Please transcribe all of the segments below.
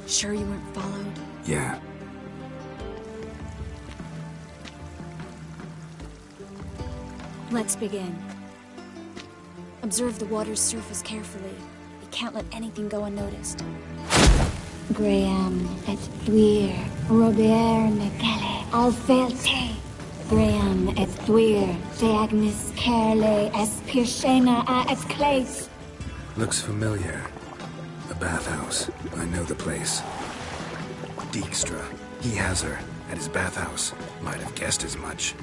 Sure you weren't followed? Yeah. Let's begin. Observe the water's surface carefully. You can't let anything go unnoticed. Graham et thuir, Robert Mekele, Alfelte. Graham et thuir, Deagnis Kerle, es Pirshena a es Clace. Looks familiar. The bathhouse. I know the place. Dijkstra. He has her at his bathhouse. Might have guessed as much.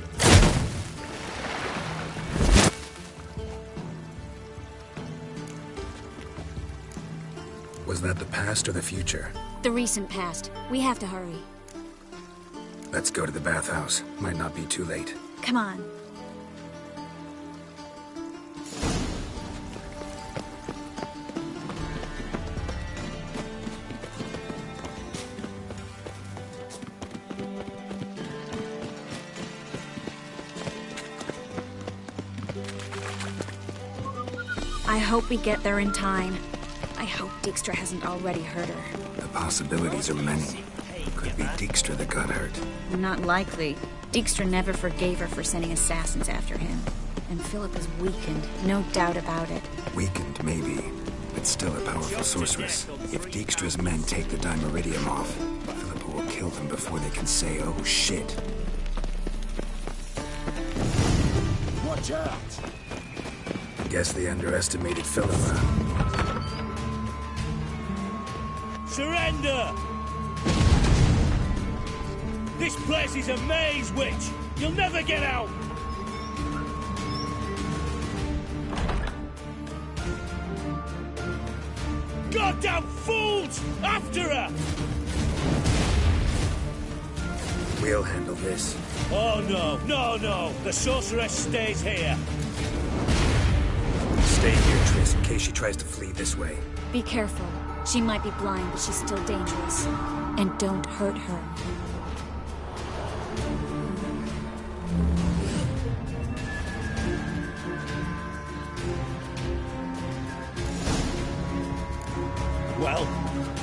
Was that the past or the future? The recent past. We have to hurry. Let's go to the bathhouse. Might not be too late. Come on. I hope we get there in time. I hope Dijkstra hasn't already hurt her. The possibilities are many. Could be Dijkstra that got hurt. Not likely. Dijkstra never forgave her for sending assassins after him. And Philip is weakened, no doubt about it. Weakened, maybe, but still a powerful sorceress. If Dijkstra's men take the Dimeridium off, Philip will kill them before they can say, oh shit. Watch out! Guess they underestimated Philip. Surrender! This place is a maze, witch! You'll never get out! Goddamn fools! After her! We'll handle this. Oh no, no, no! The sorceress stays here! Stay here, Triss, in case she tries to flee this way. Be careful. She might be blind, but she's still dangerous. And don't hurt her. Well,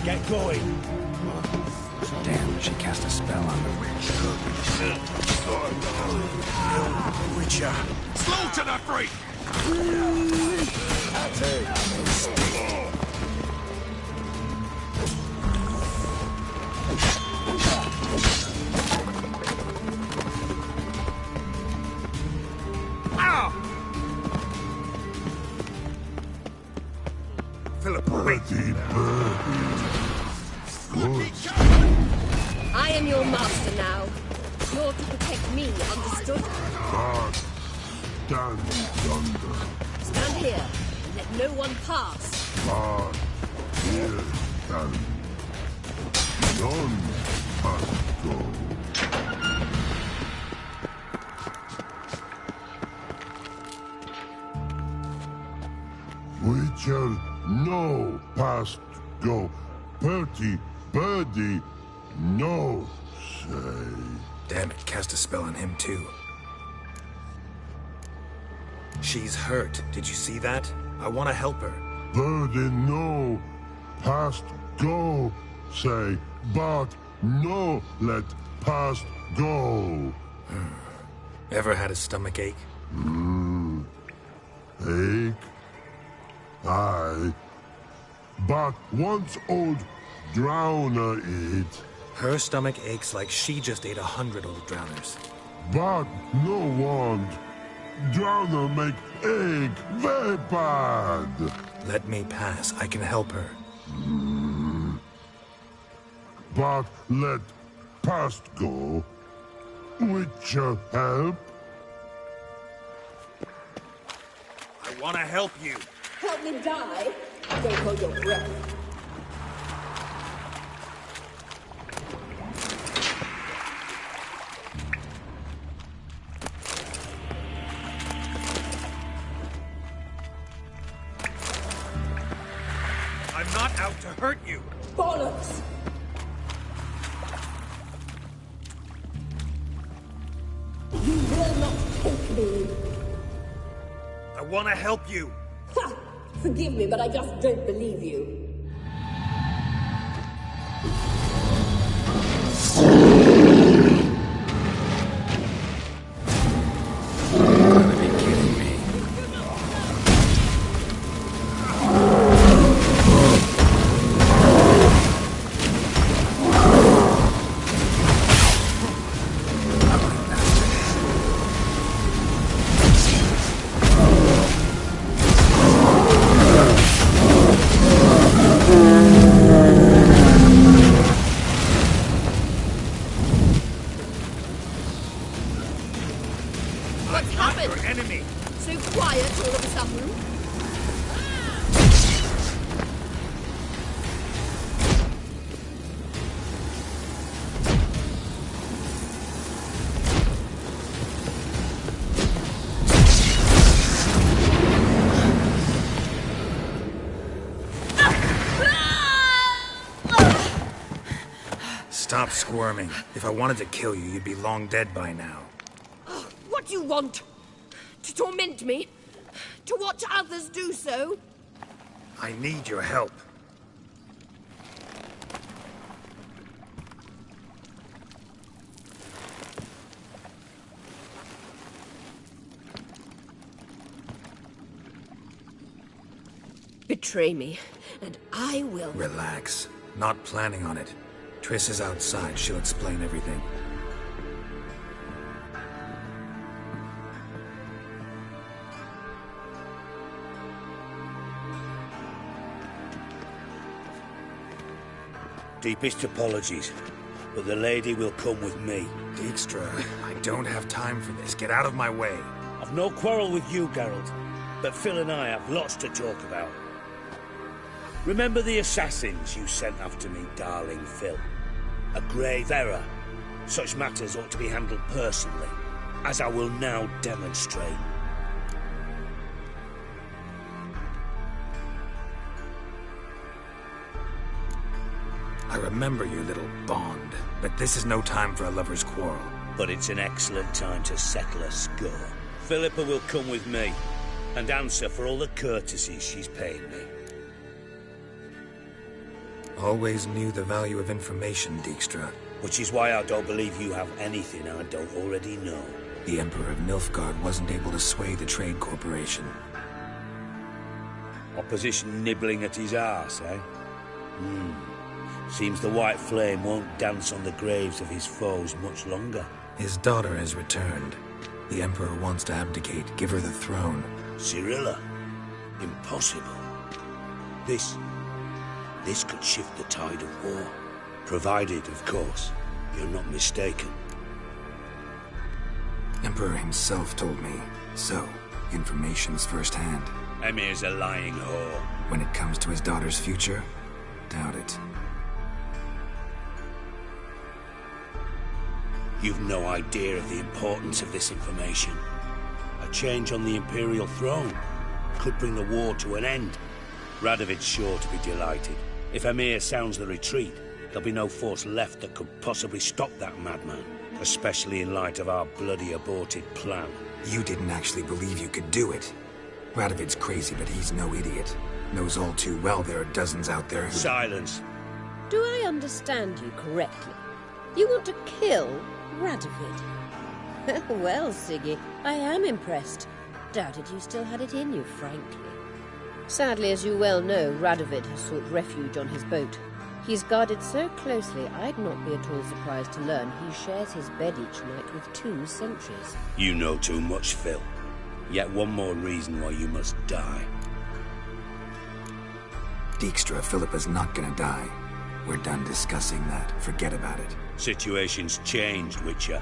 get going. Damn, she cast a spell on the witch. Witcher! Slaughter that freak! Philip, wait. I am your master now. You're to protect me, understood? Stand yonder. Stand here, and let no one pass. Here stand. None must go. Witcher, no past go. Bertie, birdie, no say. Damn it, cast a spell on him too. She's hurt. Did you see that? I want to help her. Birdie, no past go say, but no let past go. Ever had a stomach ache? Ache? Aye. But once old drowner eat. Her stomach aches like she just ate 100 old drowners. But no want. Drowner make ache very bad. Let me pass. I can help her. But let past go. Witcher help. I want to help you. Help me die? Don't hold your breath. I'm not out to hurt you. Bollocks! You will not take me. I want to help you. Ha! Forgive me, but I just don't believe you. What's happened? Your enemy! So quiet all of a sudden. Stop squirming. If I wanted to kill you, you'd be long dead by now. What do you want? To torment me? To watch others do so? I need your help. Betray me, and I will... Relax. Not planning on it. Triss is outside. She'll explain everything. Deepest apologies, but the lady will come with me. Dijkstra, I don't have time for this. Get out of my way. I've no quarrel with you, Geralt, but Phil and I have lots to talk about. Remember the assassins you sent after me, darling Phil? A grave error. Such matters ought to be handled personally, as I will now demonstrate. I remember your little bond, but this is no time for a lover's quarrel. But it's an excellent time to settle a score. Philippa will come with me, and answer for all the courtesies she's paid me. Always knew the value of information, Dijkstra. Which is why I don't believe you have anything I don't already know. The Emperor of Nilfgaard wasn't able to sway the Trade Corporation. Opposition nibbling at his arse, eh? Seems the White Flame won't dance on the graves of his foes much longer. His daughter has returned. The Emperor wants to abdicate, give her the throne. Cyrilla? Impossible. This could shift the tide of war. Provided, of course, you're not mistaken. Emperor himself told me. So, information's firsthand. Emir's a lying whore. When it comes to his daughter's future, doubt it. You've no idea of the importance of this information. A change on the Imperial throne could bring the war to an end. Radovid's sure to be delighted. If Emir sounds the retreat, there'll be no force left that could possibly stop that madman, especially in light of our bloody aborted plan. You didn't actually believe you could do it. Radovid's crazy, but he's no idiot. Knows all too well there are dozens out there who... Silence! Do I understand you correctly? You want to kill Radovid? Well, Siggy, I am impressed. Doubted you still had it in you, frankly. Sadly, as you well know, Radovid has sought refuge on his boat. He's guarded so closely, I'd not be at all surprised to learn he shares his bed each night with 2 sentries. You know too much, Phil. Yet one more reason why you must die. Dijkstra, Philippa's not gonna die. We're done discussing that. Forget about it. Situation's changed, Witcher.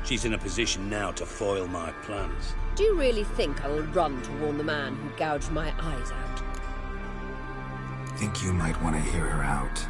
She's in a position now to foil my plans. Do you really think I will run to warn the man who gouged my eyes out? Think you might want to hear her out.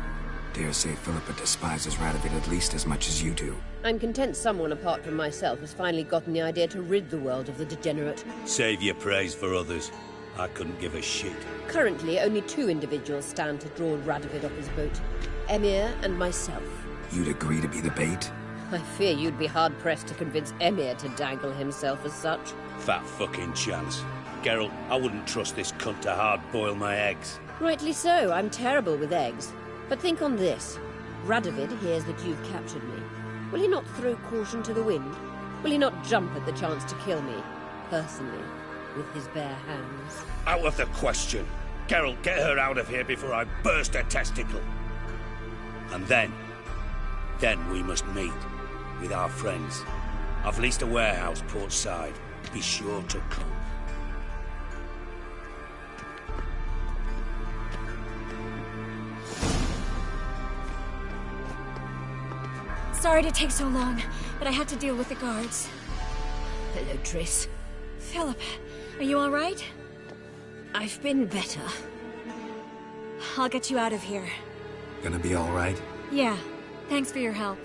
Dare say Philippa despises Radovid at least as much as you do. I'm content someone apart from myself has finally gotten the idea to rid the world of the degenerate. Save your praise for others. I couldn't give a shit. Currently, only 2 individuals stand to draw Radovid off his boat. Emir and myself. You'd agree to be the bait? I fear you'd be hard-pressed to convince Emir to dangle himself as such. Fat fucking chance. Geralt, I wouldn't trust this cunt to hard-boil my eggs. Rightly so, I'm terrible with eggs. But think on this. Radovid hears that you've captured me. Will he not throw caution to the wind? Will he not jump at the chance to kill me, personally, with his bare hands? Out of the question. Geralt, get her out of here before I burst a testicle. And then we must meet with our friends. I've leased a warehouse port side. Be sure to come. Sorry to take so long, but I had to deal with the guards. Hello, Triss. Philip, are you all right? I've been better. I'll get you out of here. Gonna be all right? Yeah, thanks for your help.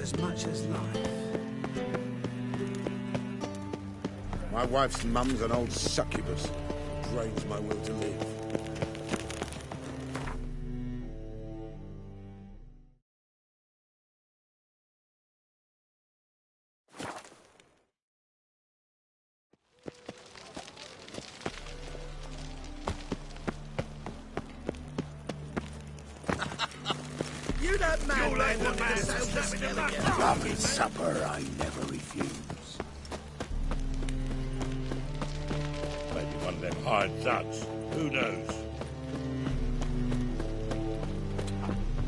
as much as life. My wife's mum's an old succubus. Drains my will to live. Rocket supper I never refuse. Maybe one of them hired thugs. Who knows?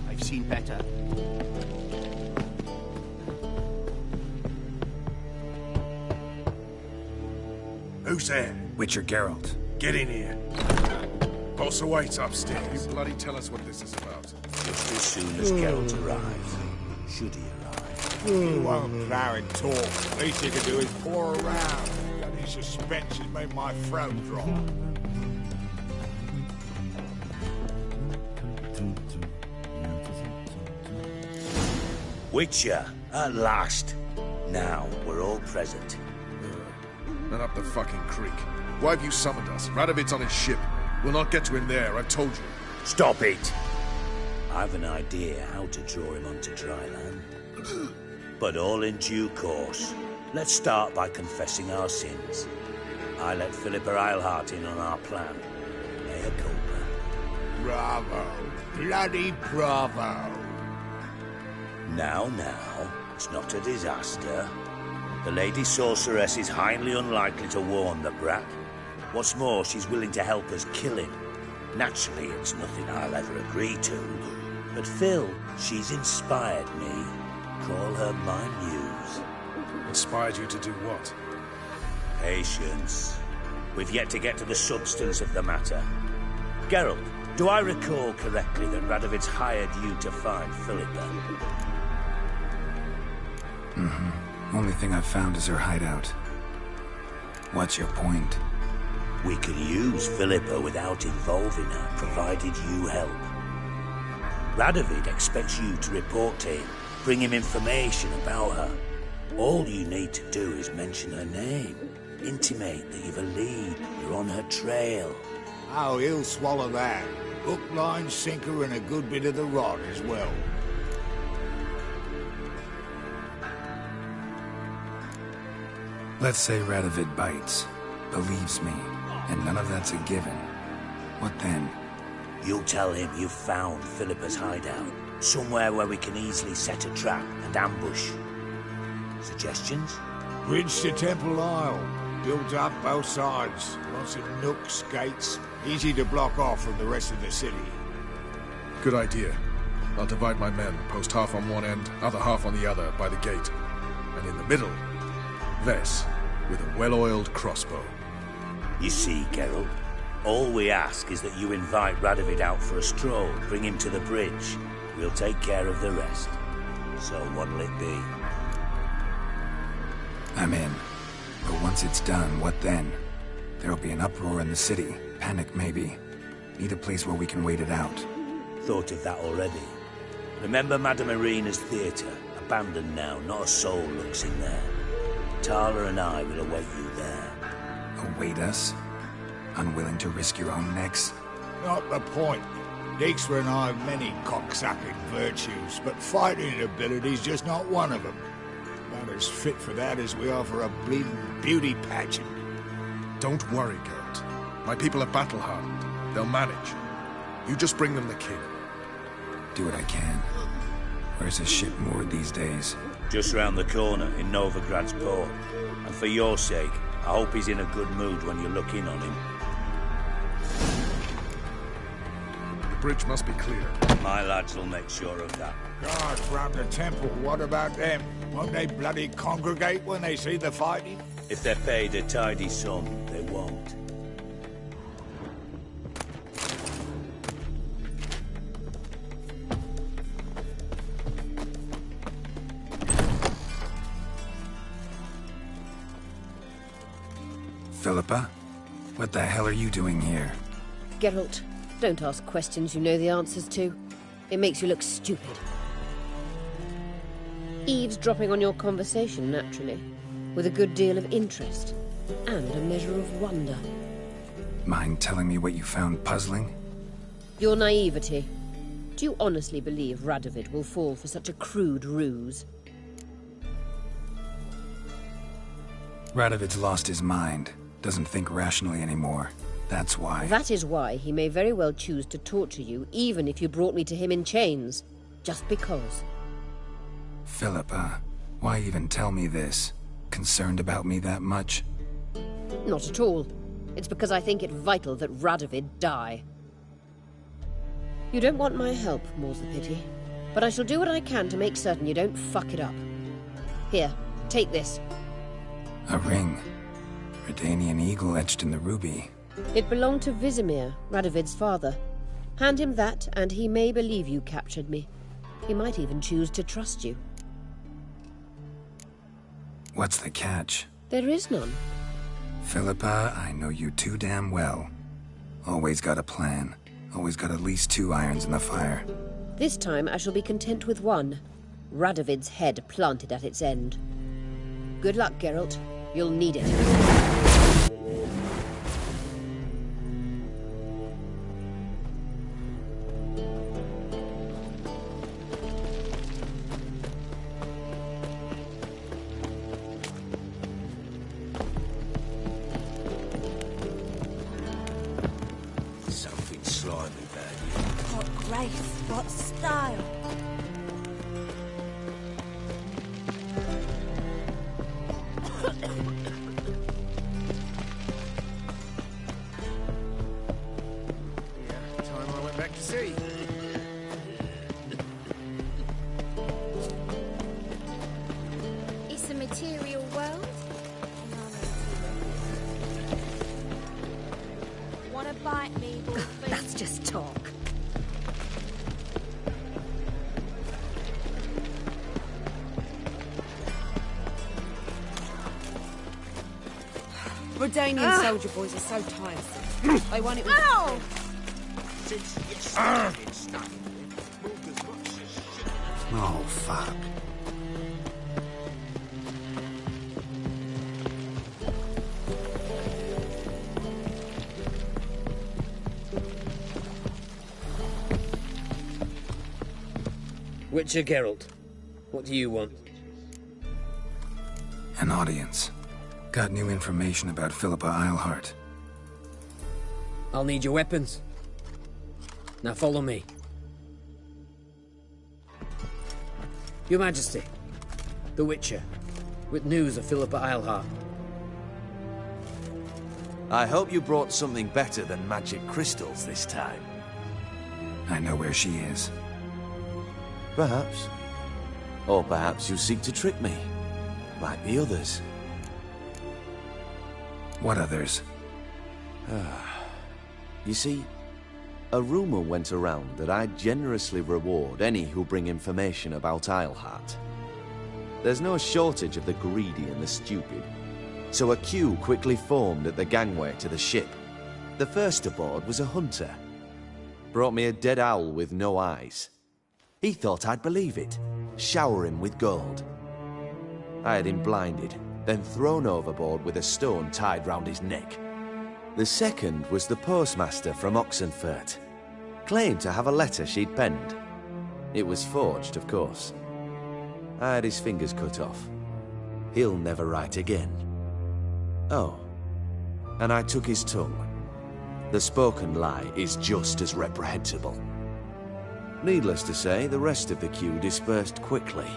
I've seen better. Who's there? Witcher Geralt. Get in here. Boss awaits upstairs. You bloody tell us what this is about. Just as soon as Geralt arrives. Should he arrive? You won't plow and talk. Least you can do is pour around. Any suspense has made my throat drop. Witcher, at last. Now we're all present. And up the fucking creek. Why have you summoned us? Radovid's on his ship. We'll not get to him there, I've told you. Stop it! I've an idea how to draw him onto dry land. But all in due course. Let's start by confessing our sins. I let Philippa Eilhart in on our plan. Mea culpa. Bravo. Bloody bravo. Now, it's not a disaster. The Lady Sorceress is highly unlikely to warn the brat. What's more, she's willing to help us kill him. Naturally, it's nothing I'll ever agree to. But Phil, she's inspired me. Call her my muse. Inspired you to do what? Patience. We've yet to get to the substance of the matter. Geralt, do I recall correctly that Radovid's hired you to find Philippa? Only thing I've found is her hideout. What's your point? We can use Philippa without involving her, provided you help. Radovid expects you to report to him, bring him information about her. All you need to do is mention her name. Intimate that you've a lead, you're on her trail. Oh, he'll swallow that. Hook, line, sinker, and a good bit of the rod as well. Let's say Radovid bites, believes me, and none of that's a given. What then? You'll tell him you've found Philippa's hideout, somewhere where we can easily set a trap and ambush. Suggestions? Bridge to Temple Isle. Built up both sides. Lots of nooks, gates. Easy to block off from the rest of the city. Good idea. I'll divide my men, post half on one end, other half on the other, by the gate. And in the middle, Vess, with a well-oiled crossbow. You see, Geralt, all we ask is that you invite Radovid out for a stroll, bring him to the bridge. We'll take care of the rest. So what'll it be? I'm in. But once it's done, what then? There'll be an uproar in the city. Panic, maybe. Need a place where we can wait it out. Thought of that already. Remember Madame Irina's theatre? Abandoned now, not a soul looks in there. Tala and I will await you there. Await us? Unwilling to risk your own necks? Not the point. Dijkstra and I have many cocksucking virtues, but fighting ability's just not one of them. About as fit for that as we are for a bleeding beauty pageant. Don't worry, Geralt. My people are battle-hardened. They'll manage. You just bring them the king. Do what I can. Where's his ship moored these days? Just round the corner, in Novigrad's port. And for your sake, I hope he's in a good mood when you look in on him. The bridge must be clear. My lads will make sure of that. Guards round the temple, what about them? Won't they bloody congregate when they see the fighting? If they're paid a tidy sum, they won't. Philippa? What the hell are you doing here? Geralt, don't ask questions you know the answers to. It makes you look stupid. Eavesdropping on your conversation, naturally, with a good deal of interest and a measure of wonder. Mind telling me what you found puzzling? Your naivety. Do you honestly believe Radovid will fall for such a crude ruse? Radovid's lost his mind. Doesn't think rationally anymore. That's why. That is why he may very well choose to torture you, even if you brought me to him in chains. Just because. Philippa, why even tell me this? Concerned about me that much? Not at all. It's because I think it vital that Radovid die. You don't want my help, more's the pity. But I shall do what I can to make certain you don't fuck it up. Here, take this. A ring. Redanian eagle etched in the ruby. It belonged to Vizimir, Radovid's father. Hand him that, and he may believe you captured me. He might even choose to trust you. What's the catch? There is none. Philippa, I know you too damn well. Always got a plan. Always got at least 2 irons in the fire. This time I shall be content with one. Radovid's head planted at its end. Good luck, Geralt. You'll need it. Something slimy about you. What grace, what style. Yeah, time I went back to sea. It's a material world. Wanna bite me, Wolfie? That's just talk. Redanian soldier boys are so tiresome. They want it with... Ow! Since you started studying it, moved as much as shit. Oh, fuck. Witcher Geralt, what do you want? An audience. Got new information about Philippa Eilhart. I'll need your weapons. Now follow me. Your Majesty, the Witcher, with news of Philippa Eilhart. I hope you brought something better than magic crystals this time. I know where she is. Perhaps. Or perhaps you seek to trick me, like the others. What others? You see, a rumor went around that I'd generously reward any who bring information about Eilhart. There's no shortage of the greedy and the stupid, so a queue quickly formed at the gangway to the ship. The first aboard was a hunter. Brought me a dead owl with no eyes. He thought I'd believe it, shower him with gold. I had him blinded, then thrown overboard with a stone tied round his neck. The second was the postmaster from Oxenfurt. Claimed to have a letter she'd penned. It was forged, of course. I had his fingers cut off. He'll never write again. Oh, and I took his tongue. The spoken lie is just as reprehensible. Needless to say, the rest of the queue dispersed quickly.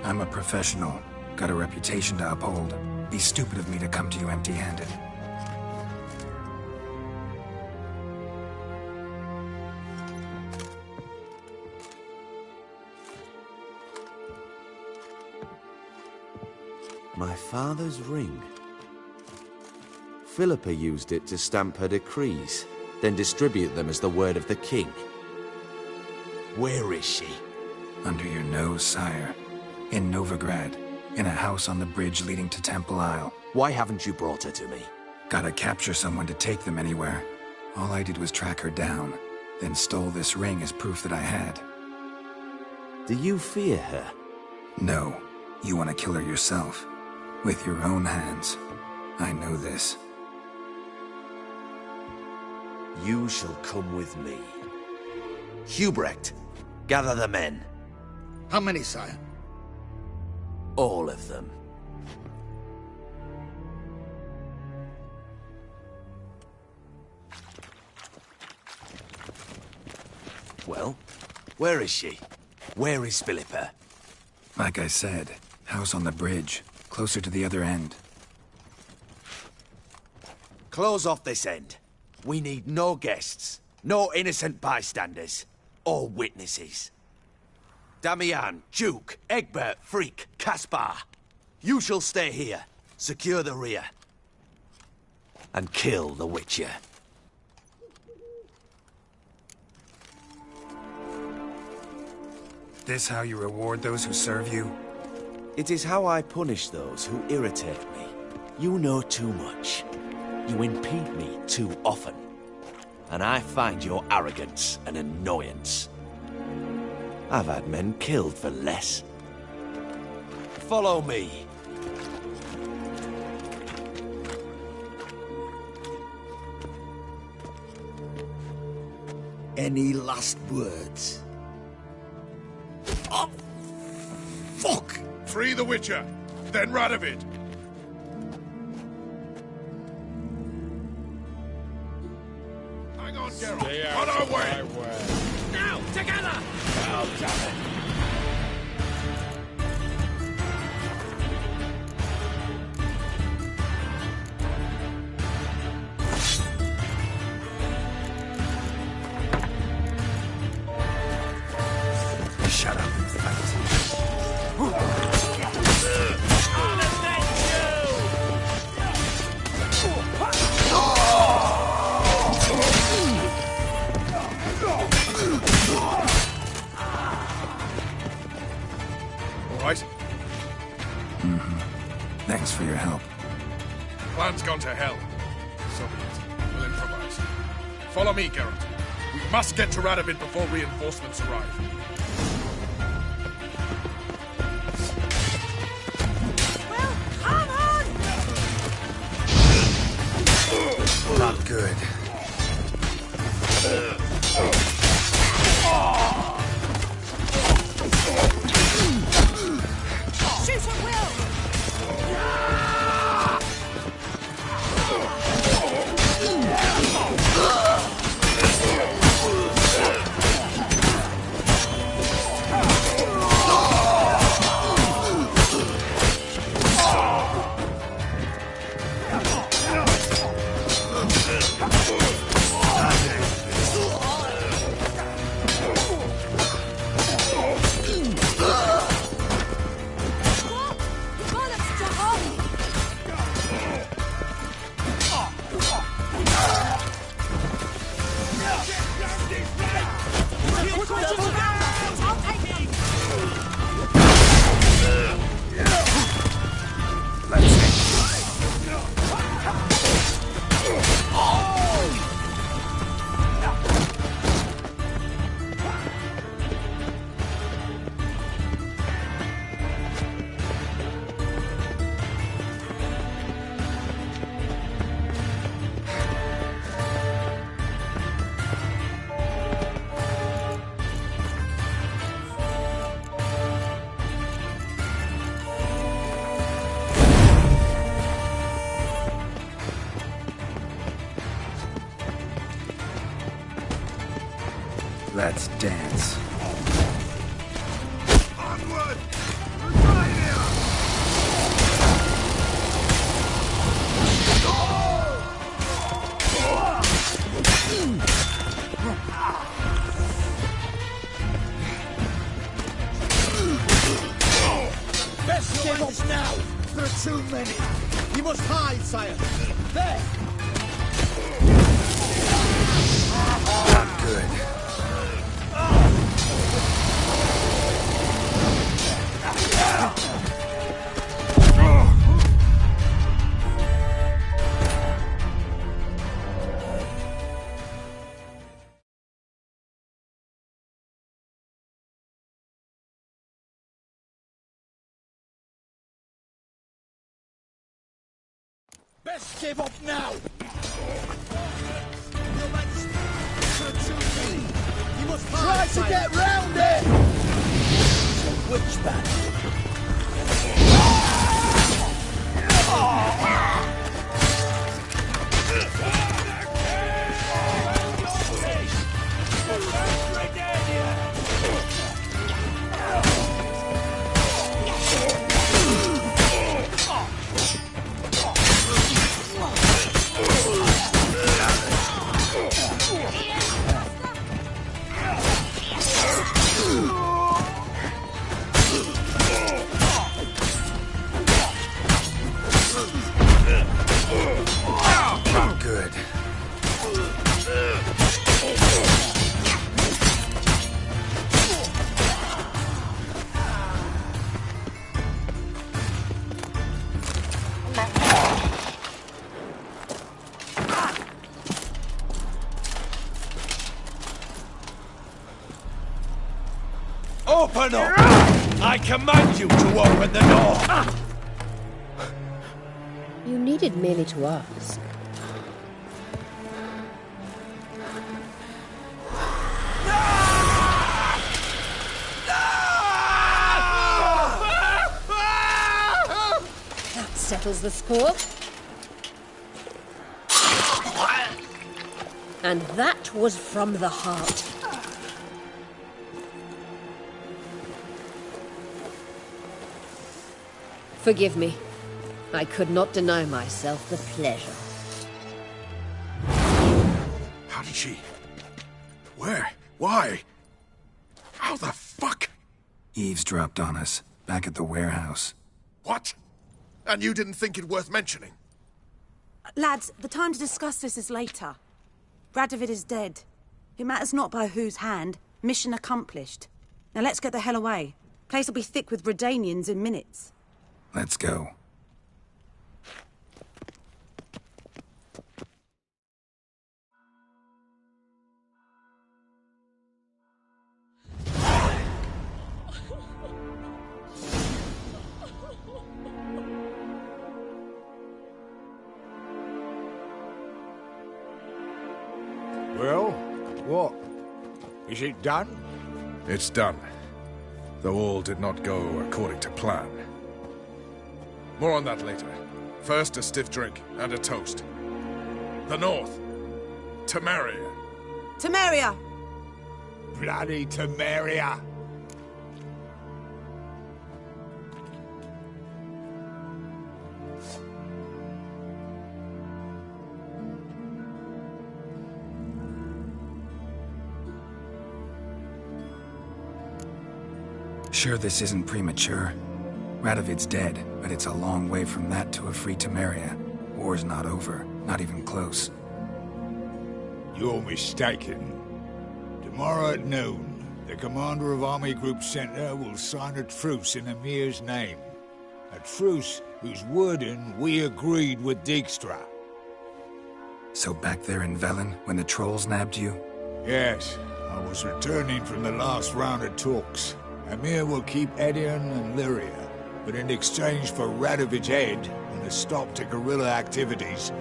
I'm a professional. Got a reputation to uphold. Be stupid of me to come to you empty-handed. My father's ring. Philippa used it to stamp her decrees, then distribute them as the word of the king. Where is she? Under your nose, sire. In Novigrad. In a house on the bridge leading to Temple Isle. Why haven't you brought her to me? Gotta capture someone to take them anywhere. All I did was track her down, then stole this ring as proof that I had. Do you fear her? No. You want to kill her yourself. With your own hands. I know this. You shall come with me. Hubrecht, gather the men. How many, sire? All of them. Well, where is she? Where is Philippa? Like I said, house on the bridge, closer to the other end. Close off this end. We need no guests, no innocent bystanders, or witnesses. Damian, Duke, Egbert, Freak, Caspar. You shall stay here, secure the rear, and kill the Witcher. This how you reward those who serve you? It is how I punish those who irritate me. You know too much. You impede me too often. And I find your arrogance an annoyance. I've had men killed for less. Follow me. Any last words? Oh, fuck! Free the Witcher, then Radovid. Hang on, Geralt. On our way. Now, together! Oh, damn it. Shut up and fight. All right? Thanks for your help. Plan's gone to hell. So be it. We'll improvise. Follow me, Geralt. We must get to Radovid before reinforcements arrive. Not good. Shoot at will! Let's dance. Onward! Best give up now! There are too many. You must hide, sire. There! Not good. Best give up now! You must Try to get round it! Which battle? Not good. Open up! I command you to open the door! You needed merely to ask. That settles the score. And that was from the heart. Forgive me. I could not deny myself the pleasure. How did she... Where? Why? How the fuck? Eavesdropped on us, back at the warehouse. What? And you didn't think it worth mentioning? Lads, the time to discuss this is later. Radovid is dead. It matters not by whose hand. Mission accomplished. Now let's get the hell away. Place will be thick with Redanians in minutes. Let's go. Well, what? Is it done? It's done. Though all did not go according to plan. More on that later. First, a stiff drink and a toast. The North. Temeria. Temeria! Bloody Temeria! Sure this isn't premature? Radovid's dead, but it's a long way from that to a free Temeria. War's not over, not even close. You're mistaken. Tomorrow at noon, the commander of Army Group Center will sign a truce in Emir's name. A truce whose wording we agreed with Dijkstra. So back there in Velen, when the trolls nabbed you? Yes, I was returning from the last round of talks. Emir will keep Edion and Lyria, but in exchange for Radovid's head and a stop to guerrilla activities,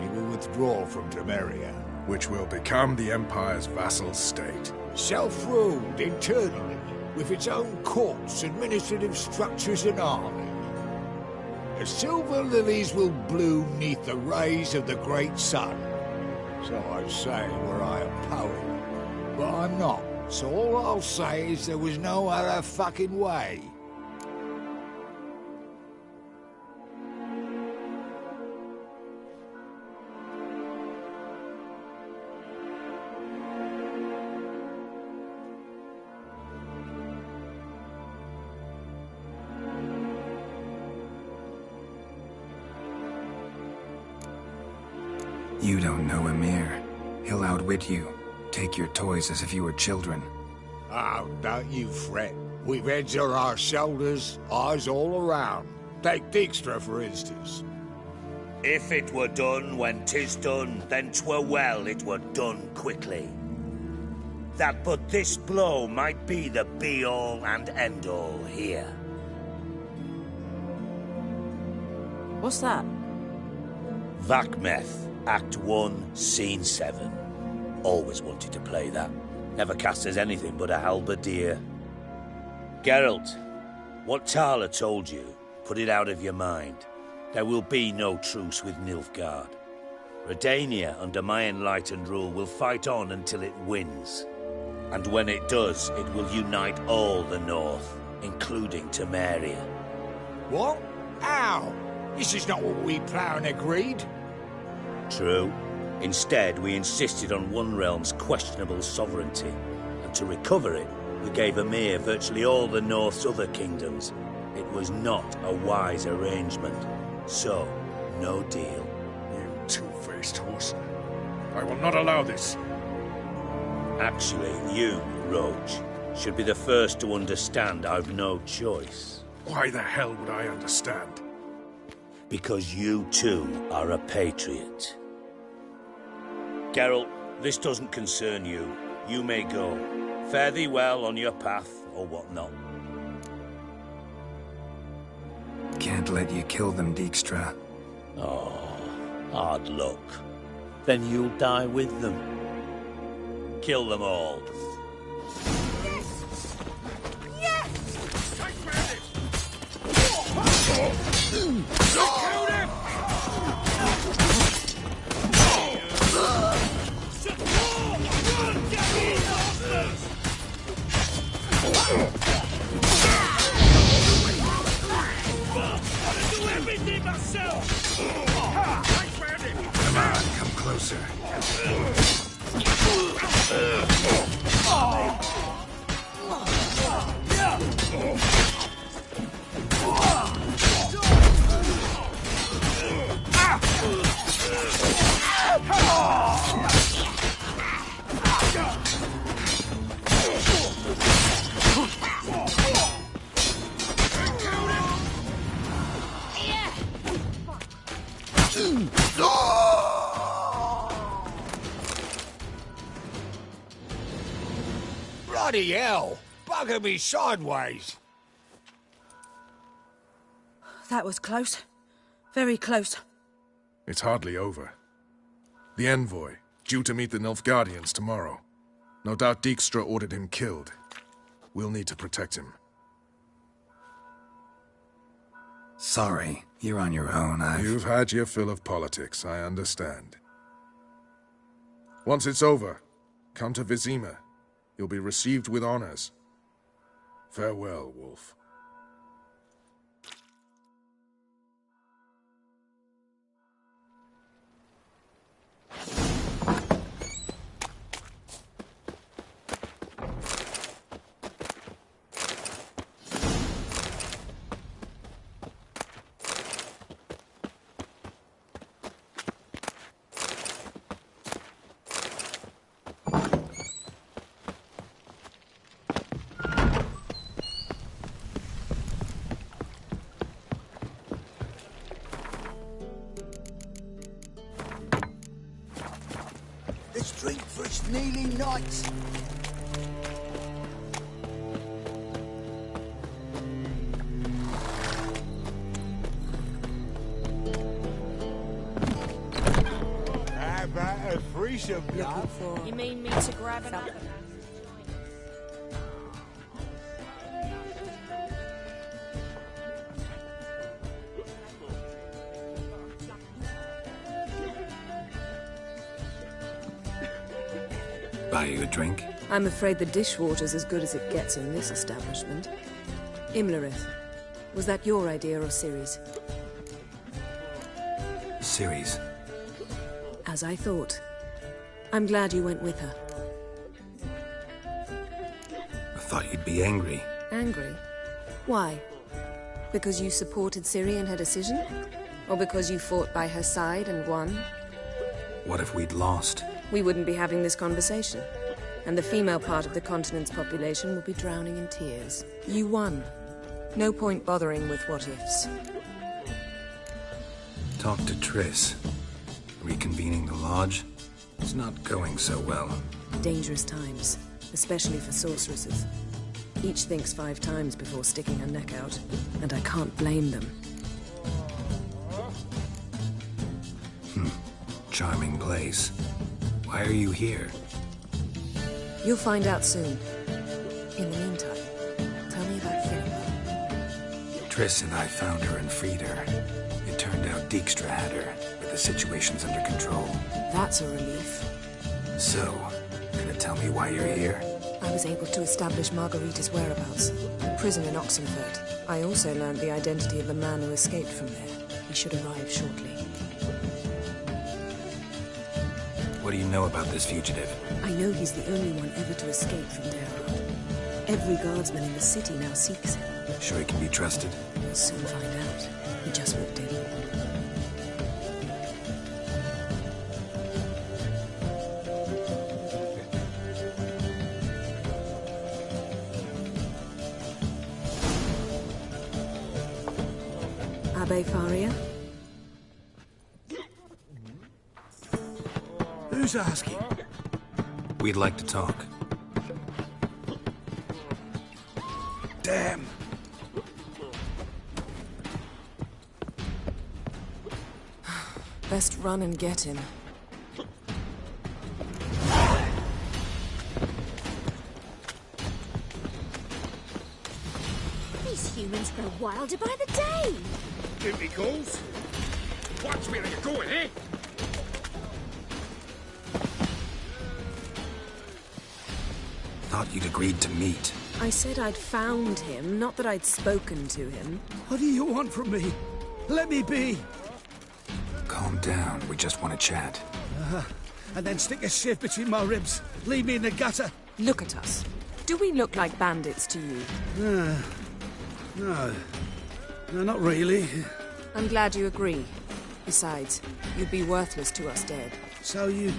he will withdraw from Temeria. Which will become the Empire's vassal state. Self-ruled internally, with its own courts, administrative structures and army. The silver lilies will bloom neath the rays of the great sun. So I say were I a poet, but I'm not. So all I'll say is there was no other fucking way. You don't know Emir. He'll outwit you. Take your toys as if you were children. Oh, don't you fret. We've heads on our shoulders, eyes all around. Take Dijkstra, for instance. If it were done when 'tis done, then 'twere well it were done quickly. That but this blow might be the be-all and end-all here. What's that? Vakmeth, Act 1, Scene 7. Always wanted to play that. Never cast as anything but a halberdier. Geralt, what Tala told you, put it out of your mind. There will be no truce with Nilfgaard. Redania, under my enlightened rule, will fight on until it wins. And when it does, it will unite all the North, including Temeria. What? How? This is not what we planned and agreed. True. Instead, we insisted on one realm's questionable sovereignty, and to recover it, we gave Emir virtually all the North's other kingdoms. It was not a wise arrangement. So, no deal. You two-faced horse. I will not allow this. Actually, you, Roach, should be the first to understand I've no choice. Why the hell would I understand? Because you too are a patriot. Geralt, this doesn't concern you. You may go. Fare thee well on your path, or whatnot. Can't let you kill them, Dijkstra. Oh, hard luck. Then you'll die with them. Kill them all. Come on, come closer. Bloody hell! Bugger me sideways! That was close. Very close. It's hardly over. The envoy, due to meet the Nilfgaardians tomorrow. No doubt Dijkstra ordered him killed. We'll need to protect him. Sorry, you're on your own. You've had your fill of politics, I understand. Once it's over, come to Vizima. You'll be received with honors. Farewell, Wolf. Let's drink for its kneeling knights. How about a threesome, love? You mean me to grab it up? Buy you a drink? I'm afraid the dishwater's as good as it gets in this establishment. Imlerith, was that your idea or Ciri's? Ciri's. As I thought. I'm glad you went with her. I thought you'd be angry. Angry? Why? Because you supported Ciri in her decision? Or because you fought by her side and won? What if we'd lost? We wouldn't be having this conversation. And the female part of the continent's population would be drowning in tears. You won. No point bothering with what-ifs. Talk to Triss. Reconvening the lodge? It's not going so well. Dangerous times, especially for sorceresses. Each thinks 5 times before sticking her neck out, and I can't blame them. charming place. Why are you here? You'll find out soon. In the meantime, tell me about Philippa. Triss and I found her and freed her. It turned out Dijkstra had her, but the situation's under control. That's a relief. So, gonna tell me why you're here? I was able to establish Margarita's whereabouts. Prison in Oxenfurt. I also learned the identity of the man who escaped from there. He should arrive shortly. What do you know about this fugitive? I know he's the only one ever to escape from Derard. Every guardsman in the city now seeks him. Sure he can be trusted? We'll soon find out. He just walked in. Abbe Faria? Who's asking? We'd like to talk. Damn! Best run and get him. These humans grow wilder by the day. Duty calls. Watch me, you're going, eh? Thought you'd agreed to meet. I said I'd found him, not that I'd spoken to him. What do you want from me? Let me be! Calm down, we just want to chat. And then stick a sieve between my ribs. Leave me in the gutter. Look at us. Do we look like bandits to you? No. No, not really. I'm glad you agree. Besides, you'd be worthless to us dead. So you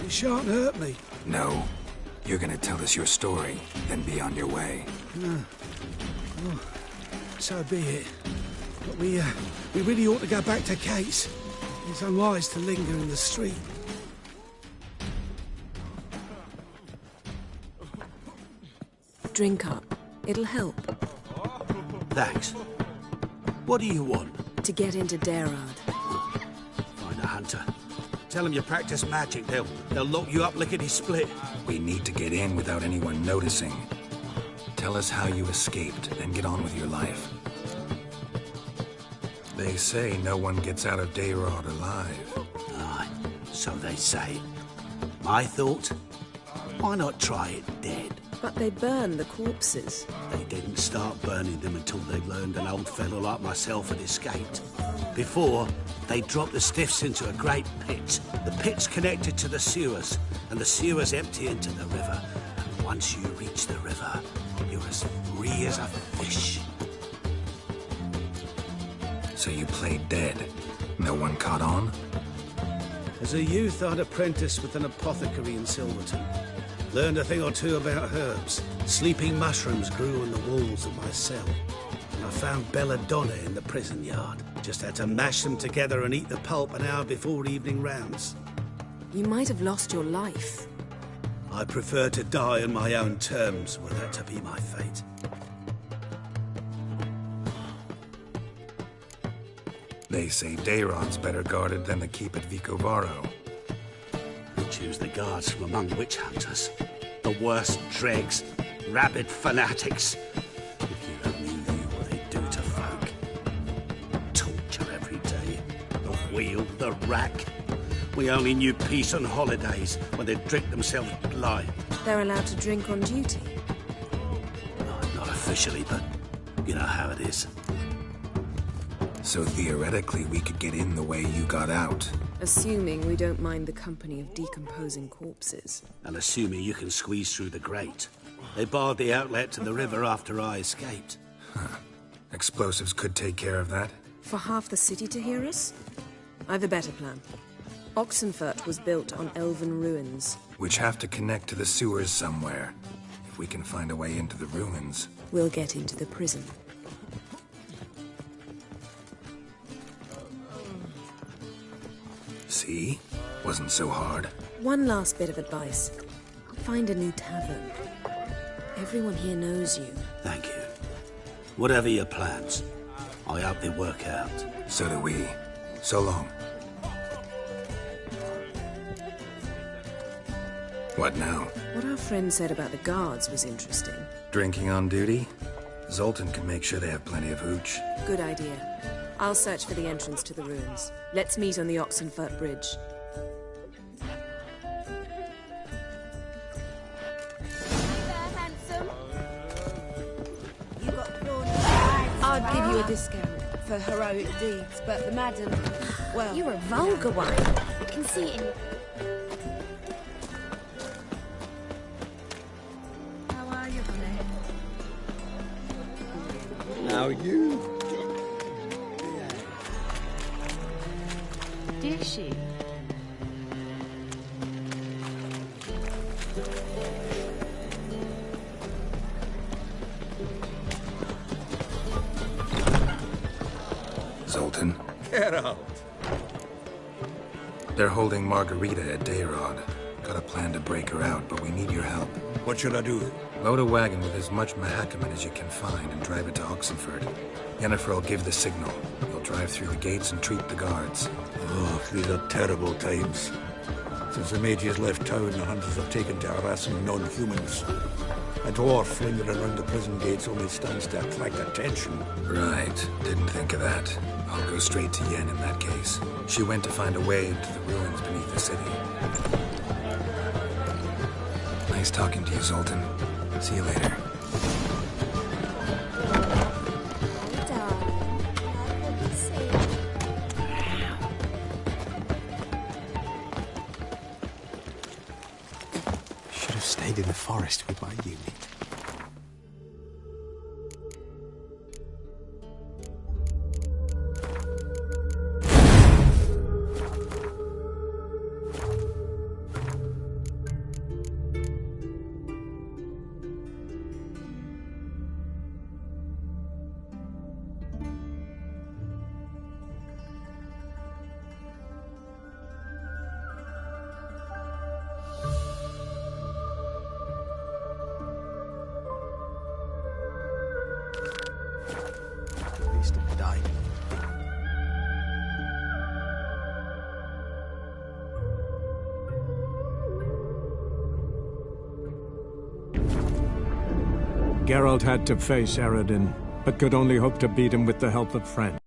shan't hurt me? No. You're gonna tell us your story, then be on your way. Oh, so be it. But we really ought to go back to Kate's. It's unwise to linger in the street. Drink up. It'll help. Thanks. What do you want? To get into Derard. Find a hunter. Tell them you practice magic. They'll lock you up lickety-split. We need to get in without anyone noticing. Tell us how you escaped, then get on with your life. They say no one gets out of Derard alive. Aye, so they say. My thought? Why not try it dead? But they burn the corpses. They didn't start burning them until they learned an old fellow like myself had escaped. Before, they dropped the stiffs into a great pit. The pit's connected to the sewers, and the sewers empty into the river. And once you reach the river, you're as free as a fish. So you played dead? No one caught on? As a youth, I'd apprenticed with an apothecary in Silverton. Learned a thing or two about herbs. Sleeping mushrooms grew on the walls of my cell. And I found belladonna in the prison yard. Just had to mash them together and eat the pulp an hour before evening rounds. You might have lost your life. I prefer to die on my own terms, were that to be my fate. They say Derard's better guarded than the keep at Vicovaro. We choose the guards from among witch hunters. The worst dregs, rabid fanatics. If you only knew what they do to folk. Torture every day. The wheel, the rack. We only knew peace on holidays when they'd drink themselves blind. They're allowed to drink on duty? Not officially, but you know how it is. So theoretically, we could get in the way you got out. Assuming we don't mind the company of decomposing corpses. And assuming you can squeeze through the grate. They barred the outlet to the river after I escaped. Huh. Explosives could take care of that? For half the city to hear us? I've a better plan. Oxenfurt was built on elven ruins. Which have to connect to the sewers somewhere. If we can find a way into the ruins. We'll get into the prison. See? Wasn't so hard. One last bit of advice. Find a new tavern. Everyone here knows you. Thank you. Whatever your plans, I hope they work out. So do we. So long. What now? What our friend said about the guards was interesting. Drinking on duty? Zoltan can make sure they have plenty of hooch. Good idea. I'll search for the entrance to the ruins. Let's meet on the Oxenfurt Bridge. I'd give you a discount for heroic deeds, but the madam, well... You're a vulgar one. I can see it in you. How are you, honey? Now you... Did she? Zoltan? Get out! They're holding Margarita at Dayrod. Got a plan to break her out, but we need your help. What should I do? Load a wagon with as much Mahakaman as you can find and drive it to Oxenfurt. Yennefer will give the signal. You'll drive through the gates and treat the guards. Oh, these are terrible times. Since the mages left town, the hunters have taken to harassing non-humans. A dwarf lingering around the prison gates only stands to attract attention. Right. Didn't think of that. I'll go straight to Yen in that case. She went to find a way into the ruins beneath the city. Nice talking to you, Zoltan. See you later. Should have stayed in the forest with my unit. Geralt had to face Eredin, but could only hope to beat him with the help of friends.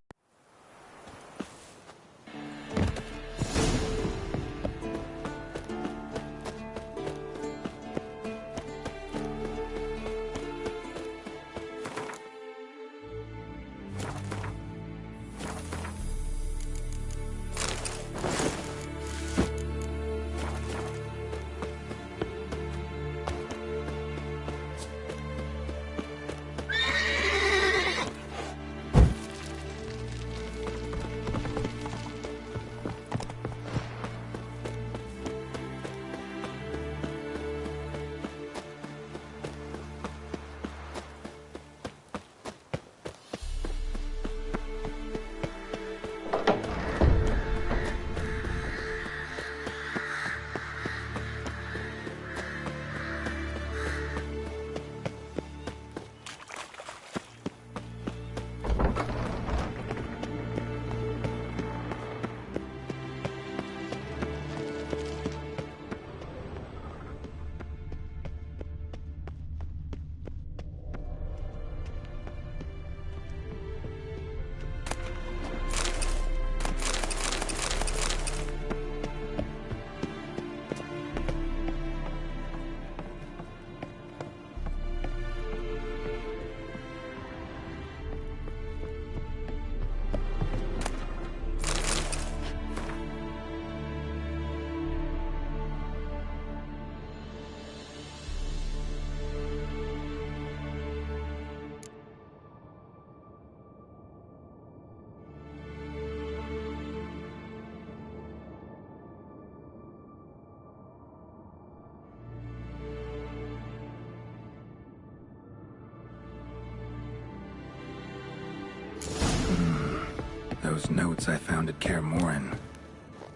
Those notes I found at Kaer Morhen.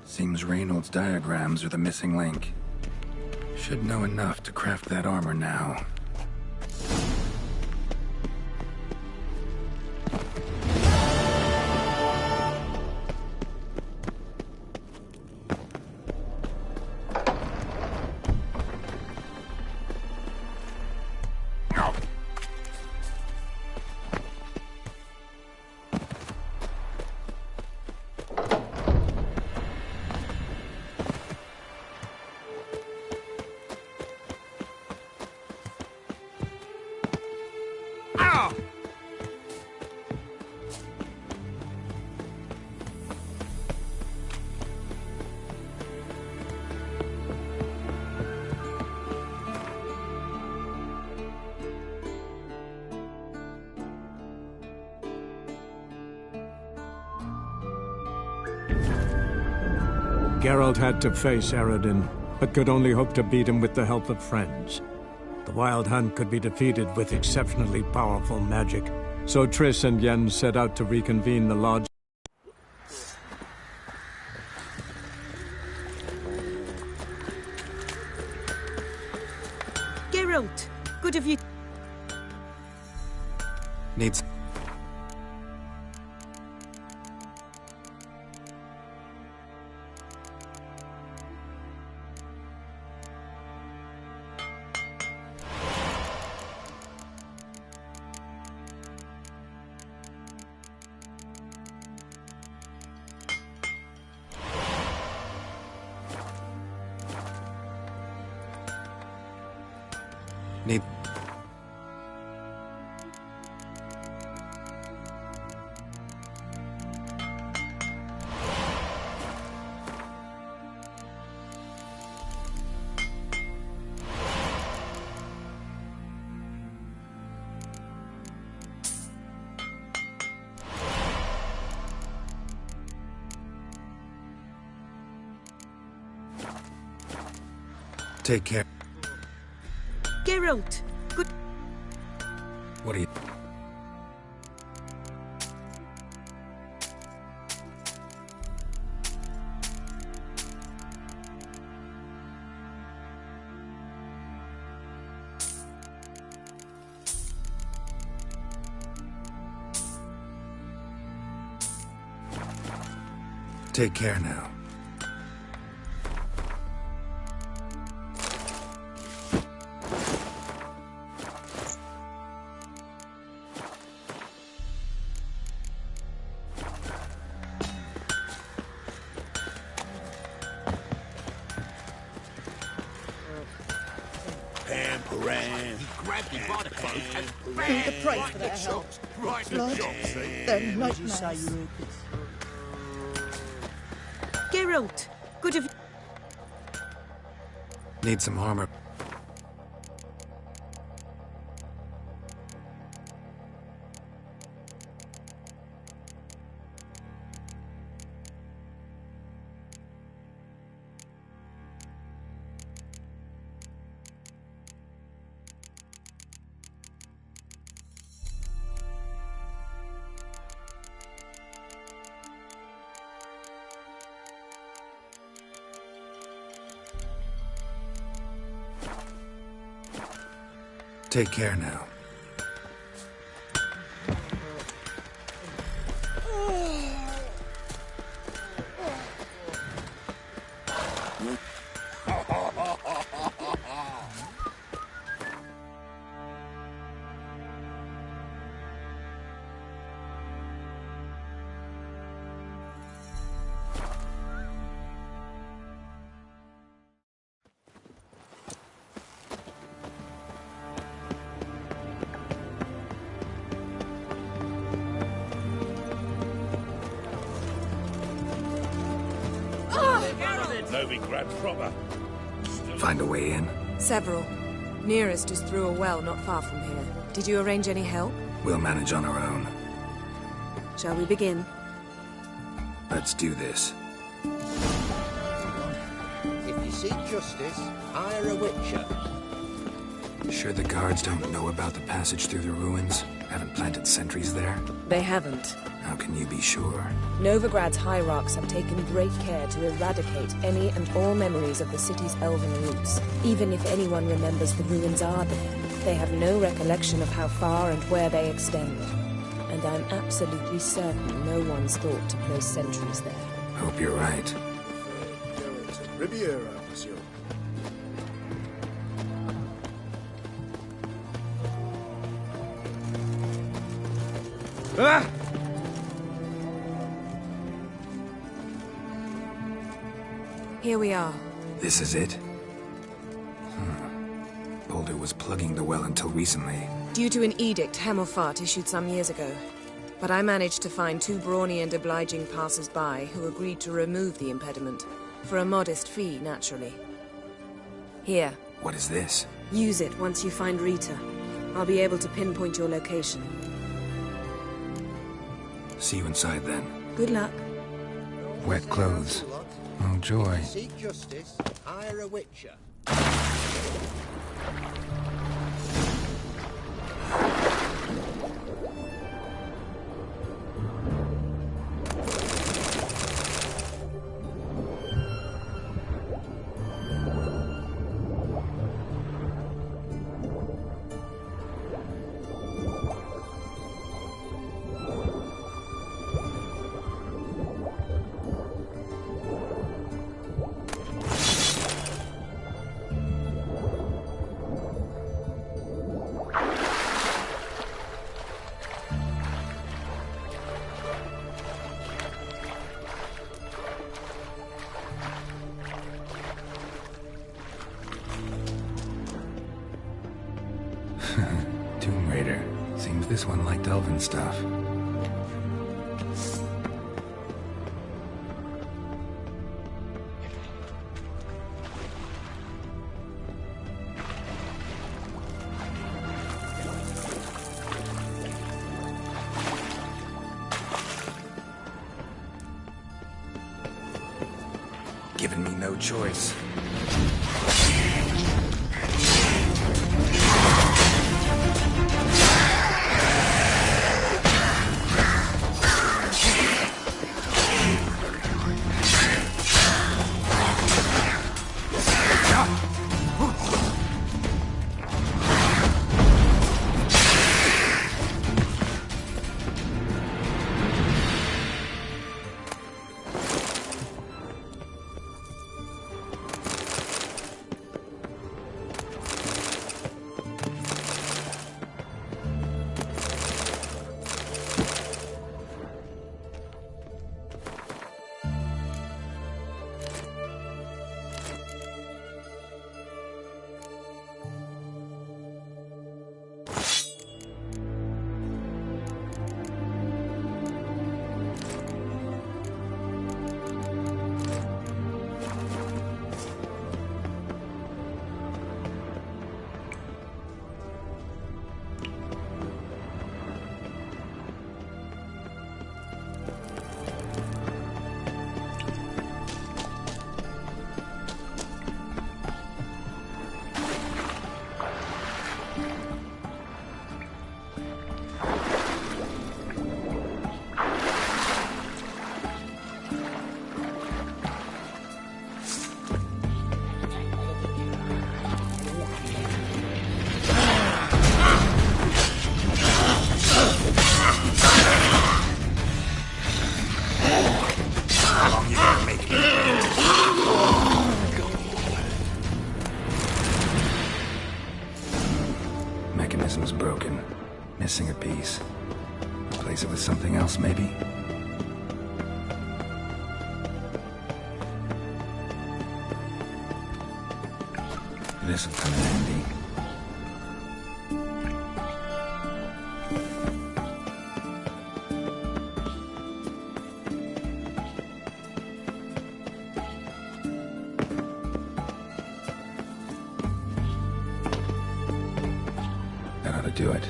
Seems Reynold's diagrams are the missing link. Should know enough to craft that armor now. Geralt had to face Eredin, but could only hope to beat him with the help of friends. The Wild Hunt could be defeated with exceptionally powerful magic, so Triss and Yen set out to reconvene the lodge. Geralt, good of you. Needs... Need... Take care. Geralt, good. What are you... Take care now. The price for their help. Blood, then nightmares. Geralt, good of... Need some armor. Take care now. Find a way in? Several. Nearest is through a well not far from here. Did you arrange any help? We'll manage on our own. Shall we begin? Let's do this. If you seek justice, hire a witcher. Sure the guards don't know about the passage through the ruins? Haven't planted sentries there? They haven't. How can you be sure? Novigrad's hierarchs have taken great care to eradicate any and all memories of the city's elven roots. Even if anyone remembers the ruins are there, they have no recollection of how far and where they extend. And I'm absolutely certain no one's thought to place sentries there. Hope you're right. Riviera, monsieur. Ah! Here we are. This is it? Boulder was plugging the well until recently. Due to an edict Hemmelfart issued some years ago. But I managed to find two brawny and obliging passers-by who agreed to remove the impediment. For a modest fee, naturally. Here. What is this? Use it once you find Rita. I'll be able to pinpoint your location. See you inside then. Good luck. Wet clothes. Oh, joy. Seek justice, hire a witcher. Tomb Raider. Seems this one liked elven stuff. Giving me no choice. Mechanism's broken. Missing a piece. Replace it with something else, maybe? This'll come in handy. That ought to do it.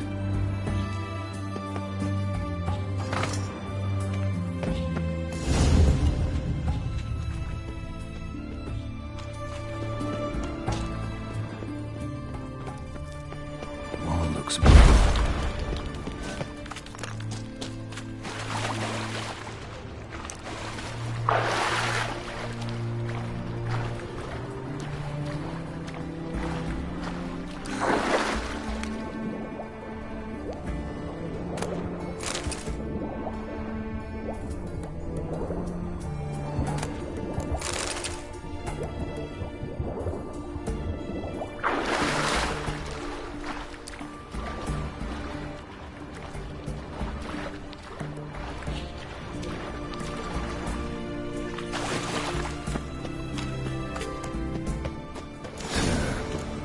Wall looks broken.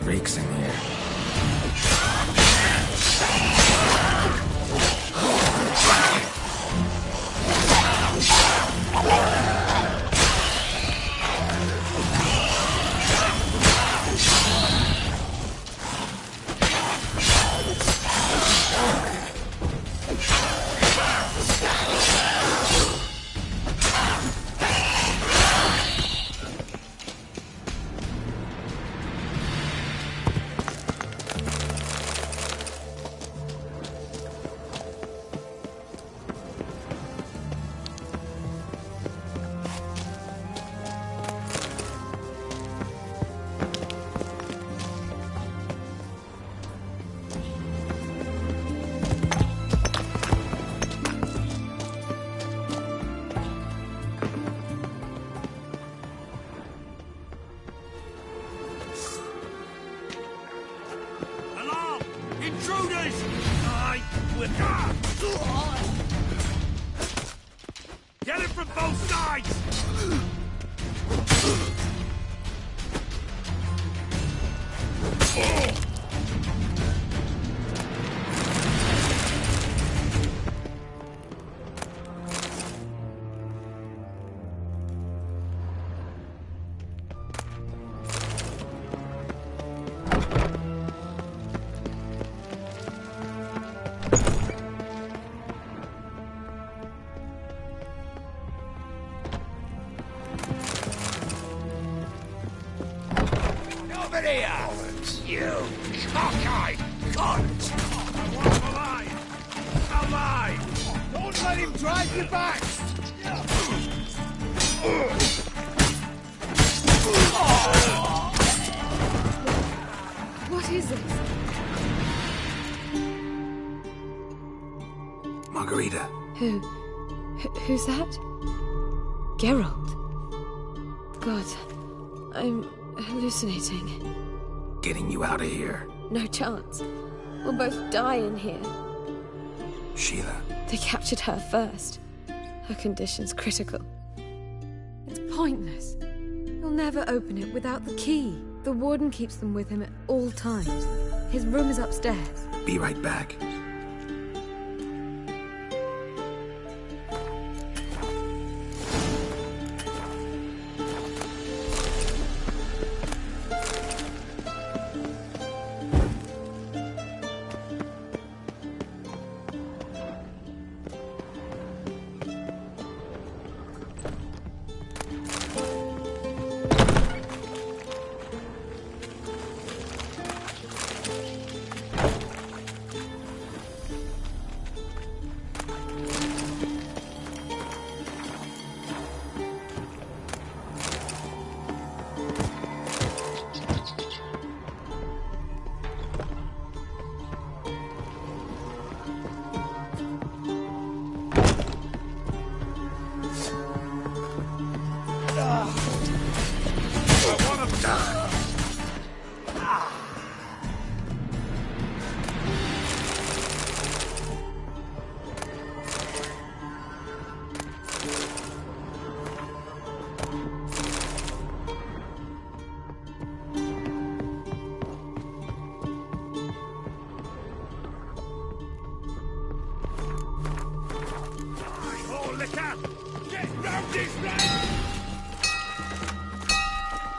Reeks in here. from both sides! Over here! You cockeyed cunt! I want him alive! Alive! Don't let him drive you back! What is it? Margarita. Who's that? Geralt. God, I'm hallucinating. Getting you out of here. No chance. We'll both die in here. Sheila. They captured her first. Her condition's critical. It's pointless. He'll never open it without the key. The warden keeps them with him at all times. His room is upstairs. Be right back.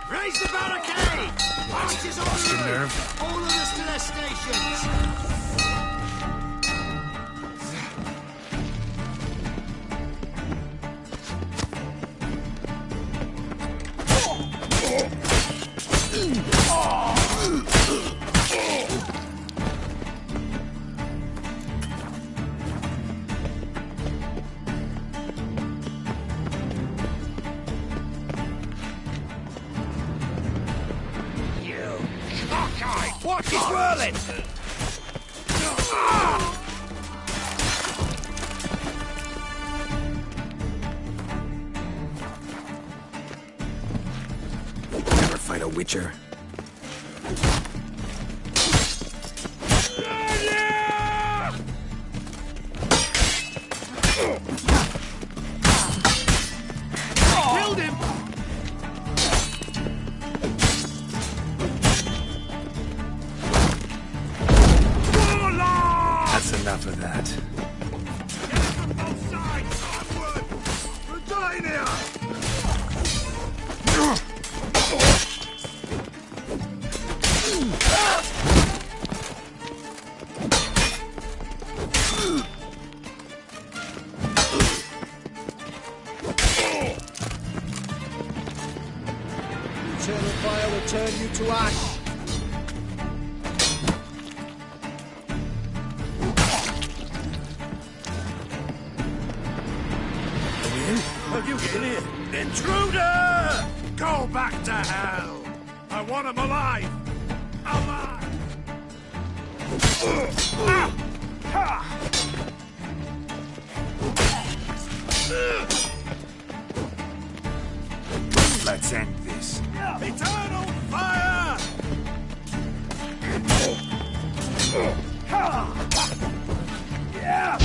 Raise the barricade! Marches on the roof! All of us to their stations! Watch his whirling! Never fight a witcher. Killed him! That's enough of that. Eternal fire will turn you to ash. Have you get in here? Intruder! Go back to hell! I want him alive! Alive! Let's end this. Eternal fire! Yeah!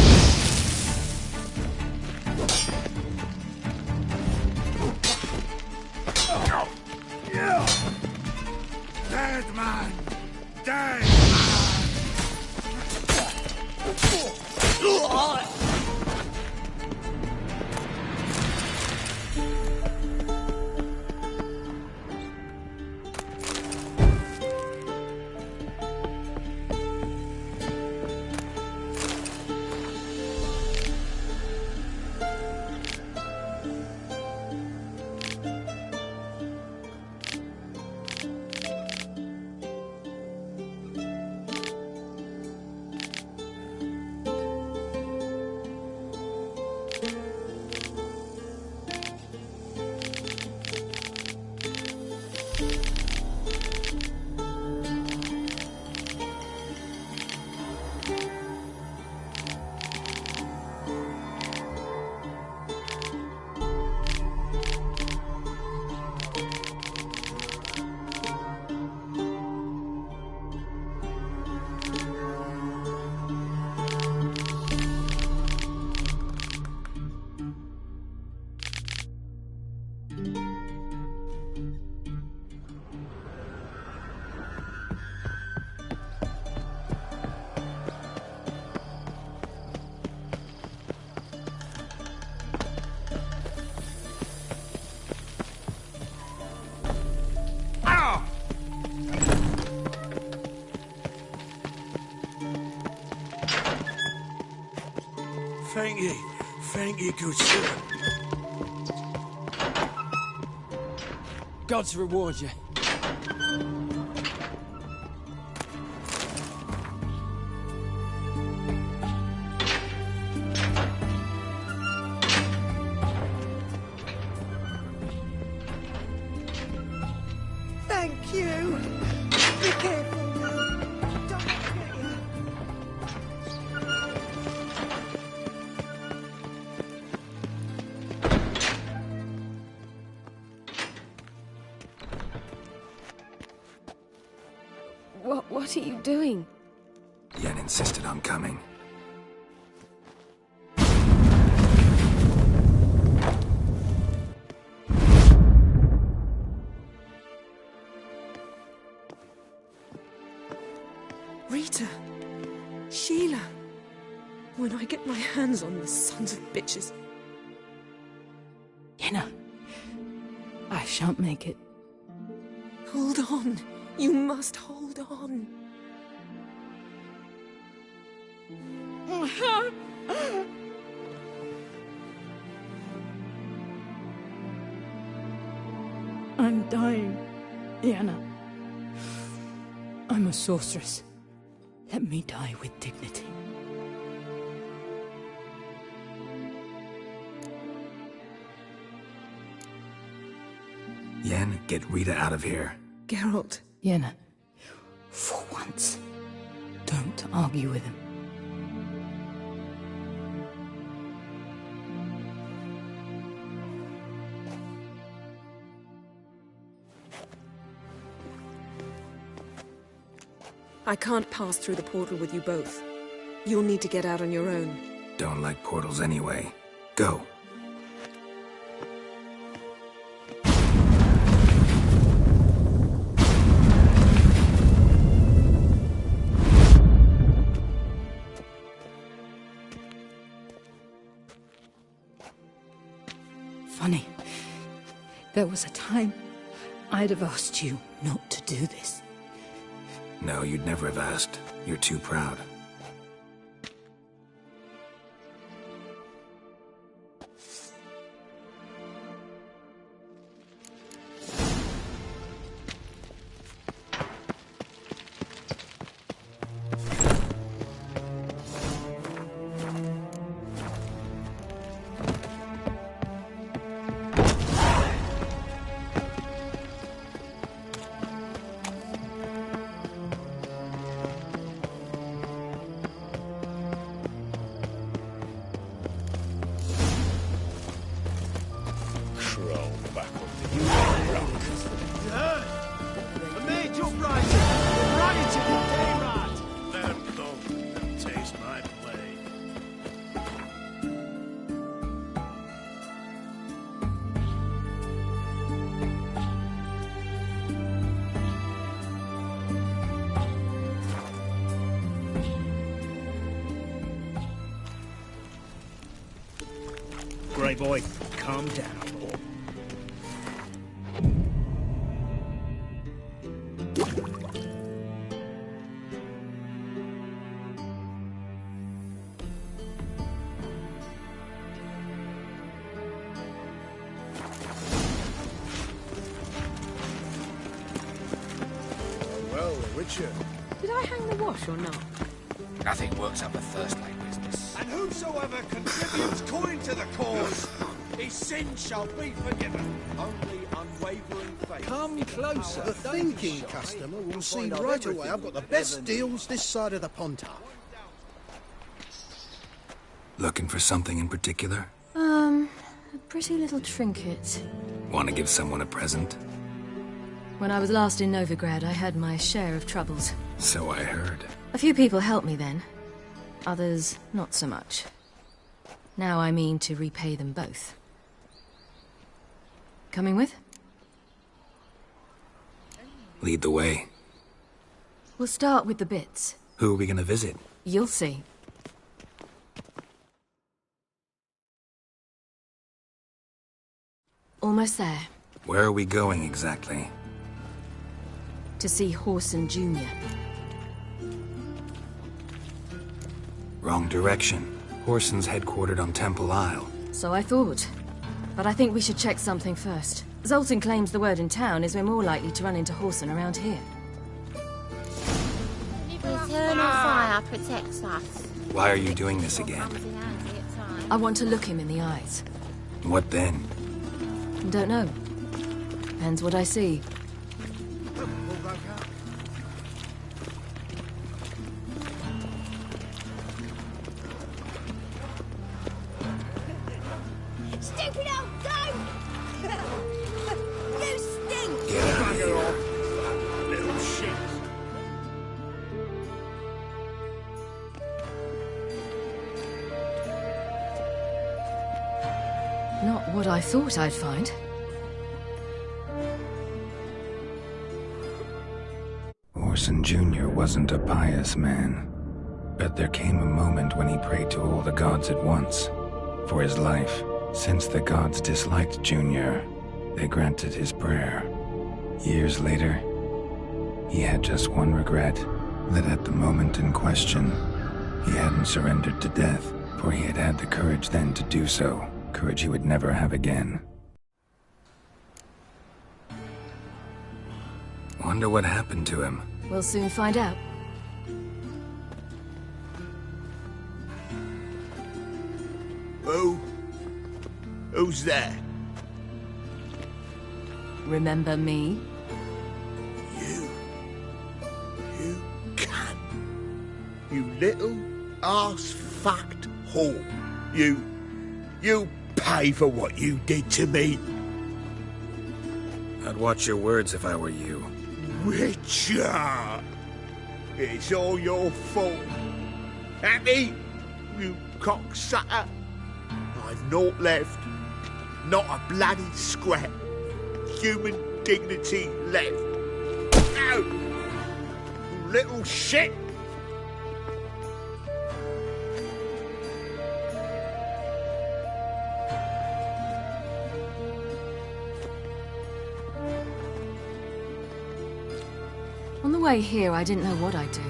Thank you, good sir. Gods reward you. Thank you. Be careful now. Don't forget you. What are you doing? Yen insisted on coming. Rita. Sheila. When I get my hands on the sons of bitches. Yenna. I shan't make it. Hold on. You must hold on. I'm dying, Yenna. I'm a sorceress. Let me die with dignity. Yen, get Rita out of here. Geralt. Yenna, for once, don't argue with him. I can't pass through the portal with you both. You'll need to get out on your own. Don't like portals anyway. Go. Funny. There was a time I'd have asked you not to do this. No, you'd never have asked. You're too proud. Grey boy, calm down. Well, Richard. Did I hang the wash or not? Nothing works up a first-rate business. And whosoever contributes coin to the cause, his sin shall be forgiven. Only unwavering faith. Come closer. The thinking customer will see right away I've got the best deals this side of the Pontar. Looking for something in particular? A pretty little trinket. Want to give someone a present? When I was last in Novigrad, I had my share of troubles. So I heard. A few people helped me then. Others, not so much. Now I mean to repay them both. Coming with? Lead the way. We'll start with the bits. Who are we gonna visit? You'll see. Almost there. Where are we going exactly? To see Horson Jr. Wrong direction. Horson's headquartered on Temple Isle. So I thought. But I think we should check something first. Zoltan claims the word in town is we're more likely to run into Horson around here. Eternal fire protects us. Why are you doing this again? I want to look him in the eyes. What then? Don't know. Depends what I see. Stupid old goat! You stink! Get out of here. Little shit. Not what I thought I'd find. Orson Jr. wasn't a pious man, but there came a moment when he prayed to all the gods at once for his life. Since the gods disliked Jr., they granted his prayer. Years later, he had just one regret, that at the moment in question, he hadn't surrendered to death, for he had had the courage then to do so, courage he would never have again. Wonder what happened to him. We'll soon find out. Who's there? Remember me? You cunt. You little arse-fucked whore. You pay for what you did to me. I'd watch your words if I were you. Witcher! It's all your fault. Happy? You cocksucker? I've naught left. Not a bloody scrap. Human dignity left. Ow! You little shit! On the way here, I didn't know what I'd do.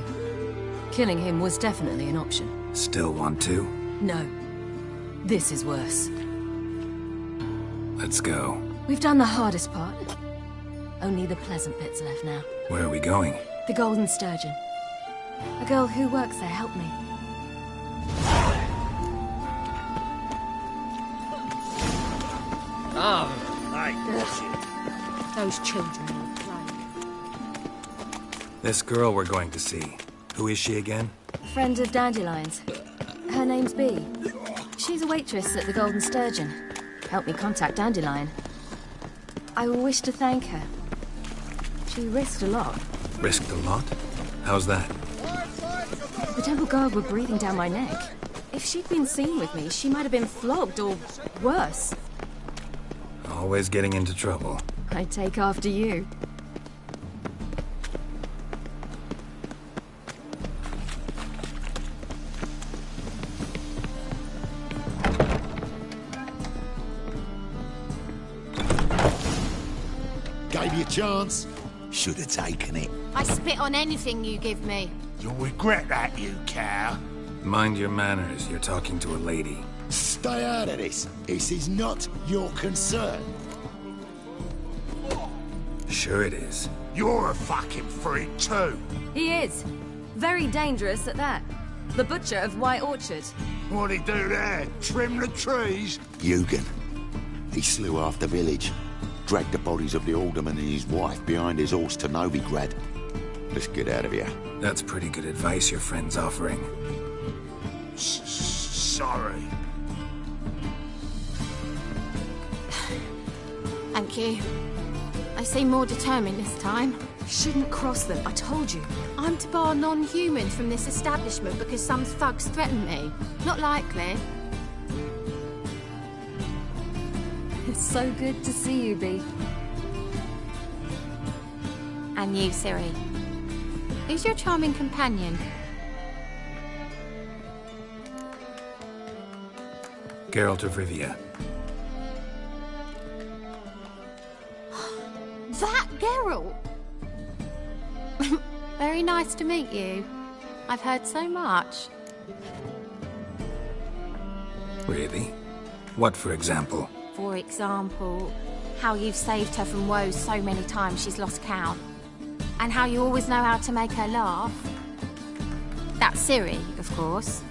Killing him was definitely an option. Still want to? No. This is worse. Let's go. We've done the hardest part. Only the pleasant bits left now. Where are we going? The Golden Sturgeon. A girl who works there helped me. Those children are playing. This girl we're going to see. Who is she again? Friend of Dandelion's. Her name's Bee. She's a waitress at the Golden Sturgeon. Helped me contact Dandelion. I wish to thank her. She risked a lot. Risked a lot? How's that? The temple guard were breathing down my neck. If she'd been seen with me, she might have been flogged or worse. Always getting into trouble. I'd take after you. Gave you a chance. Should have taken it. I spit on anything you give me. You'll regret that, you cow. Mind your manners, you're talking to a lady. Stay out of this. This is not your concern. Sure it is. You're a fucking freak too. He is. Very dangerous at that. The butcher of White Orchard. What'd he do there? Trim the trees? Eugen. He slew half the village. Dragged the bodies of the alderman and his wife behind his horse to Novigrad. Let's get out of here. That's pretty good advice your friend's offering. Sorry. Thank you. They seem more determined this time. Shouldn't cross them, I told you. I'm to bar non-humans from this establishment because some thugs threaten me. Not likely. It's so good to see you, Bee. And you, Ciri. Who's your charming companion? Geralt of Rivia. That Geralt! Very nice to meet you. I've heard so much. Really? What, for example? For example, how you've saved her from woes so many times she's lost count. And how you always know how to make her laugh. That's Ciri, of course.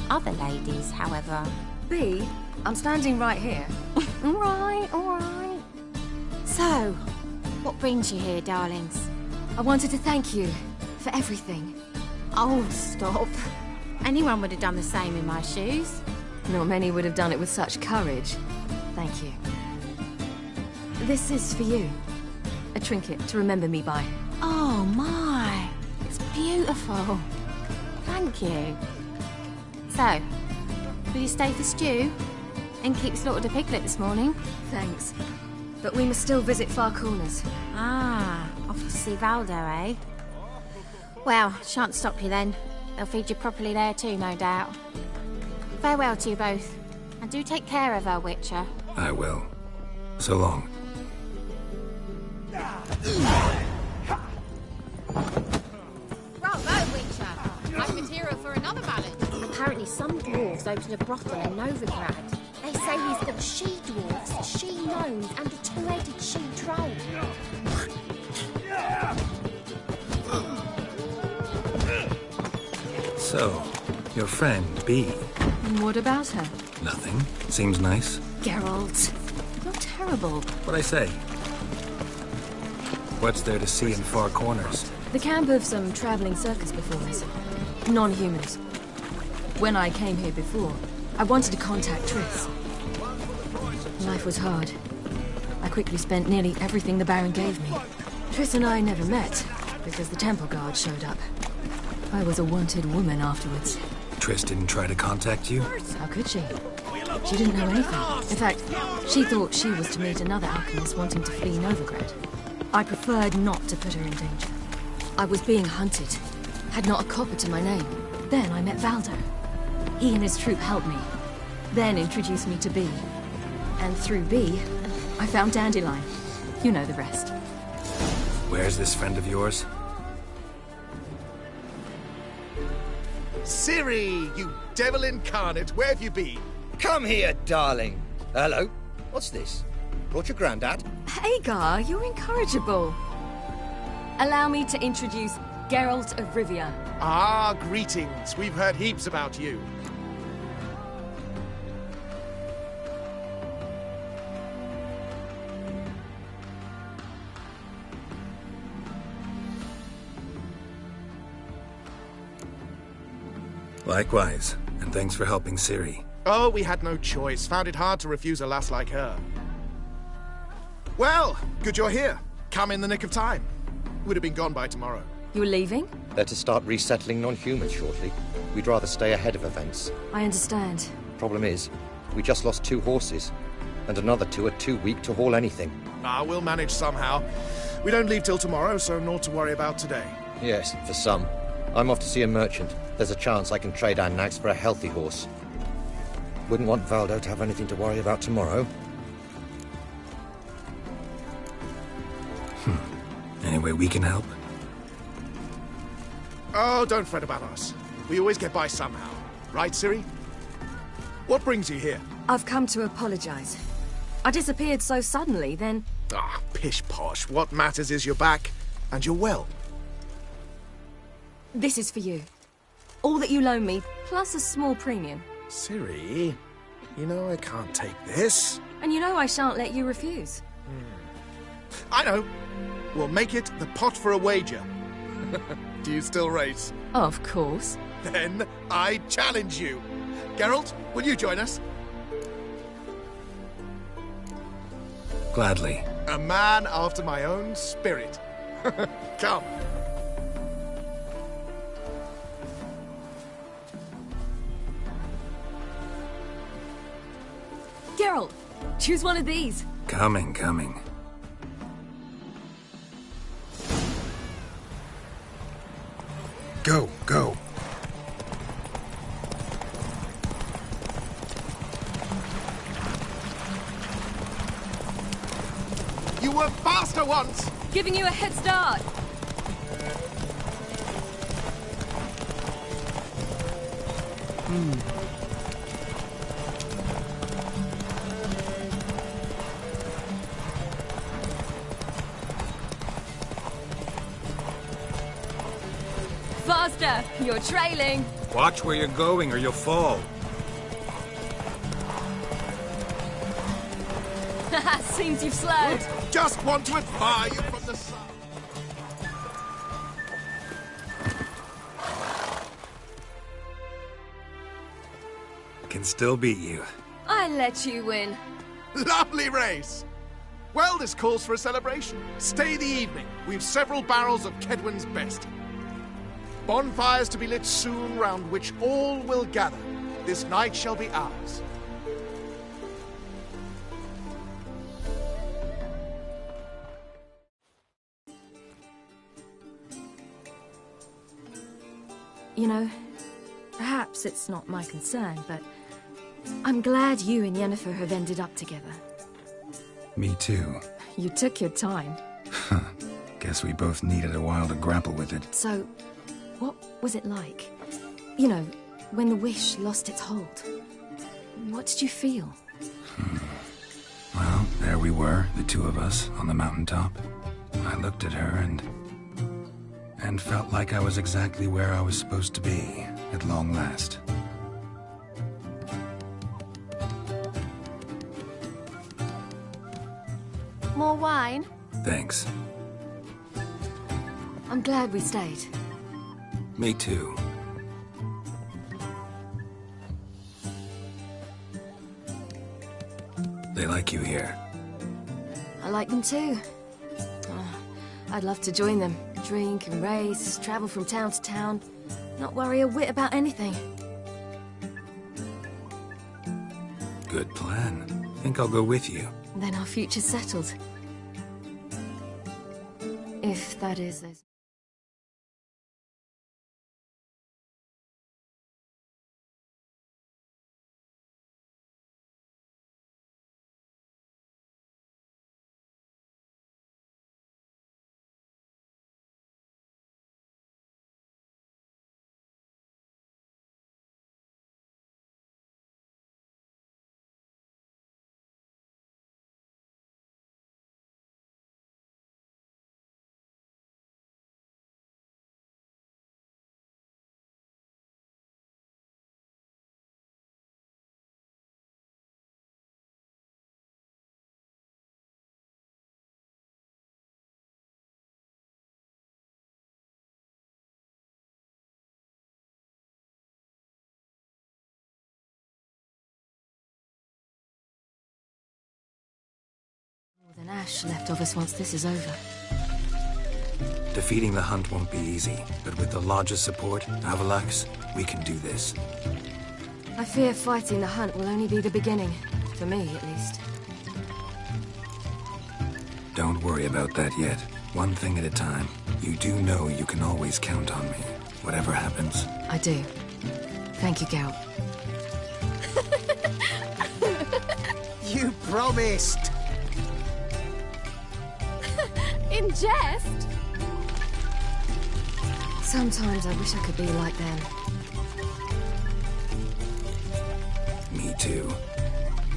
Other ladies, however... B, I'm standing right here. All right. So, what brings you here, darlings? I wanted to thank you for everything. Oh, stop. Anyone would have done the same in my shoes. Not many would have done it with such courage. Thank you. This is for you. A trinket to remember me by. Oh, my. It's beautiful. Thank you. So, will you stay for stew? And keep slaughtered a piglet this morning? Thanks. But we must still visit Far Corners. Ah, off to see Valdo, eh? Well, shan't stop you then. They'll feed you properly there too, no doubt. Farewell to you both. And do take care of her, Witcher. I will. So long. Bravo, Witcher! I've material for another ballad. Apparently some dwarves opened a brothel in Novigrad. They say he's got she-dwarfs, she-gnomes, and a two-headed she-troll. So, your friend, B. And what about her? Nothing. Seems nice. Geralt, you're terrible. What'd I say? What's there to see in Far Corners? The camp of some traveling circus performers. Non-humans. When I came here before, I wanted to contact Triss. Life was hard. I quickly spent nearly everything the Baron gave me. Triss and I never met, because the temple guard showed up. I was a wanted woman afterwards. Triss didn't try to contact you? How could she? She didn't know anything. In fact, she thought she was to meet another alchemist wanting to flee Novigrad. I preferred not to put her in danger. I was being hunted. Had not a copper to my name. Then I met Valdo. He and his troop helped me. Then introduced me to B. And through B, I found Dandelion. You know the rest. Where's this friend of yours? Ciri, you devil incarnate, where have you been? Come here, darling. Hello. What's this? Brought your granddad? Hagar, you're incorrigible. Allow me to introduce Geralt of Rivia. Ah, greetings. We've heard heaps about you. Likewise, and thanks for helping Ciri. Oh, we had no choice. Found it hard to refuse a lass like her. Well, good you're here. Come in the nick of time. Would have been gone by tomorrow. You're leaving? They're to start resettling non-humans shortly. We'd rather stay ahead of events. I understand. Problem is, we just lost 2 horses, and another 2 are too weak to haul anything. Ah, we'll manage somehow. We don't leave till tomorrow, so naught to worry about today. Yes, for some. I'm off to see a merchant. There's a chance I can trade our nags for a healthy horse. Wouldn't want Valdo to have anything to worry about tomorrow. Any way we can help? Oh, don't fret about us. We always get by somehow. Right, Ciri? What brings you here? I've come to apologize. I disappeared so suddenly, then... Ah, pish-posh. What matters is you're back, and you're well. This is for you. All that you loan me, plus a small premium. Ciri, you know I can't take this. And you know I shan't let you refuse. I know. We'll make it the pot for a wager. Do you still race? Of course. Then I challenge you. Geralt, will you join us? Gladly. A man after my own spirit. Come. Geralt, choose one of these. Coming. Go. You were faster once! Giving you a head start. faster! You're trailing! Watch where you're going or you'll fall. Seems you've slowed. Just want to admire you from the side. Can still beat you. I let you win. Lovely race! Well, this calls for a celebration. Stay the evening. We've several barrels of Kedwen's best. Bonfires to be lit soon, round which all will gather. This night shall be ours. You know, perhaps it's not my concern, but I'm glad you and Yennefer have ended up together. Me too. You took your time. Guess we both needed a while to grapple with it. So, what was it like? You know, when the wish lost its hold. What did you feel? Well, there we were, the two of us, on the mountaintop. I looked at her and felt like I was exactly where I was supposed to be, at long last. More wine? Thanks. I'm glad we stayed. Me too. They like you here. I like them too. I'd love to join them. Drink and race, travel from town to town. Not worry a whit about anything. Good plan. Think I'll go with you. Then our future's settled. If that is as... More than ash left of us once this is over. Defeating the hunt won't be easy, but with the Lodge's support, Avalax, we can do this. I fear fighting the hunt will only be the beginning. For me, at least. Don't worry about that yet. One thing at a time. You do know you can always count on me, whatever happens. I do. Thank you, Geralt. You promised! In jest? Sometimes I wish I could be like them. Me too.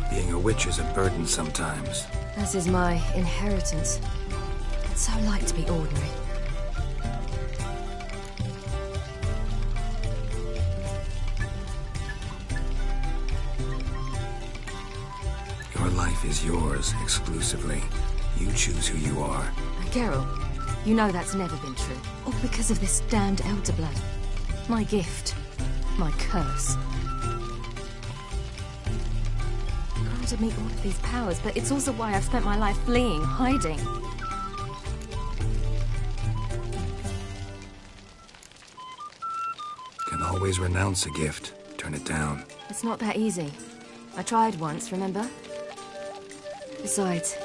Being a witch is a burden sometimes. As is my inheritance. It's so light to be ordinary. Your life is yours, exclusively. You choose who you are. Geralt, you know that's never been true. All because of this damned elder blood. My gift. My curse. Granted me all of these powers, but it's also why I've spent my life fleeing, hiding. Can always renounce a gift. Turn it down. It's not that easy. I tried once, remember? Besides,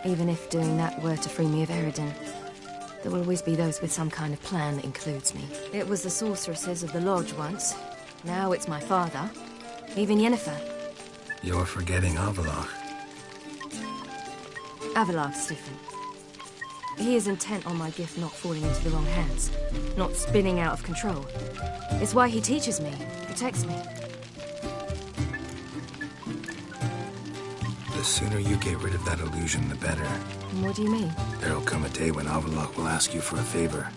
even if doing that were to free me of Eredin, there will always be those with some kind of plan that includes me. It was the sorceresses of the Lodge once. Now it's my father. Even Yennefer. You're forgetting Avallac'h. Avallac'h's different. He is intent on my gift not falling into the wrong hands, not spinning out of control. It's why he teaches me, protects me. The sooner you get rid of that illusion, the better. And what do you mean? There'll come a day when Avallac'h will ask you for a favor.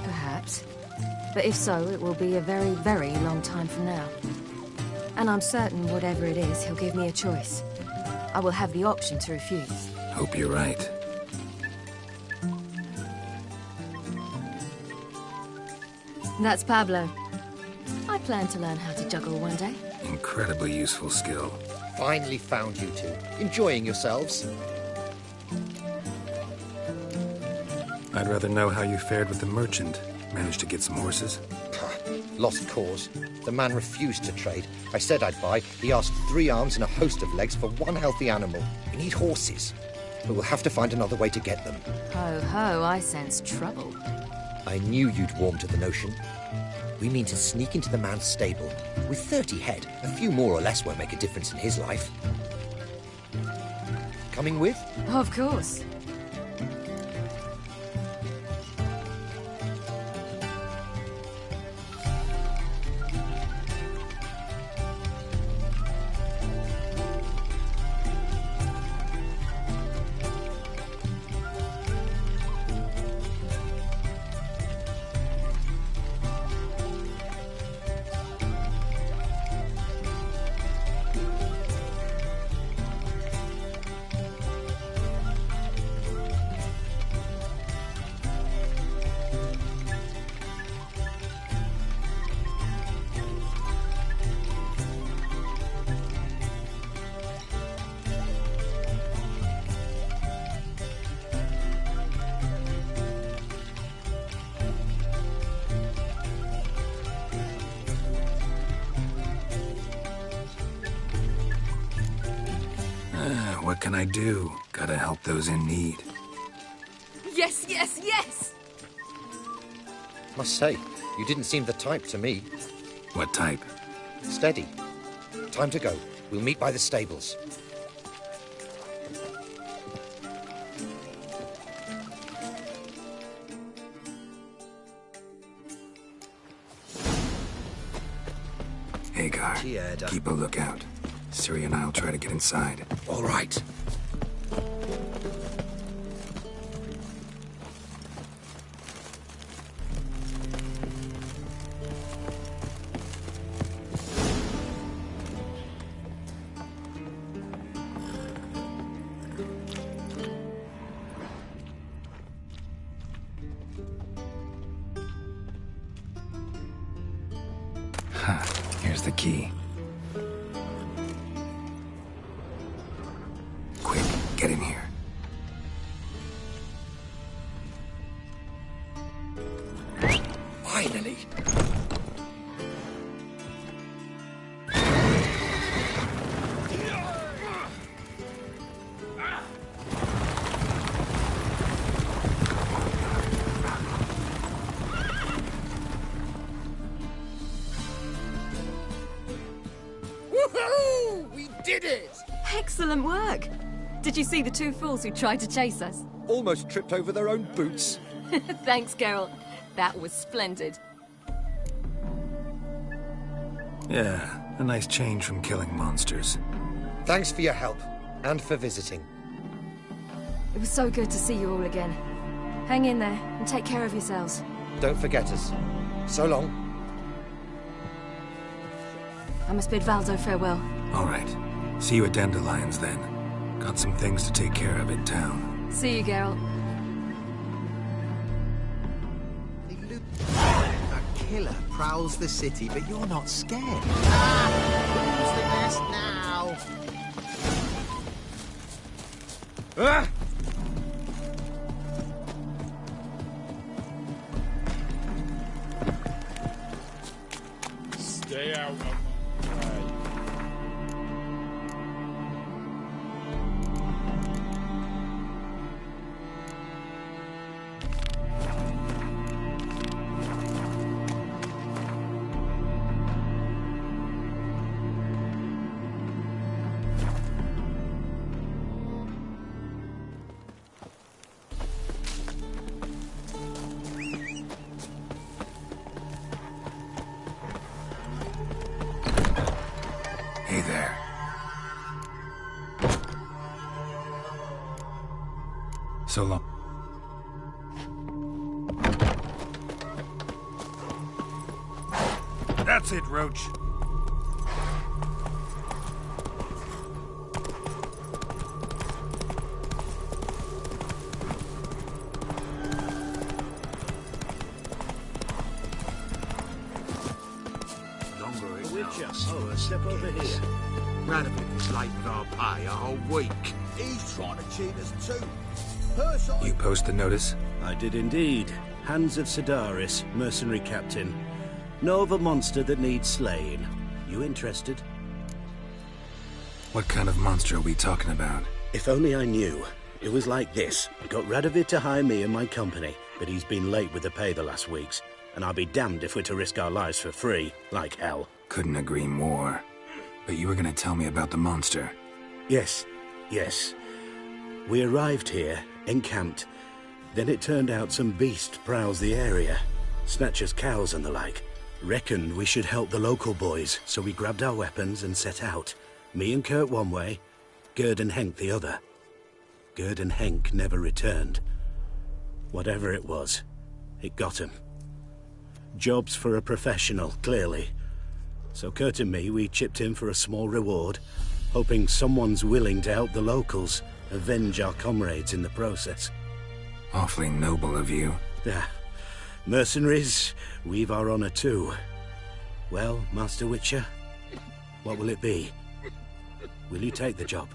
Perhaps. But if so, it will be a very, very long time from now. And I'm certain whatever it is, he'll give me a choice. I will have the option to refuse. Hope you're right. That's Pablo. I plan to learn how to juggle one day. Incredibly useful skill. Finally found you two. Enjoying yourselves? I'd rather know how you fared with the merchant. Managed to get some horses? Lost cause. The man refused to trade. I said I'd buy. He asked 3 arms and a host of legs for 1 healthy animal. We need horses. But we'll have to find another way to get them. Ho ho, I sense trouble. I knew you'd warm to the notion. We mean to sneak into the man's stable. With 30 head, a few more or less won't make a difference in his life. Coming with? Of course. What can I do? Gotta help those in need. Yes, yes, yes! Must say, you didn't seem the type to me. What type? Steady. Time to go. We'll meet by the stables. Hagar, keep a lookout. Ciri and I'll try to get inside. All right. Here's the key. Quick, get in here. Finally! Woohoo! We did it! Excellent work! Did you see the 2 fools who tried to chase us? Almost tripped over their own boots. Thanks, Geralt. That was splendid. Yeah, a nice change from killing monsters. Thanks for your help, and for visiting. It was so good to see you all again. Hang in there, and take care of yourselves. Don't forget us. So long. I must bid Valdo farewell. All right. See you at Dandelions, then. Got some things to take care of in town. See you, Geralt. A killer prowls the city, but you're not scared. Who's the best now? Stay out of my way. Hey there. So long. That's it, Roach. Step over here. Radovid was late with our pay a whole week. He's trying to cheat us too. You post the notice? I did indeed. Hands of Sedaris, mercenary captain. Know of a monster that needs slaying. You interested? What kind of monster are we talking about? If only I knew. It was like this. I got Radovid to hire me and my company, but he's been late with the pay the last weeks. And I'll be damned if we're to risk our lives for free, like hell. Couldn't agree more. But you were gonna tell me about the monster. Yes. We arrived here, encamped. Then it turned out some beast prowls the area. Snatchers cows and the like. Reckoned we should help the local boys, so we grabbed our weapons and set out. Me and Kurt one way, Gerd and Henk the other. Gerd and Henk never returned. Whatever it was, it got 'em. Jobs for a professional, clearly. So Kurt and me, we chipped in for a small reward, hoping someone's willing to help the locals, avenge our comrades in the process. Awfully noble of you. Mercenaries, we've our honor too. Well, Master Witcher, what will it be? Will you take the job?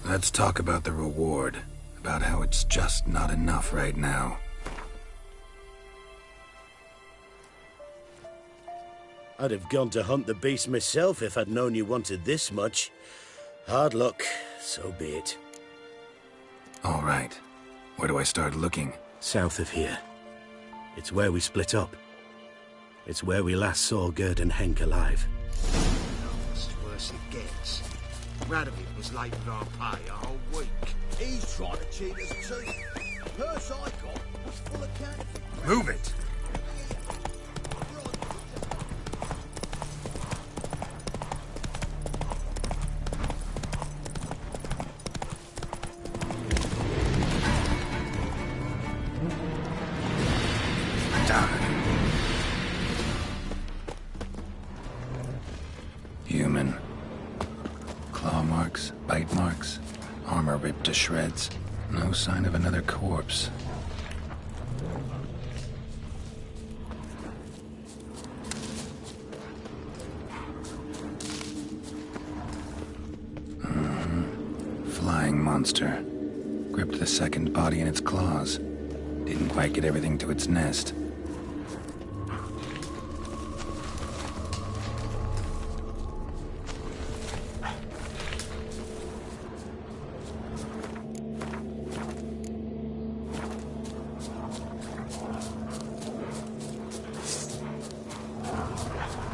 Let's talk about the reward, about how it's just not enough right now. I'd have gone to hunt the beast myself if I'd known you wanted this much. Hard luck, so be it. All right. Where do I start looking? South of here. It's where we split up. It's where we last saw Gerd and Henk alive. It's worse it gets. Radovid was late with our pay a whole week. He's trying to cheat us too. The purse I got was full of counterfeit. Move it! Human. Claw marks, bite marks, armor ripped to shreds. No sign of another corpse. Flying monster. Gripped the second body in its claws. Didn't quite get everything to its nest.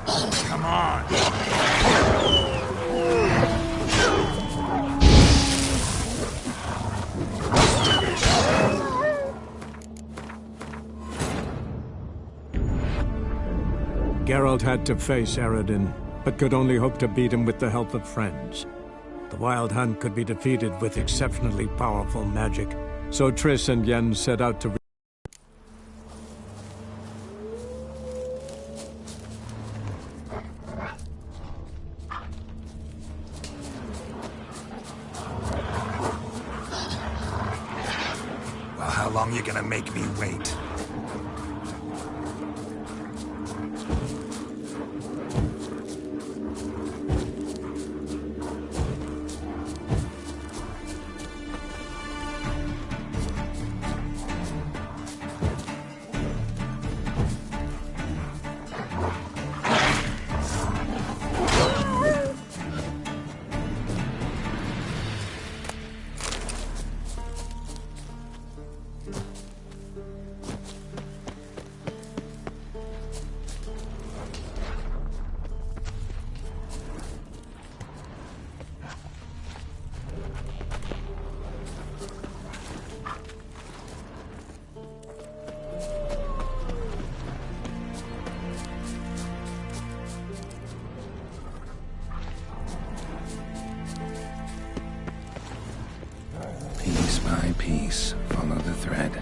Come on! Geralt had to face Eredin, but could only hope to beat him with the help of friends. The Wild Hunt could be defeated with exceptionally powerful magic, so Triss and Yen set out to Well, how long you gonna make me wait? Piece by piece, follow the thread.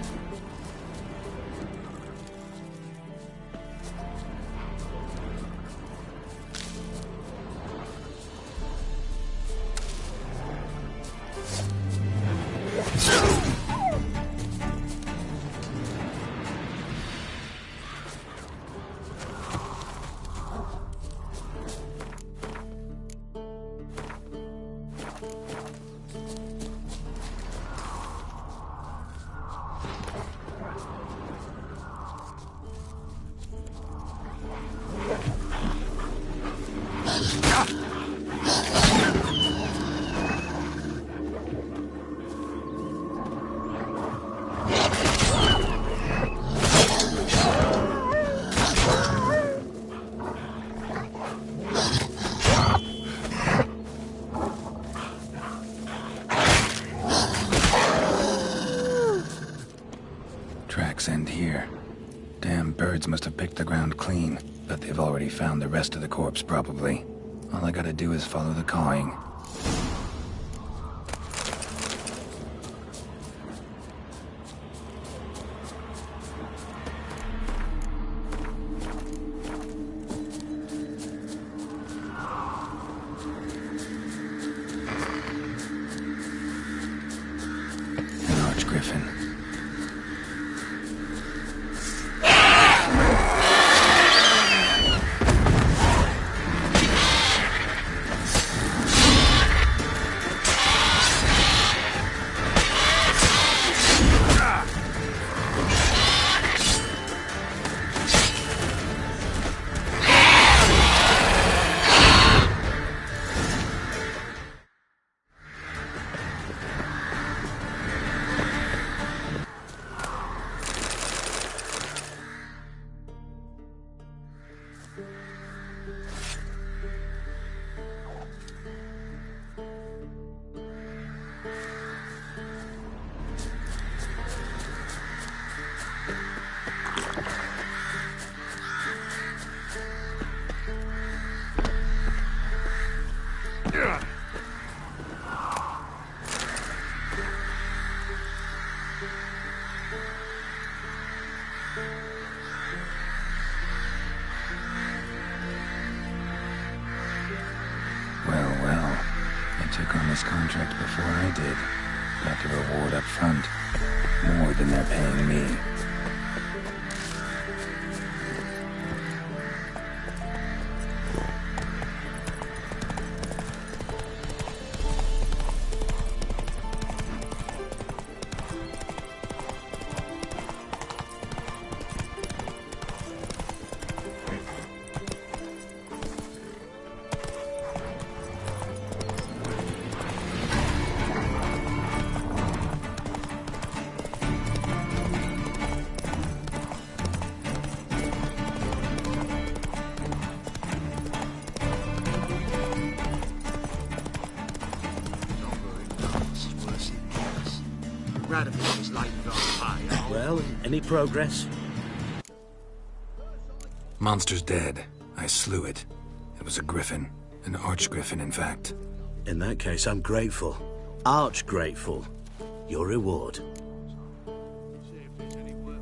bastards must have picked the ground clean, but they've already found the rest of the corpse, probably. All I gotta do is follow the cawing. Took on this contract before I did. Got the reward up front. More than they're paying me. Well, any progress? Monster's dead. I slew it. It was a griffin. An archgriffin, in fact. In that case, I'm grateful. Arch-grateful. Your reward.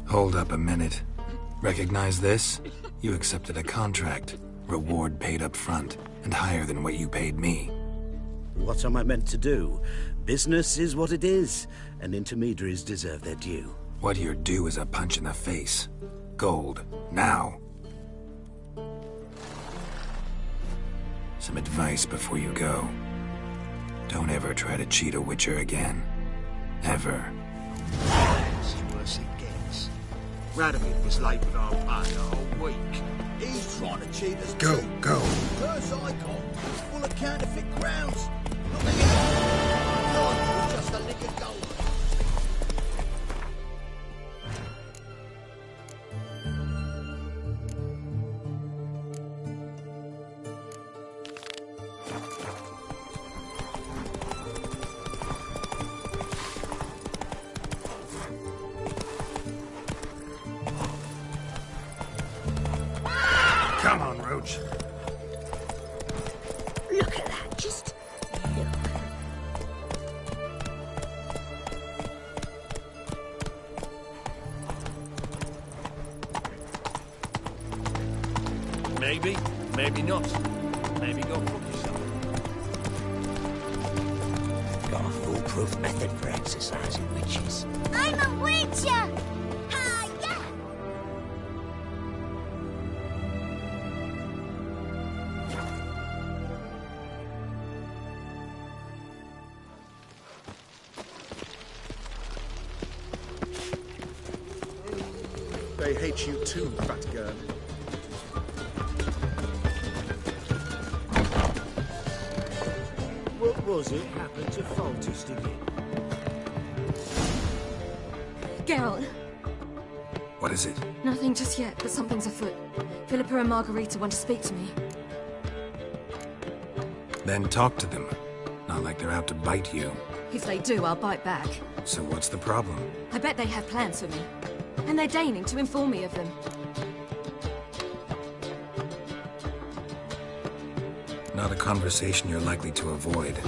Hold up a minute. Recognize this? You accepted a contract. Reward paid up front, and higher than what you paid me. What am I meant to do? Business is what it is, and intermediaries deserve their due. What you're due is a punch in the face. Gold. Now. Some advice before you go. Don't ever try to cheat a Witcher again. Ever. It's worse it gets. Radovid was late with our pay a whole week. He's trying to cheat us Go, too. go. First I got was full of counterfeit crowns. Look at it. God, it was just a lick of gold. Come on, Roach. Look at that, just look. Maybe, maybe not. Maybe go fuck yourself. Got a foolproof method for exercising witches. I'm a witcher! Hi-ya! They hate you too, fat girl. What was it happened to Foltest again? Geralt, What is it? nothing just yet, but something's afoot. Philippa and Margarita want to speak to me. Then talk to them. Not like they're out to bite you. If they do, I'll bite back. So what's the problem? I bet they have plans for me. And they're deigning to inform me of them. Not a conversation you're likely to avoid.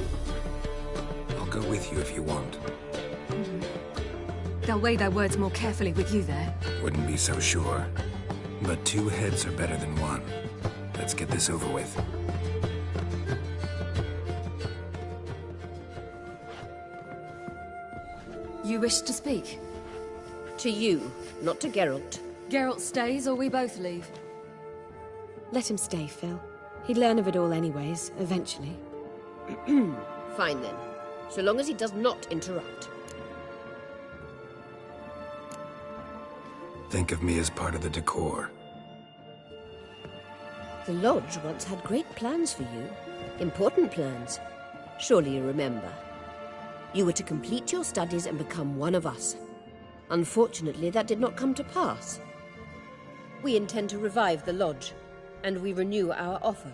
I'll go with you if you want. They'll weigh their words more carefully with you there. Wouldn't be so sure. But 2 heads are better than 1. Let's get this over with. You wish to speak? To you, not to Geralt. Geralt stays or we both leave? Let him stay, Phil. He'd learn of it all anyways, eventually. Fine then. So long as he does not interrupt. Think of me as part of the decor. The Lodge once had great plans for you. Important plans. Surely you remember. You were to complete your studies and become one of us. Unfortunately, that did not come to pass. We intend to revive the Lodge, and we renew our offer.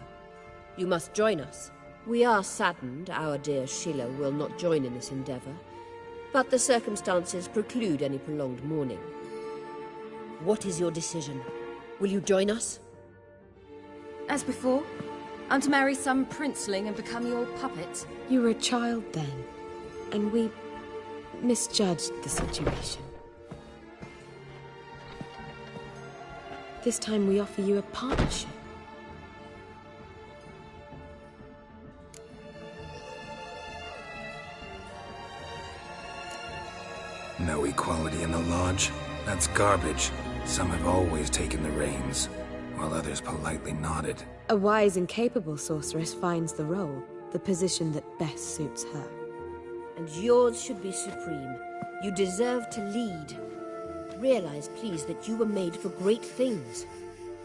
You must join us. We are saddened our dear Sheila will not join in this endeavor, but the circumstances preclude any prolonged mourning. What is your decision? Will you join us? As before, I'm to marry some princeling and become your puppet. You were a child then, and we misjudged the situation. This time we offer you a partnership. No equality in the Lodge? That's garbage. Some have always taken the reins, while others politely nodded. A wise and capable sorceress finds the role, the position that best suits her. And yours should be supreme. You deserve to lead. Realize, please, that you were made for great things.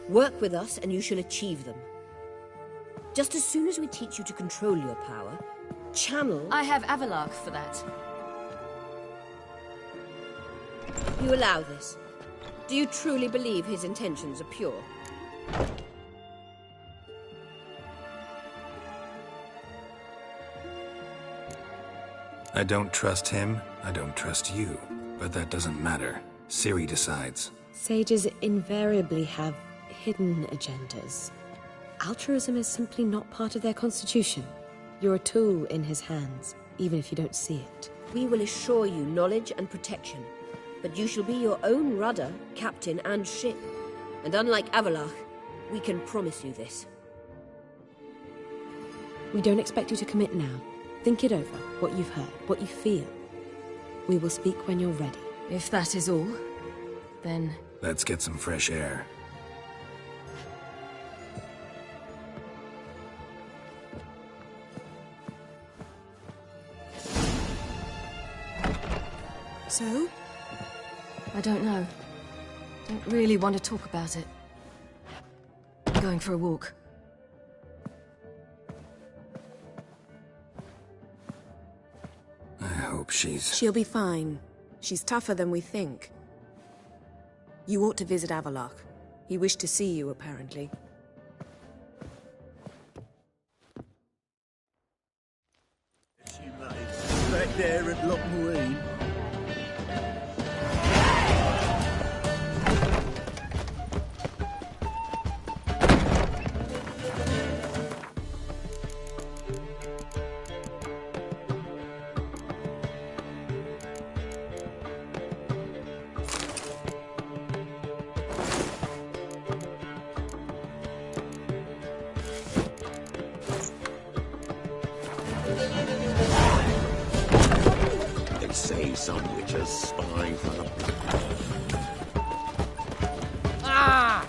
Work with us and you shall achieve them. Just as soon as we teach you to control your power, channel... I have Avalark for that. You allow this. Do you truly believe his intentions are pure? I don't trust him, I don't trust you. But that doesn't matter. Ciri decides. Sages invariably have hidden agendas. Altruism is simply not part of their constitution. You're a tool in his hands, even if you don't see it. We will assure you knowledge and protection, but you shall be your own rudder, captain, and ship. And unlike Avalark, we can promise you this. We don't expect you to commit now. Think it over, what you've heard, what you feel. We will speak when you're ready. If that is all, then... Let's get some fresh air. So? I don't know. Don't really want to talk about it. I'm going for a walk. I hope she's... She'll be fine. She's tougher than we think. You ought to visit Avalark. He wished to see you, apparently. Back there at Loch Marine. They say some witches spy for the... Ah!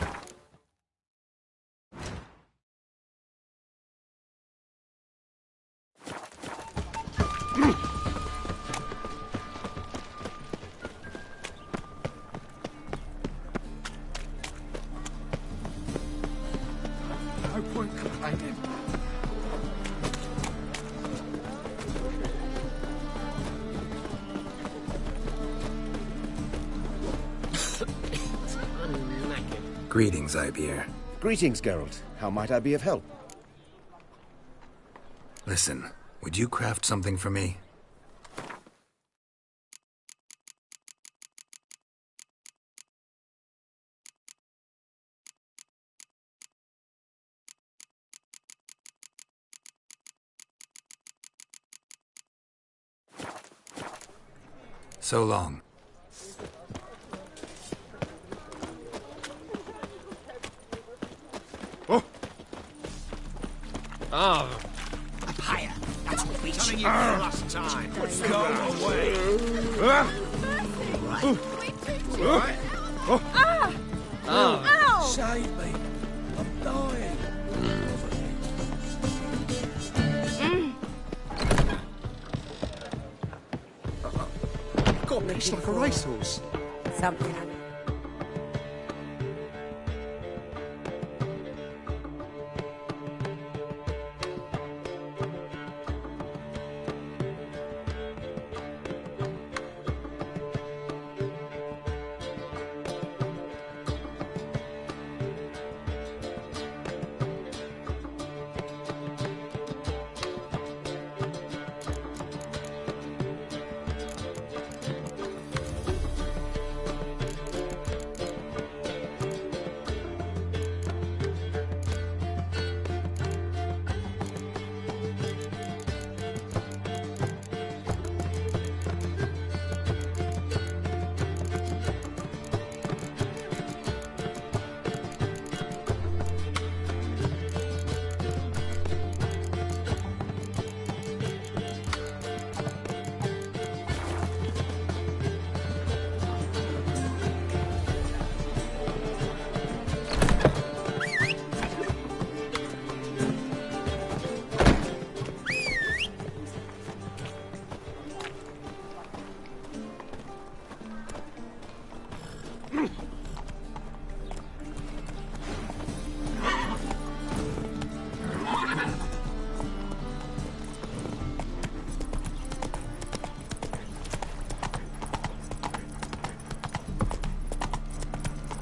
No point complaining. Greetings, Ibeer. Greetings, Geralt. How might I be of help? Listen, would you craft something for me? So long. Oh! Oh. A pyre. That's what we're telling you last time. Go away. Right. Oh. Save me. I'm dying. God, it's like a racehorse. Something.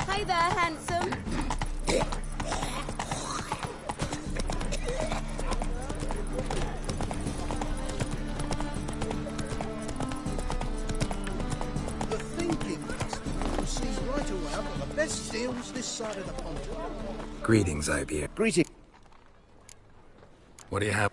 Hey there, handsome. The thinking customer will see right away I've got the best deals this side of the pond. Greetings, Ibeer. Greetings. What do you have?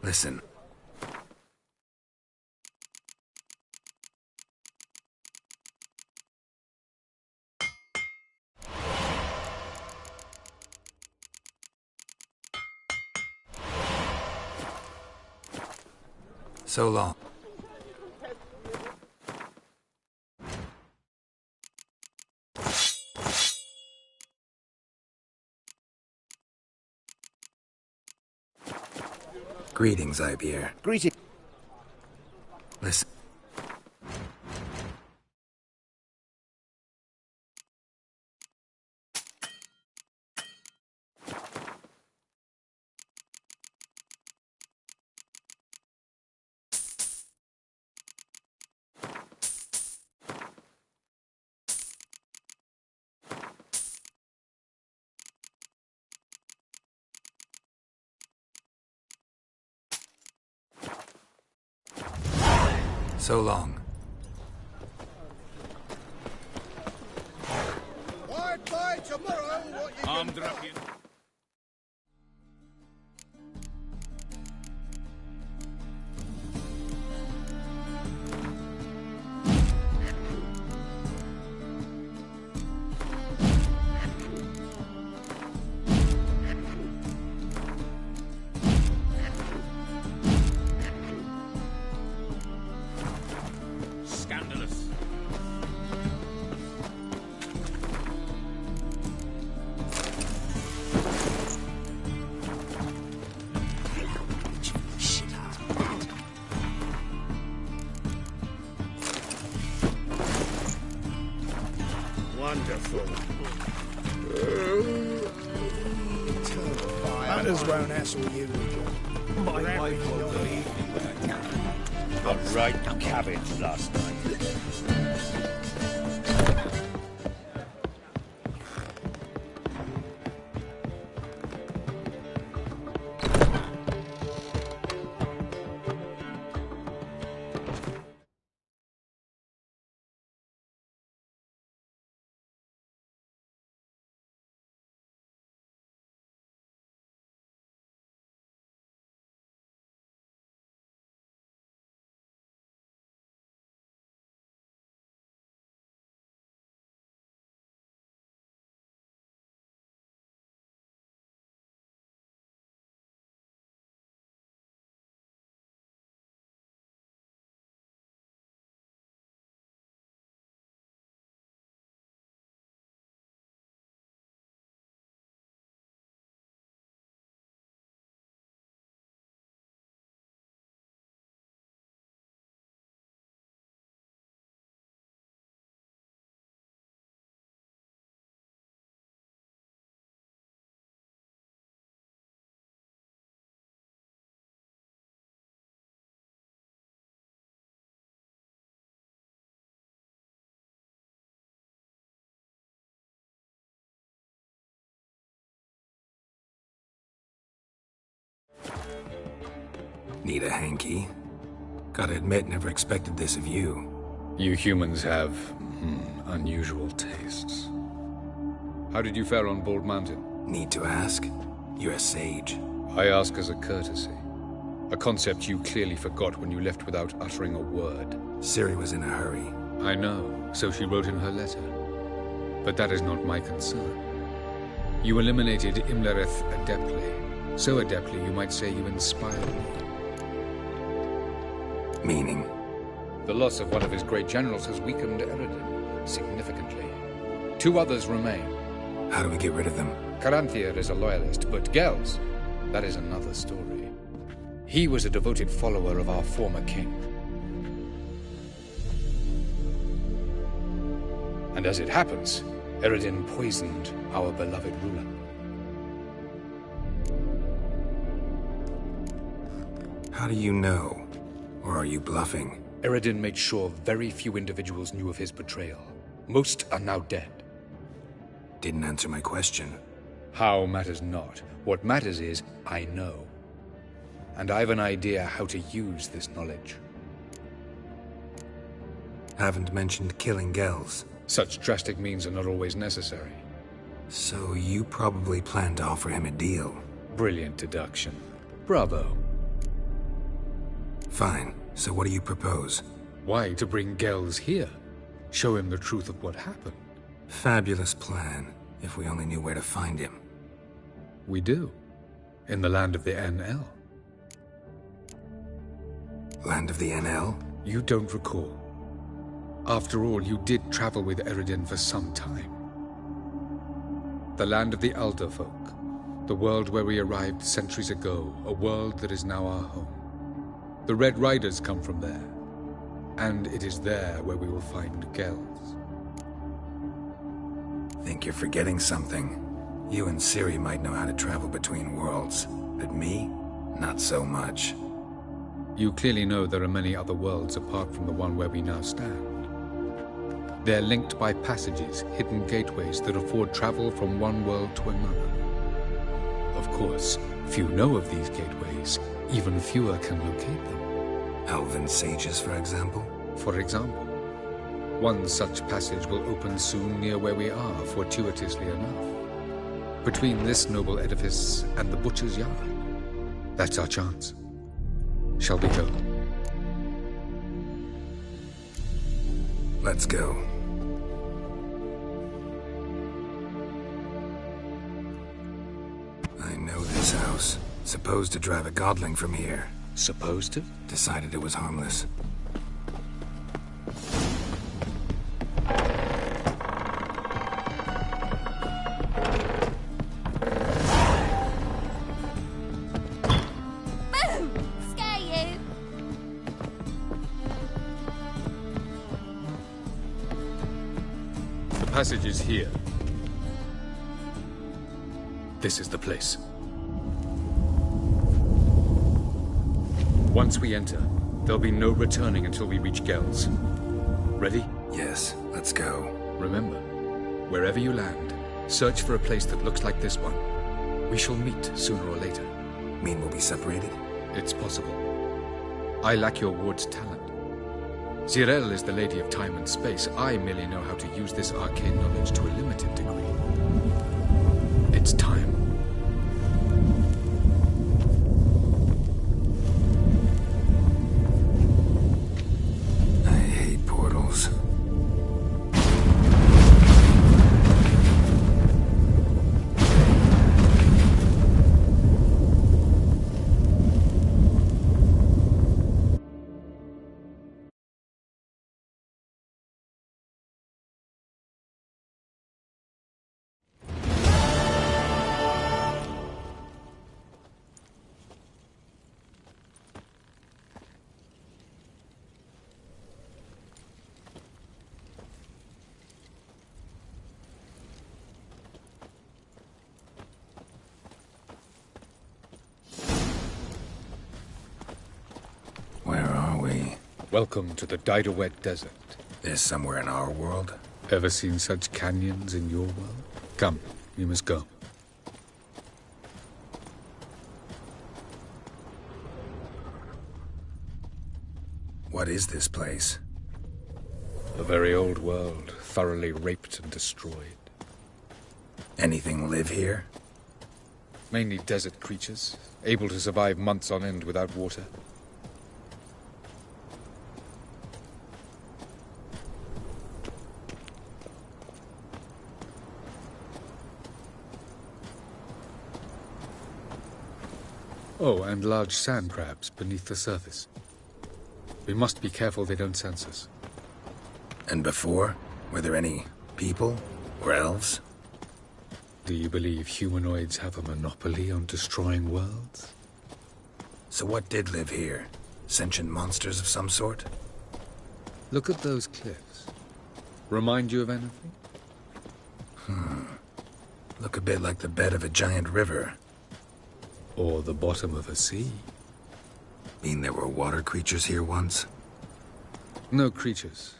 Listen. So long. Greetings, Ibeer. Greetings. Listen. So long. By tomorrow, what you Armed ruffian. Scandalous. Wonderful. Matters won't hassle you. My wife won't believe me. Got right cabbage last night. Need a hanky? Gotta admit, never expected this of you. You humans have unusual tastes. How did you fare on Bald Mountain? Need to ask? You're a sage. I ask as a courtesy. A concept you clearly forgot when you left without uttering a word. Ciri was in a hurry. I know, so she wrote in her letter. But that is not my concern. You eliminated Imlerith adeptly. So adeptly, you might say you inspired me. Meaning? The loss of one of his great generals has weakened Eredin significantly. 2 others remain. How do we get rid of them? Caranthir is a loyalist, but Gels, that is another story. He was a devoted follower of our former king. And as it happens, Eredin poisoned our beloved ruler. How do you know? Or are you bluffing? Eredin made sure very few individuals knew of his betrayal. Most are now dead. Didn't answer my question. How matters not. What matters is, I know. And I've an idea how to use this knowledge. Haven't mentioned killing Gels. Such drastic means are not always necessary. So you probably plan to offer him a deal. Brilliant deduction. Bravo. Fine. So what do you propose? Why, to bring Gels here. Show him the truth of what happened. Fabulous plan, if we only knew where to find him. We do. In the land of the NL. Land of the NL? You don't recall. After all, you did travel with Eredin for some time. The land of the Elder Folk. The world where we arrived centuries ago. A world that is now our home. The Red Riders come from there. And it is there where we will find Gels. Think you're forgetting something. You and Ciri might know how to travel between worlds, but me? Not so much. You clearly know there are many other worlds apart from the one where we now stand. They're linked by passages, hidden gateways that afford travel from one world to another. Of course, few know of these gateways. Even fewer can locate them. Elven sages, for example? For example. One such passage will open soon near where we are, fortuitously enough. Between this noble edifice and the butcher's yard. That's our chance. Shall we go? Let's go. I know this house. Supposed to drive a godling from here. Supposed to? Decided it was harmless. Boom! Scare you! The passage is here. This is the place. Once we enter, there'll be no returning until we reach Gel's. Ready? Yes, let's go. Remember, wherever you land, search for a place that looks like this one. We shall meet sooner or later. Mean we'll be separated? It's possible. I lack your ward's talent. Zirel is the lady of time and space. I merely know how to use this arcane knowledge to a limited degree. It's time. I hate portals. Welcome to the Didowet Desert. This somewhere in our world? Ever seen such canyons in your world? Come, you must go. What is this place? A very old world, thoroughly raped and destroyed. Anything live here? Mainly desert creatures, able to survive months on end without water. Oh, and large sand crabs beneath the surface. We must be careful they don't sense us. And before? Were there any people or elves? Do you believe humanoids have a monopoly on destroying worlds? So what did live here? Sentient monsters of some sort? Look at those cliffs. Remind you of anything? Look a bit like the bed of a giant river. Or the bottom of a sea. Mean there were water creatures here once? No creatures.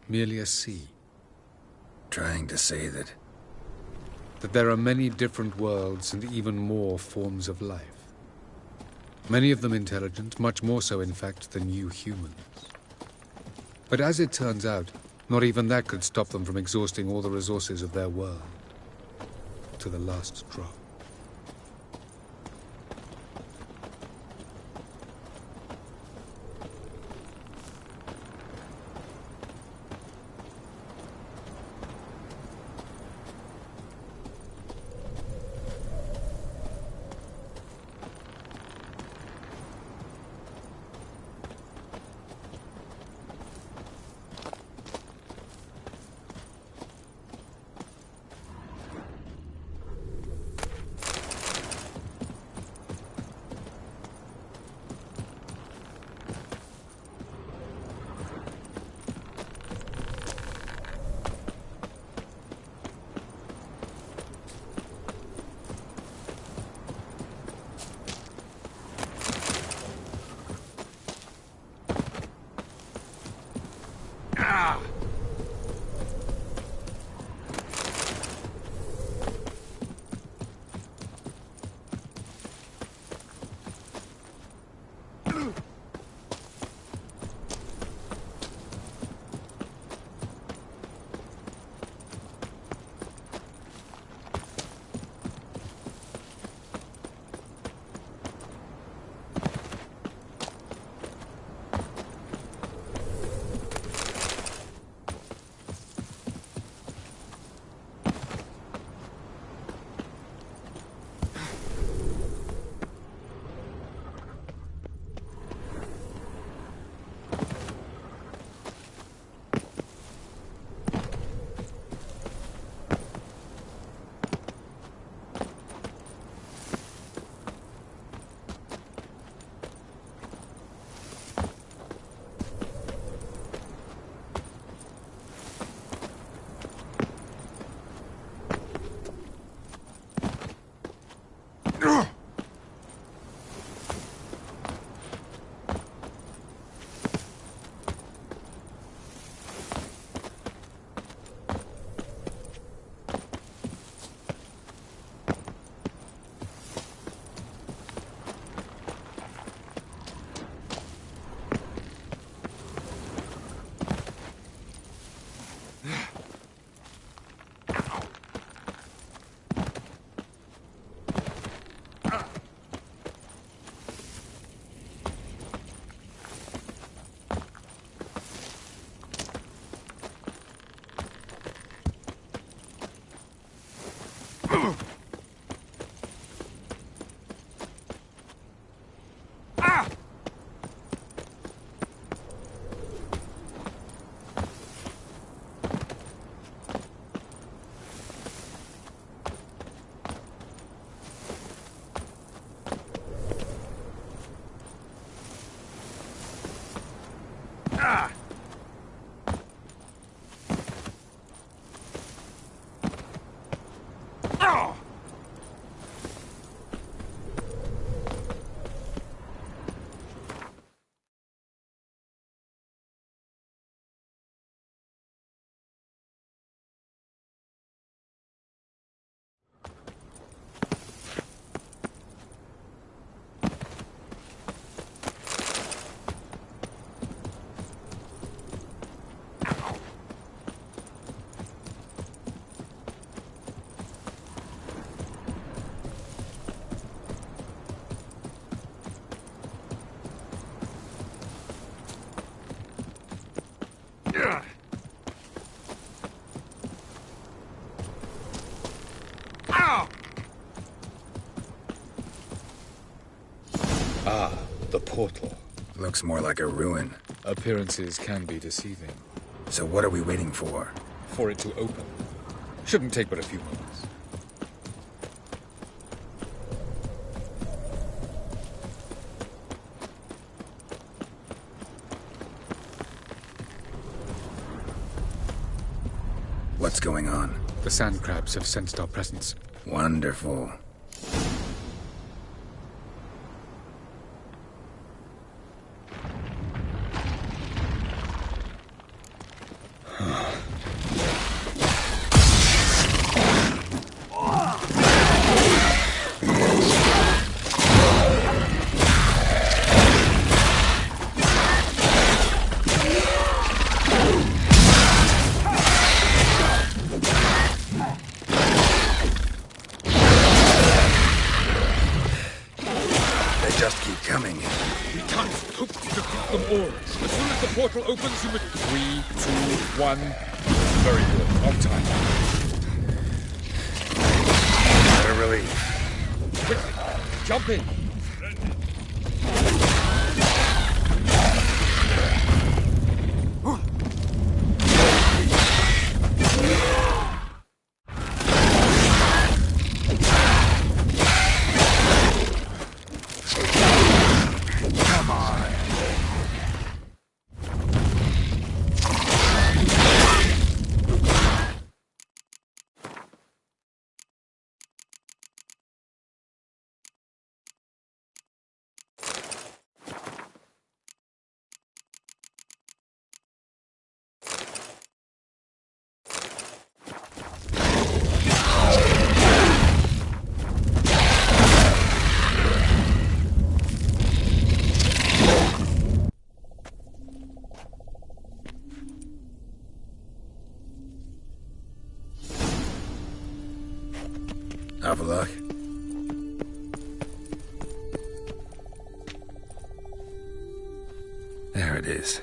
Merely a sea. Trying to say that there are many different worlds and even more forms of life. Many of them intelligent, much more so in fact than you humans. But as it turns out, not even that could stop them from exhausting all the resources of their world. To the last drop. Ah, the portal. Looks more like a ruin. Appearances can be deceiving. So what are we waiting for? For it to open. Shouldn't take but a few moments. What's going on? The sand crabs have sensed our presence. Wonderful. Opens you with 3, 2, 1. Very good. On time. What a relief. Quickly, jump in. Have a look. There it is.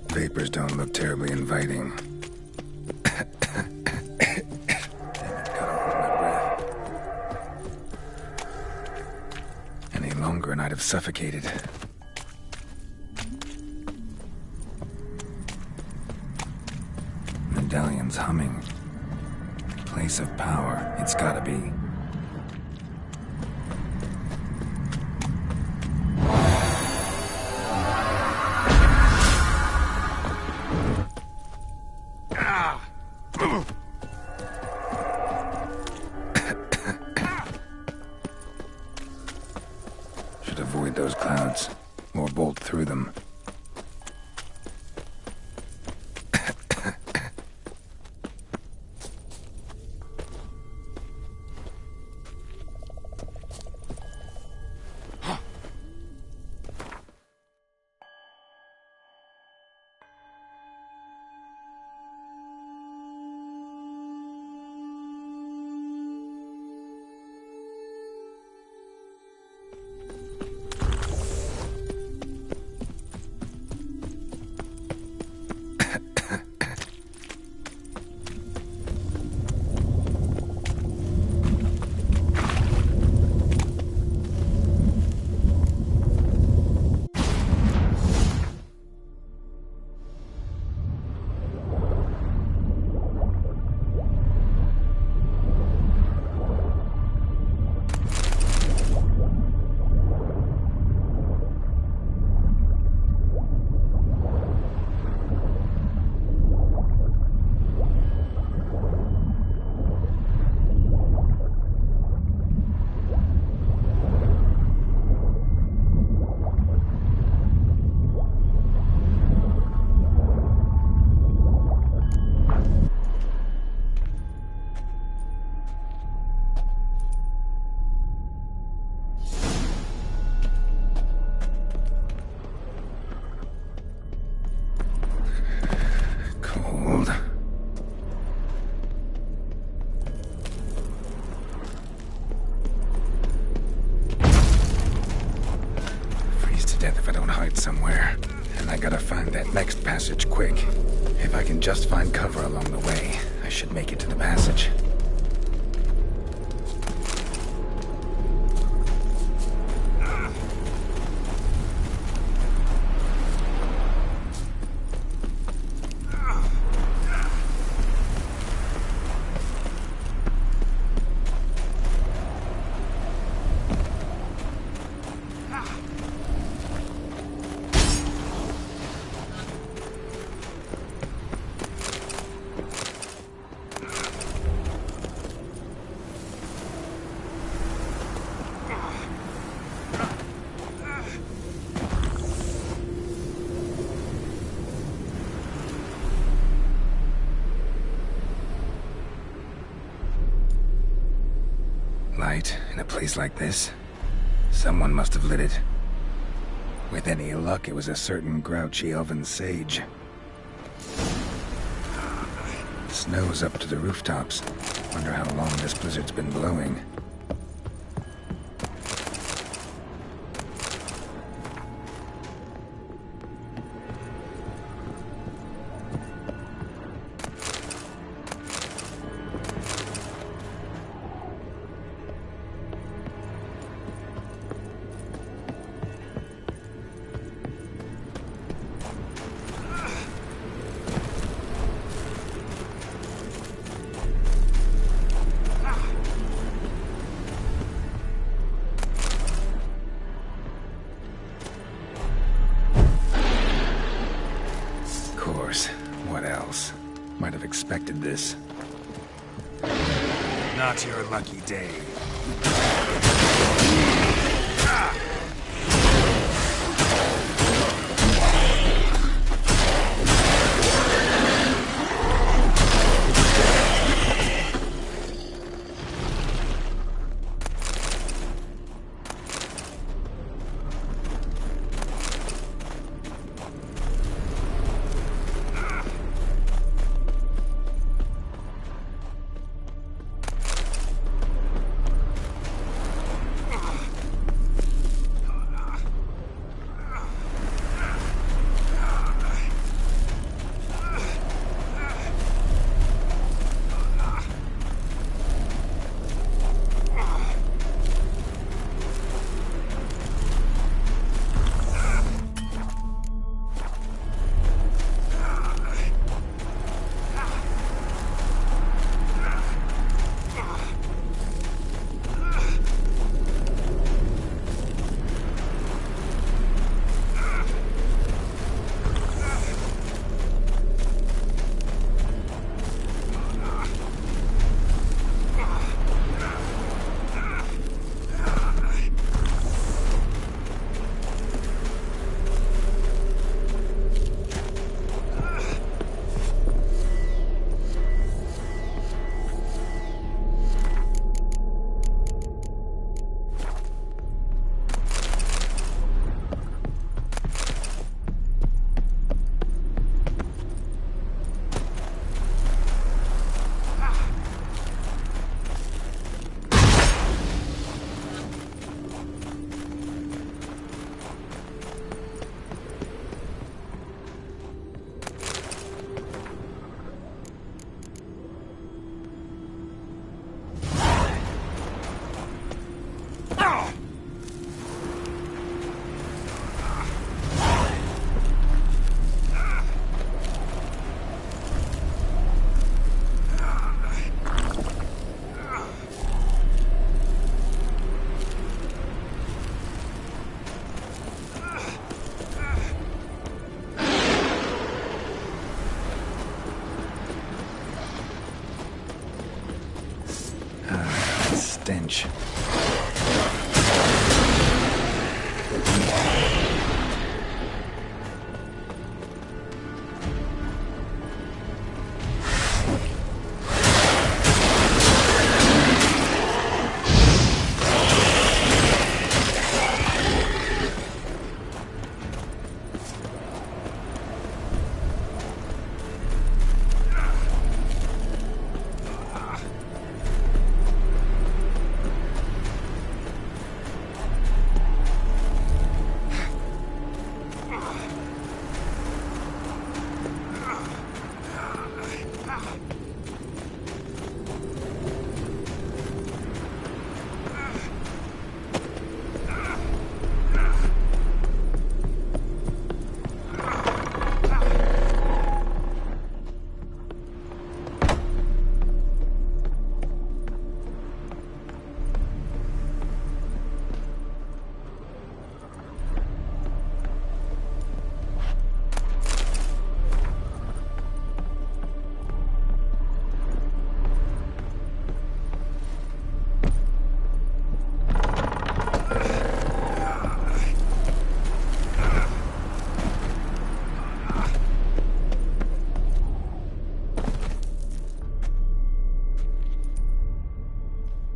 Vapors don't look terribly inviting. Damn it, gotta hold my breath. Any longer and I'd have suffocated. Medallion's humming. Place of power, it's gotta be. Should avoid those clouds, or bolt through them. death if I don't hide somewhere. And I gotta find that next passage quick. If I can just find cover along the way, I should make it to the passage. Light in a place like this? Someone must have lit it. With any luck, it was a certain grouchy elven sage. Snow's up to the rooftops. Wonder how long this blizzard's been blowing. Might have expected this. Not your lucky day. Stench.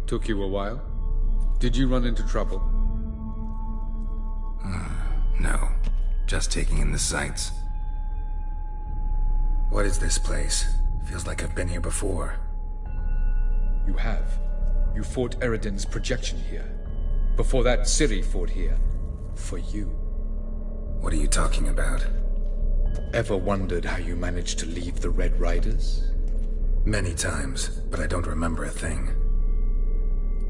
Took you a while? Did you run into trouble? No. Just taking in the sights. What is this place? Feels like I've been here before. You have. You fought Eredin's projection here. Before that, Ciri fought here. For you. What are you talking about? Ever wondered how you managed to leave the Red Riders? Many times, but I don't remember a thing.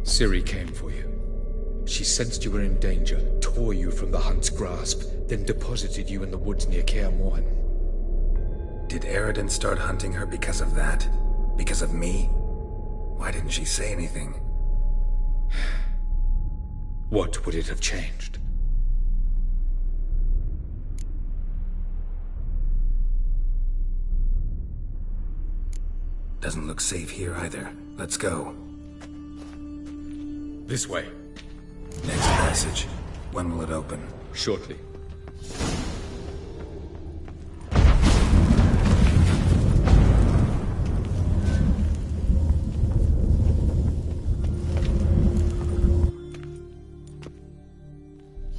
Ciri came for you. She sensed you were in danger, tore you from the Hunt's grasp, then deposited you in the woods near Kaer Morhen. Did Eredin start hunting her because of that? Because of me? Why didn't she say anything? What would it have changed? Doesn't look safe here either. Let's go. This way. Next passage. When will it open? Shortly.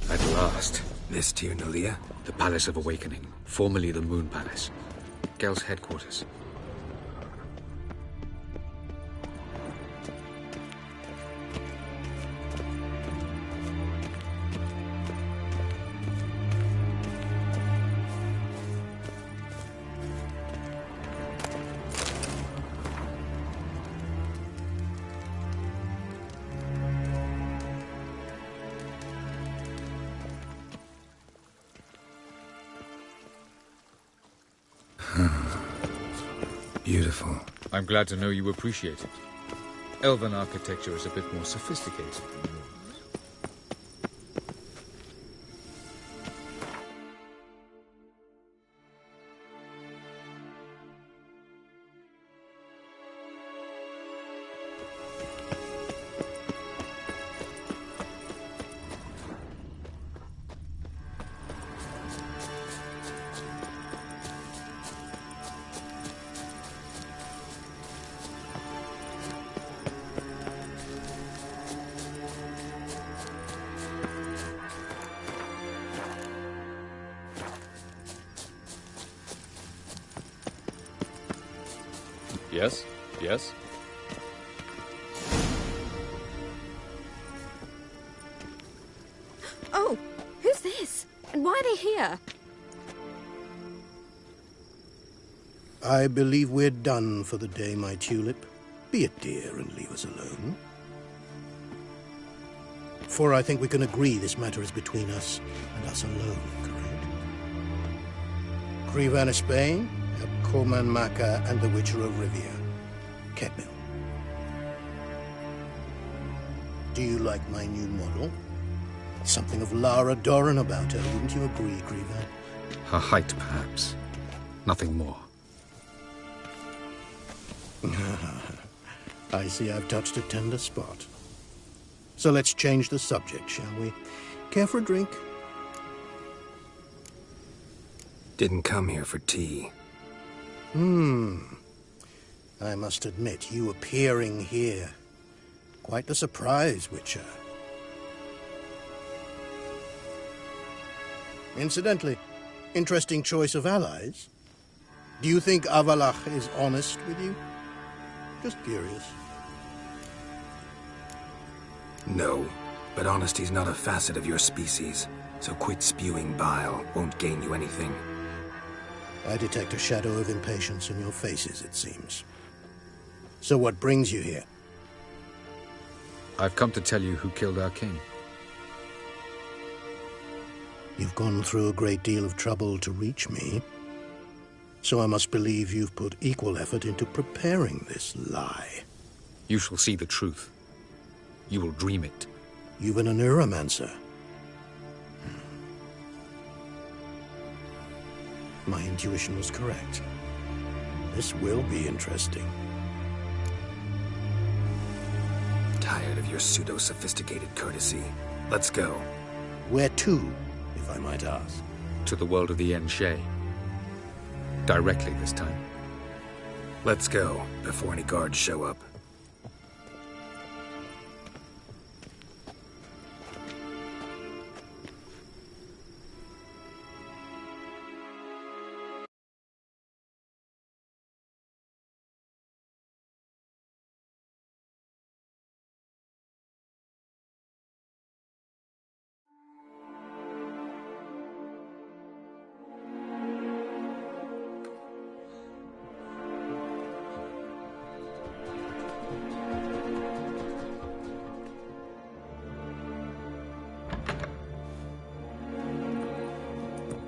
At last. This Tir Nalia? The Palace of Awakening, formerly the Moon Palace. Gel's headquarters. Beautiful. I'm glad to know you appreciate it. Elven architecture is a bit more sophisticated than yours. Yes? Yes? Oh, who's this? And why are they here? I believe we're done for the day, my tulip. Be a dear and leave us alone. For I think we can agree this matter is between us and us alone, correct? Crevan Spain, Coman Maka, and the Witcher of Rivia. Ketmil. Do you like my new model? Something of Lara Doran about her, wouldn't you agree, Crevan? Her height, perhaps. Nothing more. I see I've touched a tender spot. So let's change the subject, shall we? Care for a drink? Didn't come here for tea. I must admit, you appearing here. Quite the surprise, Witcher. Incidentally, interesting choice of allies. Do you think Avalach is honest with you? Just curious. No, but honesty's not a facet of your species, so quit spewing bile won't gain you anything. I detect a shadow of impatience in your faces, it seems. So what brings you here? I've come to tell you who killed our king. You've gone through a great deal of trouble to reach me. So I must believe you've put equal effort into preparing this lie. You shall see the truth. You will dream it. You've been a neuromancer. My intuition was correct. This will be interesting. Tired of your pseudo-sophisticated courtesy. Let's go. Where to, if I might ask? To the world of the Enshe. Directly this time. Let's go, before any guards show up.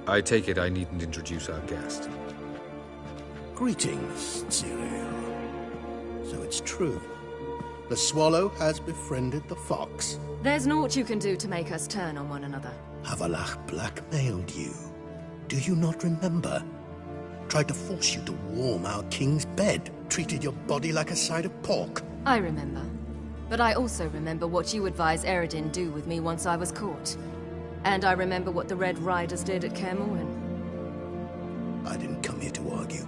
I take it I needn't introduce our guest. Greetings, Cyril. So it's true. The swallow has befriended the fox. There's naught you can do to make us turn on one another. Havalach blackmailed you. Do you not remember? Tried to force you to warm our king's bed. Treated your body like a side of pork. I remember. But I also remember what you advised Eredin do with me once I was caught. And I remember what the Red Riders did at Kaer Morhen. I didn't come here to argue.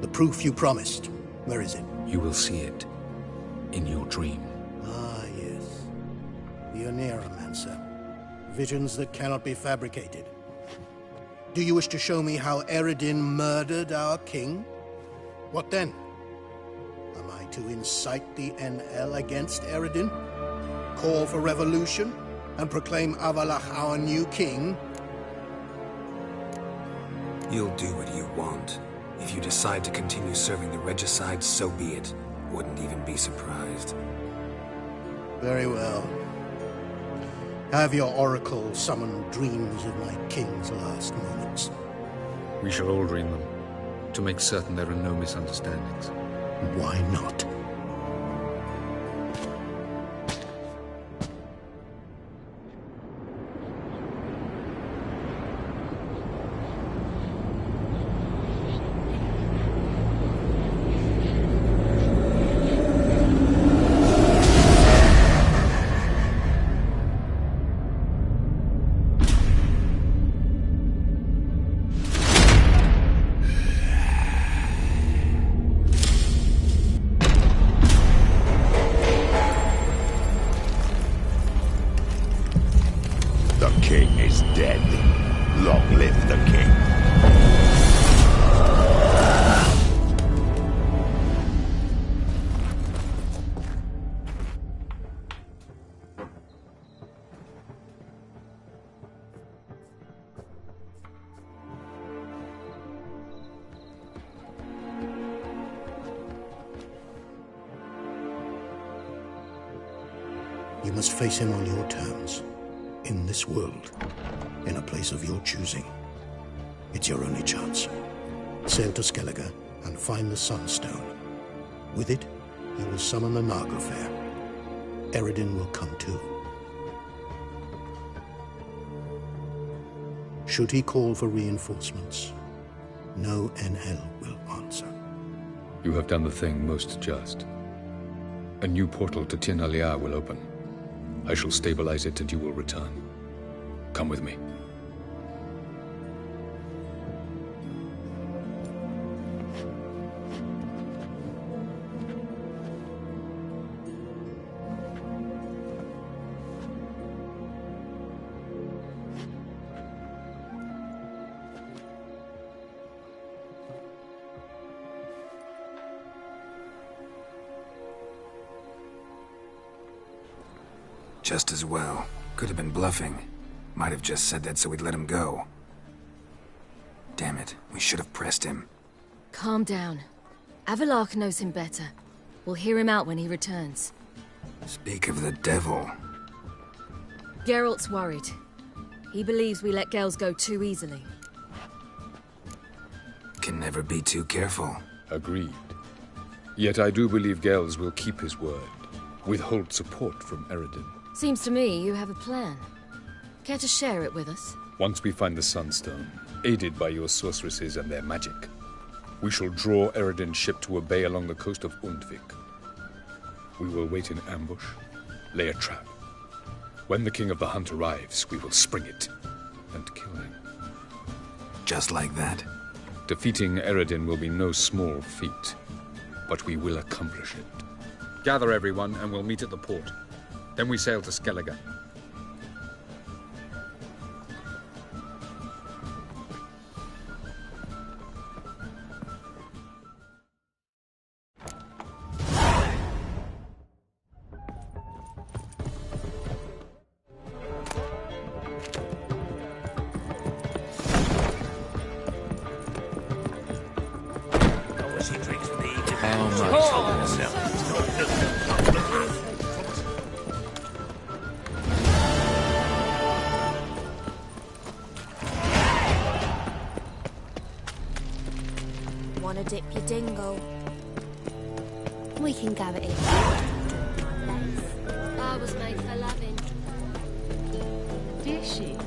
The proof you promised, where is it? You will see it in your dream. Ah, yes. The Oneiromancer. Visions that cannot be fabricated. Do you wish to show me how Eredin murdered our king? What then? Am I to incite the NL against Eredin? Call for revolution? And proclaim Avalach our new king? You'll do what you want. If you decide to continue serving the regicide, so be it. Wouldn't even be surprised. Very well. Have your oracle summon dreams of my king's last moments. We shall all dream them, to make certain there are no misunderstandings. Why not? You must face him on your terms. In this world. In a place of your choosing. It's your only chance. Sail to Skellige and find the Sunstone. With it, you will summon the Naga Fair. Eredin will come too. Should he call for reinforcements, no NL will answer. You have done the thing most just. A new portal to Tir Nalia will open. I shall stabilize it and you will return. Come with me. Just as well. Could have been bluffing. Might have just said that so we'd let him go. Damn it, we should have pressed him. Calm down. Avalach knows him better. We'll hear him out when he returns. Speak of the devil. Geralt's worried. He believes we let Gels go too easily. Can never be too careful. Agreed. Yet I do believe Gels will keep his word. Withhold support from Eredin. Seems to me you have a plan. Care to share it with us? Once we find the Sunstone, aided by your sorceresses and their magic, we shall draw Eredin's ship to a bay along the coast of Undvik. We will wait in ambush, lay a trap. When the King of the Hunt arrives, we will spring it and kill him. Just like that? Defeating Eredin will be no small feat, but we will accomplish it. Gather everyone and we'll meet at the port. Then we sail to Skellige. to dip your dingle. We can go at it. I was made for loving. Is she?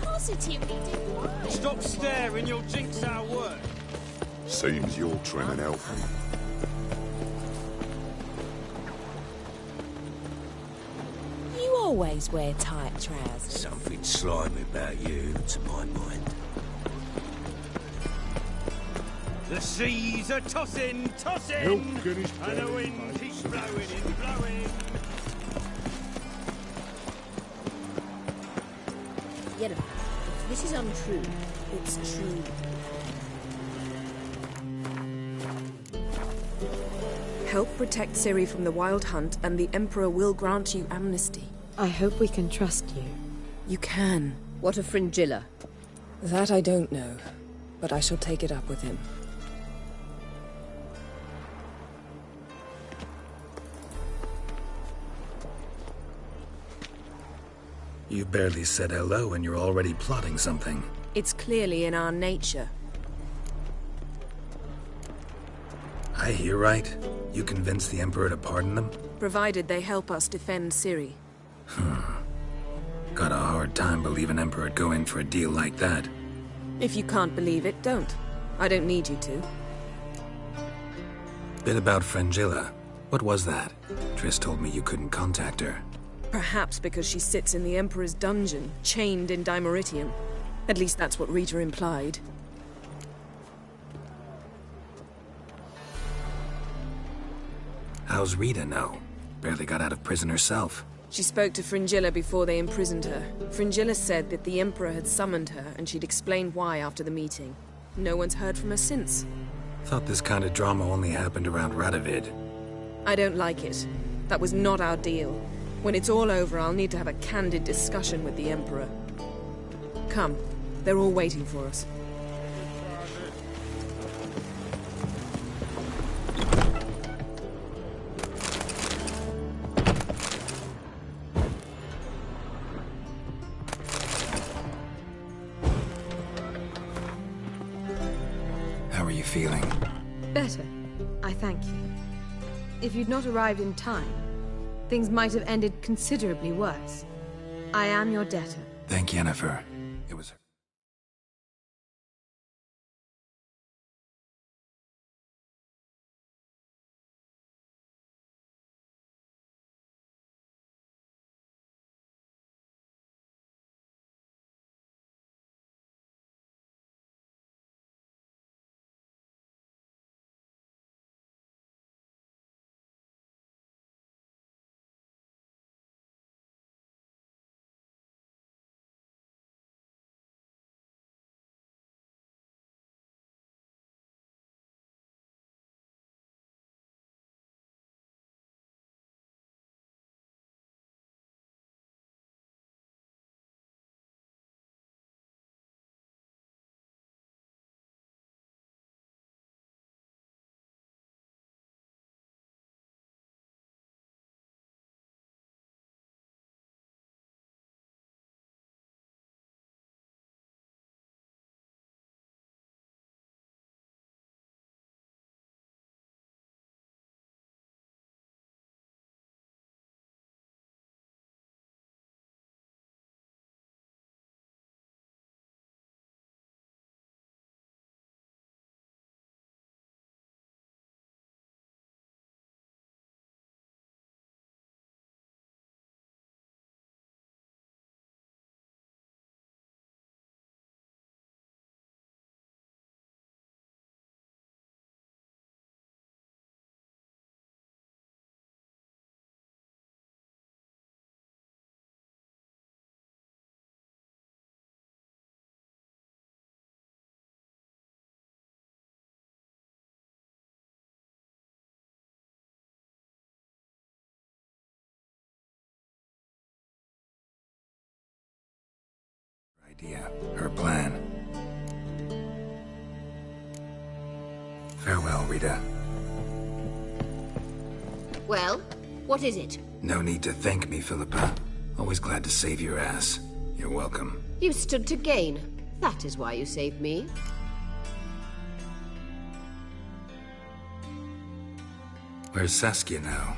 Positively divine. Stop staring, you'll jinx our work. Seems you're trying to help me. You always wear tight trousers. Something slimy about you, to my mind. The seas are tossing, tossing, and the wind keeps blowing and blowing. Yet, if this is untrue, it's true. Help protect Ciri from the Wild Hunt, and the Emperor will grant you amnesty. I hope we can trust you. You can. What of Fringilla? That I don't know, but I shall take it up with him. You barely said hello and you're already plotting something. It's clearly in our nature. I hear right. You convinced the Emperor to pardon them? Provided they help us defend Ciri. Got a hard time believing Emperor'd go in for a deal like that. If you can't believe it, don't. I don't need you to. Bit about Fringilla. What was that? Triss told me you couldn't contact her. Perhaps because she sits in the Emperor's dungeon, chained in Dimeritium. At least that's what Rita implied. How's Rita now? Barely got out of prison herself. She spoke to Fringilla before they imprisoned her. Fringilla said that the Emperor had summoned her, and she'd explain why after the meeting. No one's heard from her since. Thought this kind of drama only happened around Radovid. I don't like it. That was not our deal. When it's all over, I'll need to have a candid discussion with the Emperor. Come. They're all waiting for us. How are you feeling? Better. I thank you. If you'd not arrived in time, things might have ended considerably worse. I am your debtor. Thank Yennefer. It was her. Idea. Her plan. Farewell, Rita. Well, what is it? No need to thank me, Philippa. Always glad to save your ass. You're welcome. You stood to gain. That is why you saved me. Where's Saskia now?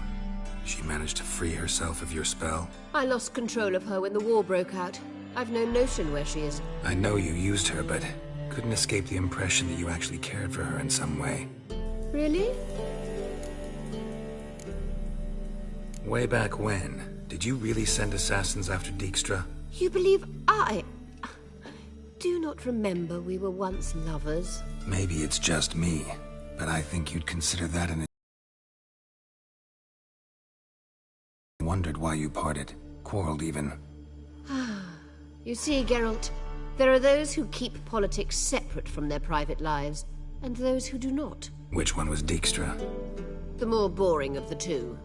She managed to free herself of your spell? I lost control of her when the war broke out. I've no notion where she is. I know you used her, but couldn't escape the impression that you actually cared for her in some way. Really? Way back when, did you really send assassins after Dijkstra? You believe I do not remember we were once lovers? Maybe it's just me, but I think you'd consider that an... Wondered why you parted. Quarreled even. You see, Geralt, there are those who keep politics separate from their private lives, and those who do not. Which one was Dijkstra? The more boring of the two.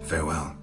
Farewell.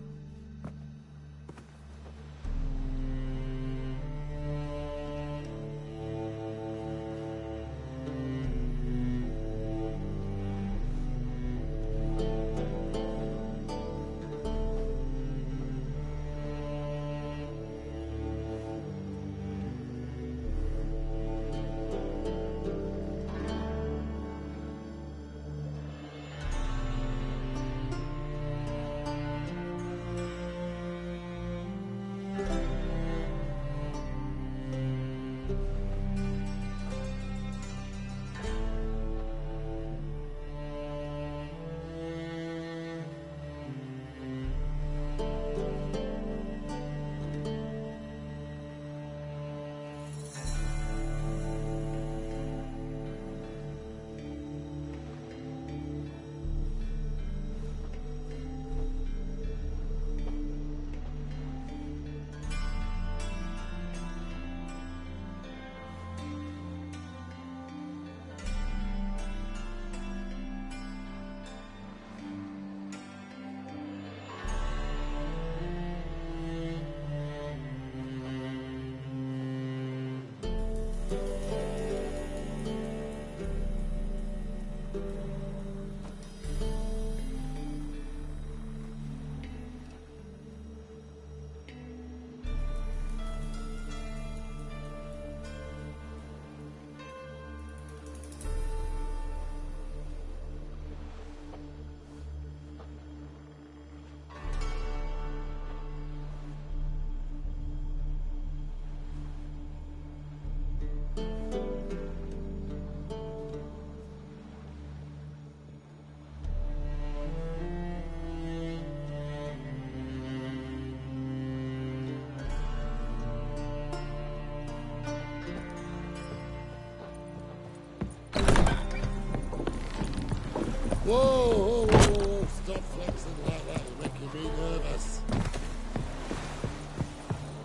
Whoa, whoa, whoa, whoa, stop flexing like that, you're making me nervous.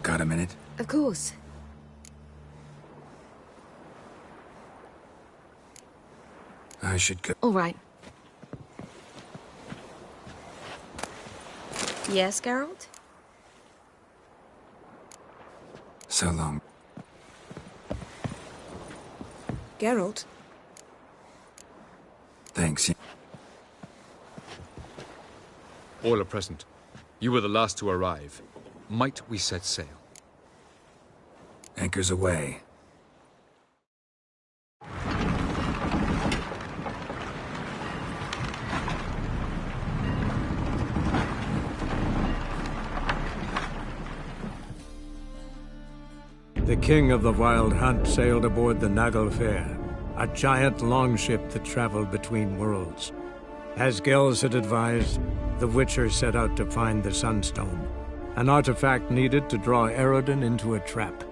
Got a minute? Of course. I should go. All right. Yes, Geralt? So long. Geralt? Thanks. All are present. You were the last to arrive. Might we set sail? Anchors away. The king of the Wild Hunt sailed aboard the Naglfar, a giant longship that traveled between worlds. As Gels had advised, the Witcher set out to find the Sunstone, an artifact needed to draw Eredin into a trap.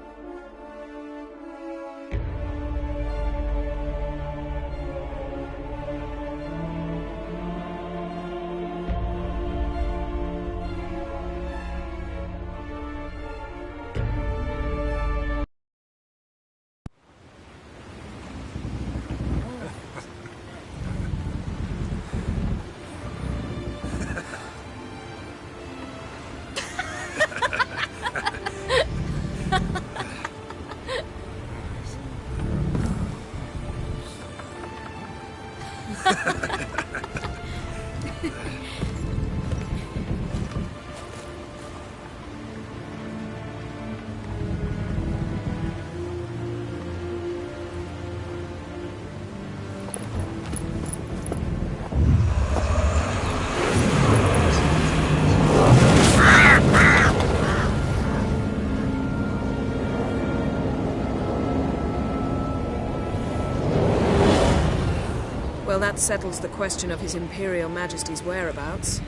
Well, that settles the question of His Imperial Majesty's whereabouts.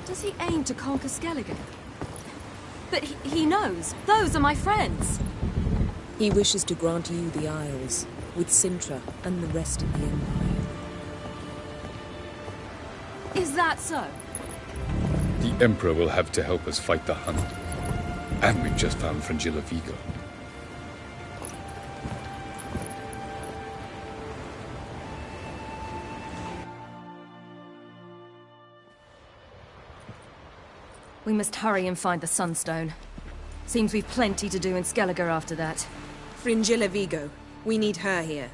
Does he aim to conquer Skellige? But he knows. Those are my friends. He wishes to grant you the Isles, with Sintra and the rest of the Empire. Is that so? The Emperor will have to help us fight the Hunt. And we've just found Fringilla Vigo. We must hurry and find the Sunstone. Seems we've plenty to do in Skellige after that. Fringilla Vigo. We need her here.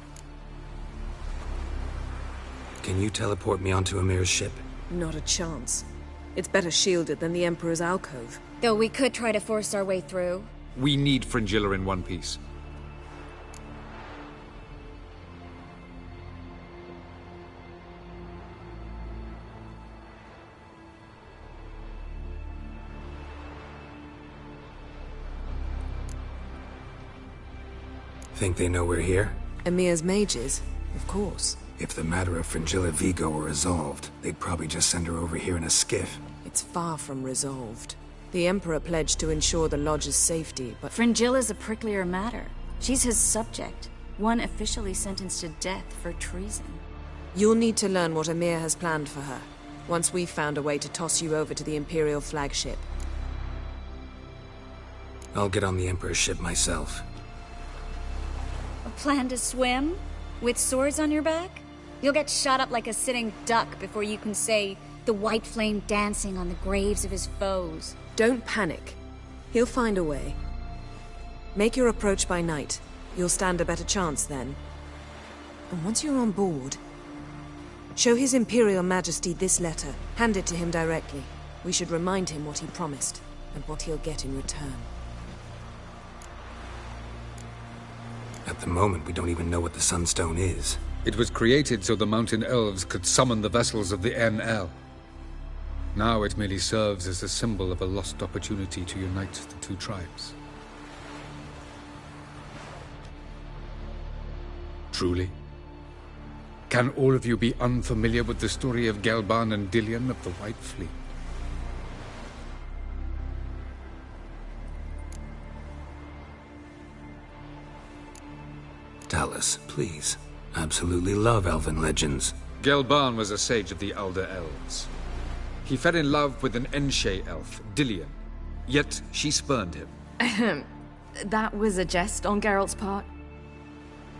Can you teleport me onto Amir's ship? Not a chance. It's better shielded than the Emperor's alcove. Though we could try to force our way through. We need Fringilla in one piece. Think they know we're here? Emir's mages, of course. If the matter of Fringilla Vigo were resolved, they'd probably just send her over here in a skiff. It's far from resolved. The Emperor pledged to ensure the Lodge's safety, but... Fringilla's a pricklier matter. She's his subject, one officially sentenced to death for treason. You'll need to learn what Emir has planned for her, once we've found a way to toss you over to the Imperial flagship. I'll get on the Emperor's ship myself. A plan to swim? With swords on your back? You'll get shot up like a sitting duck before you can say, the white flame dancing on the graves of his foes. Don't panic. He'll find a way. Make your approach by night. You'll stand a better chance then. And once you're on board, show His Imperial Majesty this letter. Hand it to him directly. We should remind him what he promised, and what he'll get in return. At the moment, we don't even know what the Sunstone is. It was created so the Mountain Elves could summon the vessels of the NL. Now it merely serves as a symbol of a lost opportunity to unite the two tribes. Truly? Can all of you be unfamiliar with the story of Gelban and Dillion of the White Fleet? Tell us, please. Absolutely love elven legends. Gelban was a sage of the Elder Elves. He fell in love with an Enshe elf, Dillion, yet she spurned him. That was a jest on Geralt's part?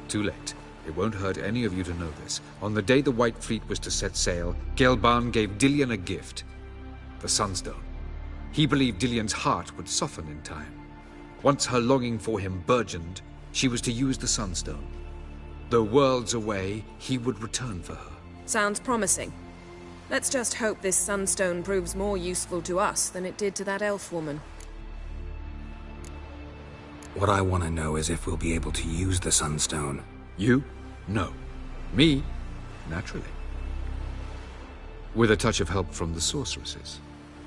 Too late. It won't hurt any of you to know this. On the day the White Fleet was to set sail, Gelban gave Dillion a gift. The Sunstone. He believed Dillion's heart would soften in time. Once her longing for him burgeoned, she was to use the Sunstone. Though worlds away, he would return for her. Sounds promising. Let's just hope this Sunstone proves more useful to us than it did to that elf woman. What I want to know is if we'll be able to use the Sunstone. You? No. Me? Naturally. With a touch of help from the sorceresses.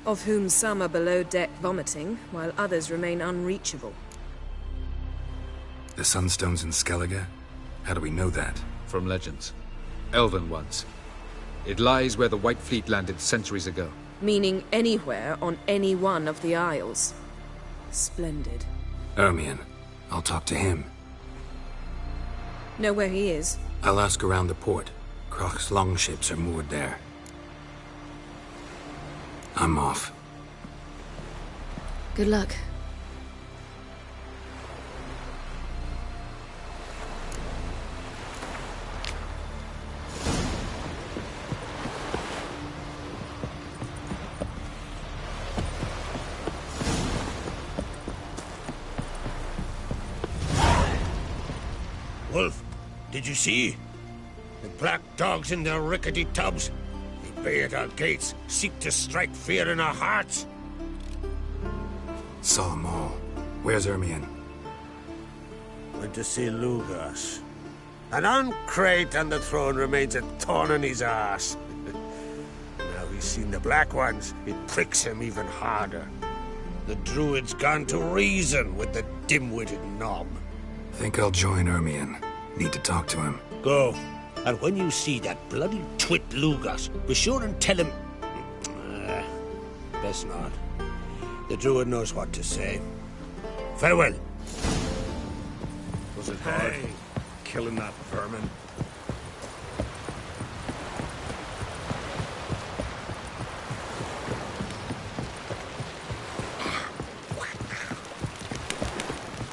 Of whom some are below deck vomiting, while others remain unreachable. The Sunstone's in Skellige? How do we know that? From legends. Elven ones. It lies where the White Fleet landed centuries ago. Meaning anywhere on any one of the Isles. Splendid. Ermion. I'll talk to him. Know where he is? I'll ask around the port. Croc's longships are moored there. I'm off. Good luck. Wolf, did you see? The black dogs in their rickety tubs? They bay at our gates, seek to strike fear in our hearts. Saw them all. Where's Ermion? Went to see Lugas. An uncrate on the throne remains a thorn in his ass. Now he's seen the Black Ones, it pricks him even harder. The druid's gone to reason with the dim-witted knob. Think I'll join Ermion. Need to talk to him. Go. And when you see that bloody twit Lugas, be sure and tell him... best not. The druid knows what to say. Farewell. Was it hard? Killing that vermin?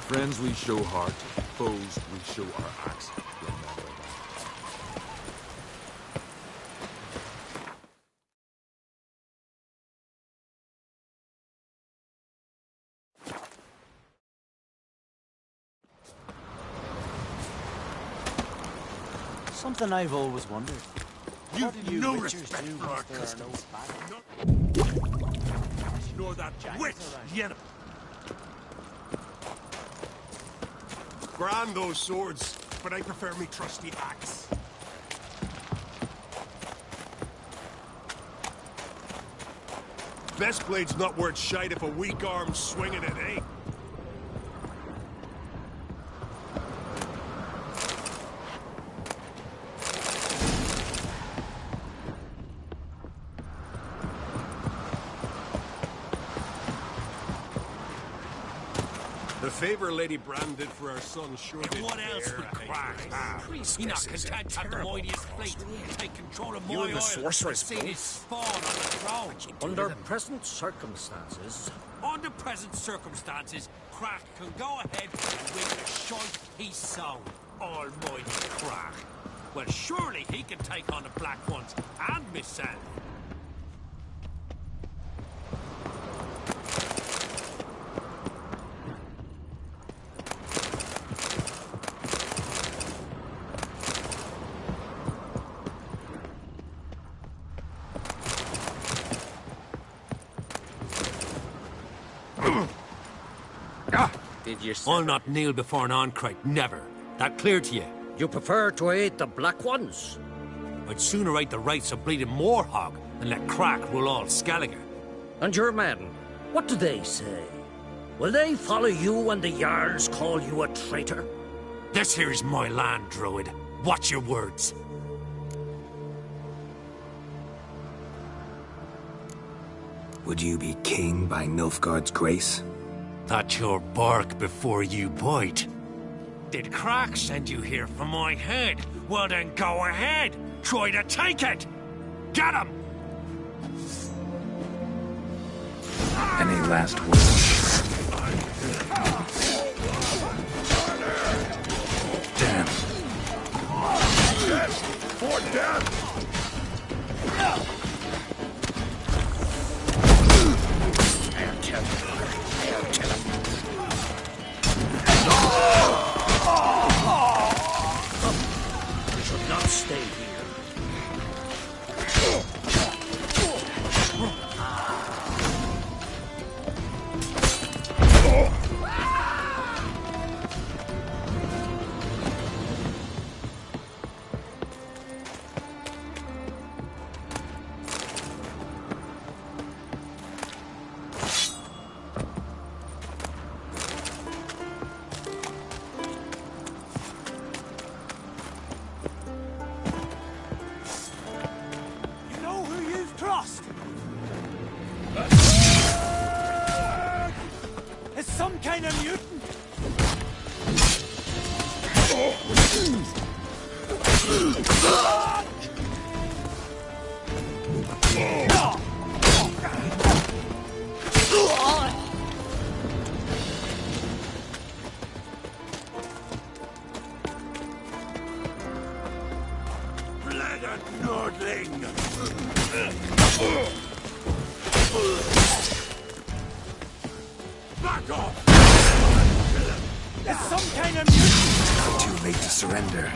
Friends we show heart, foes we show our axe. Remember that. Something I've always wondered. You've no respect for our customs. Nor that witch, Yenna. Grand those swords, but I prefer me trusty axe. Best blade's not worth shite if a weak arm's swinging it, eh? The favor Lady Brand did for our son sure did. What else would crack? He not content to have the mightiest fleet take control of my You and the island, sorceress see his spawn on the throne. Under present circumstances... Under present circumstances, Crack can go ahead and reap the shite he sown. Almighty Crack. Well, surely he can take on the Black Ones and myself. I'll not kneel before an Oncrite, never. That clear to you? You prefer to aid the Black Ones? I'd sooner aid the rights of bleeding Moorhog than let Crack rule all Skellige. And your men, what do they say? Will they follow you when the Jarls call you a traitor? This here's my land, Druid. Watch your words. Would you be king by Nilfgaard's grace? That's your bark before you bite. Did Crack send you here for my head? Well then go ahead. try to take it! Get him! Any last words? Damn. For death! I'll tell him. We should not stay here. Some kind of mutant! Blackguard Nordling! Back off! There's some kind of mutant! Not too late to surrender.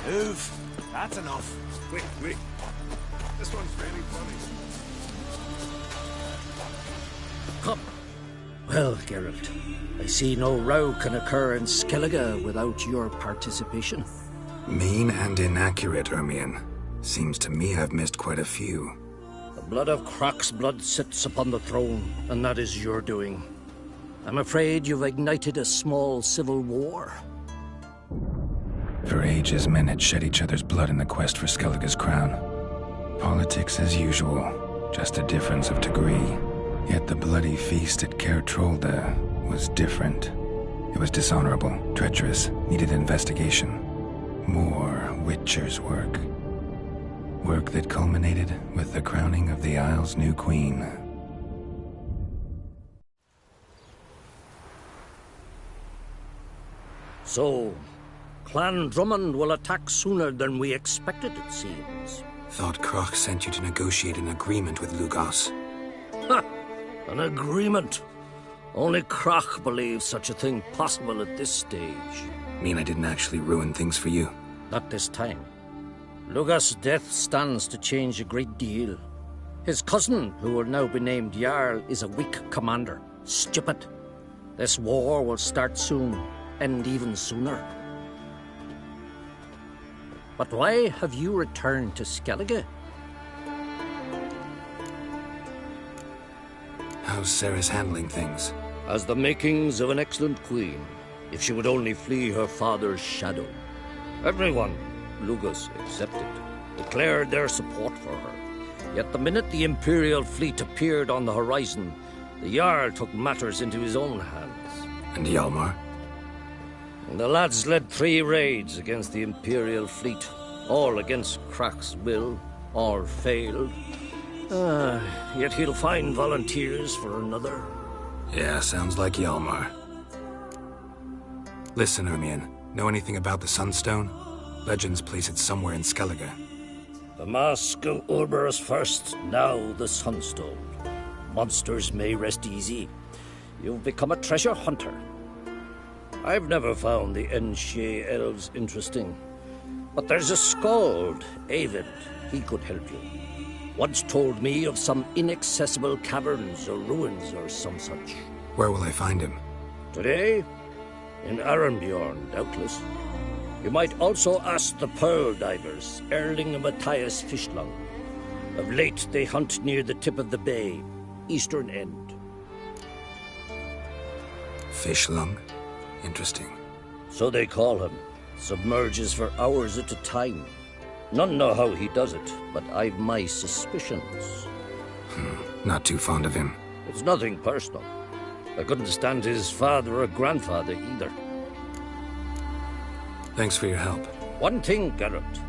Move. That's enough. Wait. This one's really funny. Come. Well, Geralt, I see no row can occur in Skellige without your participation. Mean and inaccurate, Ermion. Seems to me I've missed quite a few. The blood of Croc's blood sits upon the throne, and that is your doing. I'm afraid you've ignited a small civil war. For ages, men had shed each other's blood in the quest for Skellige's crown. Politics as usual, just a difference of degree. Yet the bloody feast at Caer Trolda was different. It was dishonorable, treacherous, needed investigation. More Witcher's work. Work that culminated with the crowning of the Isle's new queen. So, Clan Drummond will attack sooner than we expected, it seems. Thought Croc sent you to negotiate an agreement with Lugos. Ha! An agreement? Only Croc believes such a thing possible at this stage. Mean I didn't actually ruin things for you? Not this time. Lugos' death stands to change a great deal. His cousin, who will now be named Jarl, is a weak commander. Stupid. This war will start soon, end even sooner. But why have you returned to Skellige? How's Sarah's handling things? Has the makings of an excellent queen, if she would only flee her father's shadow. Everyone, Lugos excepted, declared their support for her. Yet the minute the Imperial fleet appeared on the horizon, the Jarl took matters into his own hands. And Hjalmar? The lads led 3 raids against the Imperial fleet, all against Krach's will, all failed. Yet he'll find volunteers for another. Yeah, sounds like Hjalmar. Listen, Ermion, know anything about the Sunstone? Legends place it somewhere in Skellige. The mask of Urberus first, now the Sunstone. Monsters may rest easy. You've become a treasure hunter. I've never found the Enshe elves interesting. But there's a skald, Eyvind. He could help you. Once told me of some inaccessible caverns or ruins or some such. Where will I find him? Today? In Arenbjorn, doubtless. You might also ask the Pearl Divers, Erling and Matthias Fishlung. Of late, they hunt near the tip of the bay, eastern end. Fishlung? Interesting. So they call him. Submerges for hours at a time. None know how he does it, but I've my suspicions. Not too fond of him. It's nothing personal. I couldn't stand his father or grandfather either. Thanks for your help. One thing, Geralt.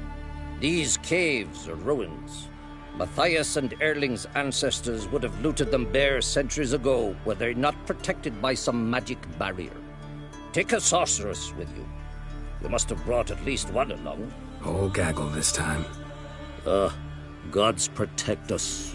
These caves are ruins. Matthias and Erling's ancestors would have looted them bare centuries ago were they not protected by some magic barrier. Take a sorceress with you. You must have brought at least one along. Whole gaggle this time. Gods protect us.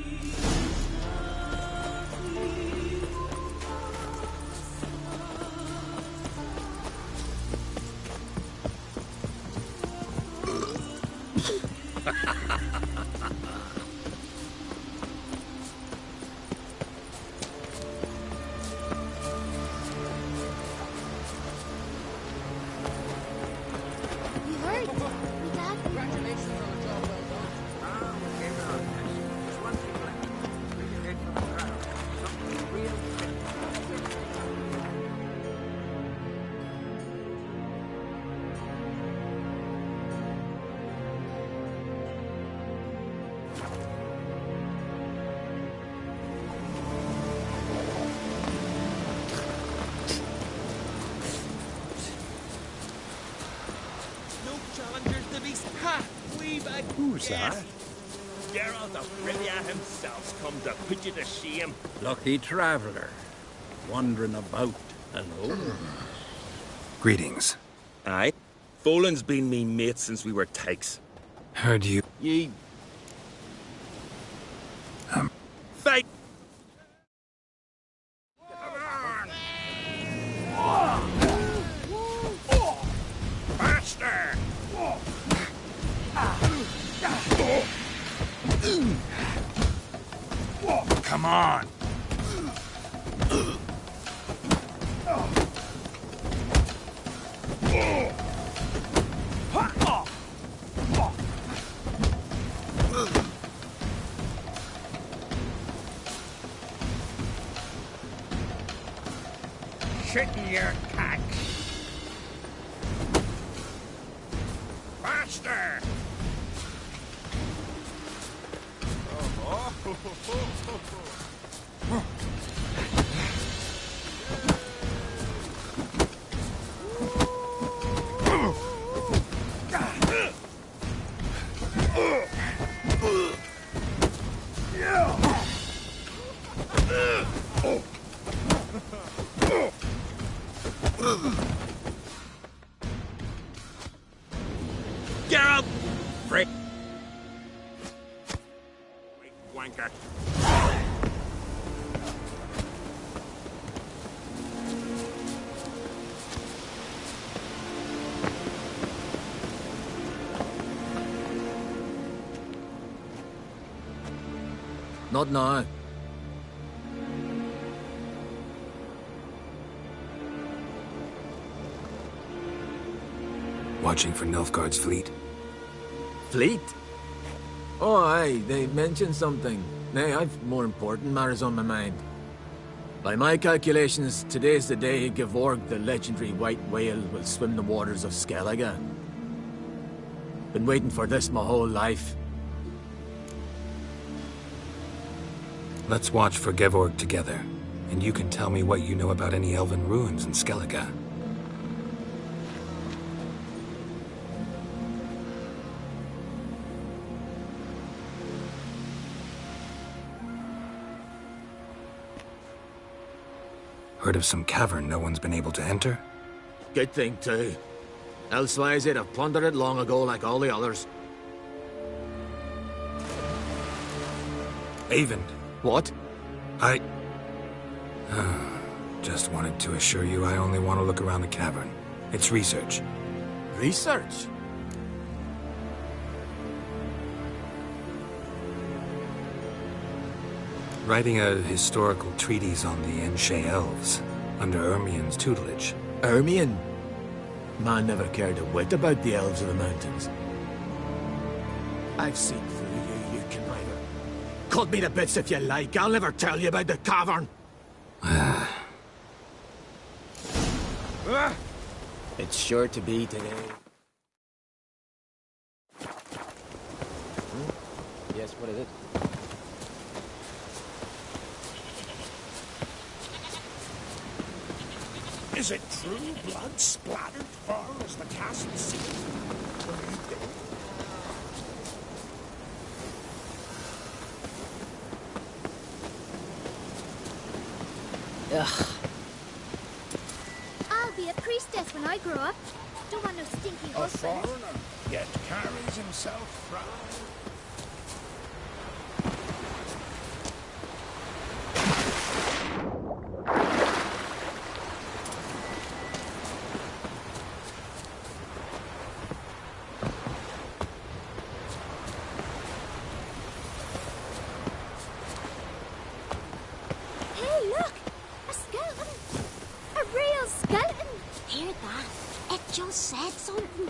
Who's that? Geralt of Rivia himself's come to put you to shame. Lucky traveller, wandering about alone. Greetings. Aye. Folan's been me mate since we were tykes. Heard you. Ye... Fight! Faster! Come on! Shit in your cack! Faster! Geralt! Frick! Wanker! Not now. Watching for Nilfgaard's fleet. Fleet? Oh, aye, they mentioned something. Nay, I've more important matters on my mind. By my calculations, today's the day Gevorg, the legendary white whale, will swim the waters of Skellige. Been waiting for this my whole life. Let's watch for Gevorg together, and you can tell me what you know about any elven ruins in Skellige. Heard of some cavern no one's been able to enter? Good thing, too. Elsewise, they'd have plundered it long ago like all the others. Eyvind. What? Just wanted to assure you I only want to look around the cavern. It's research. Research? Writing a historical treatise on the Enshe elves, under Ermien's tutelage. Ermien? Man never cared a whit about the elves of the mountains. I've seen through you, you conniver. Cut me to bits if you like, I'll never tell you about the cavern! It's sure to be today. Yes, what is it? Is it true blood splattered far as the castle seems? Ugh. I'll be a priestess when I grow up. Don't want no stinky A husband. foreigner, yet carries himself proud. Hey, look! A skeleton! A real skeleton! Hear that? It just said something.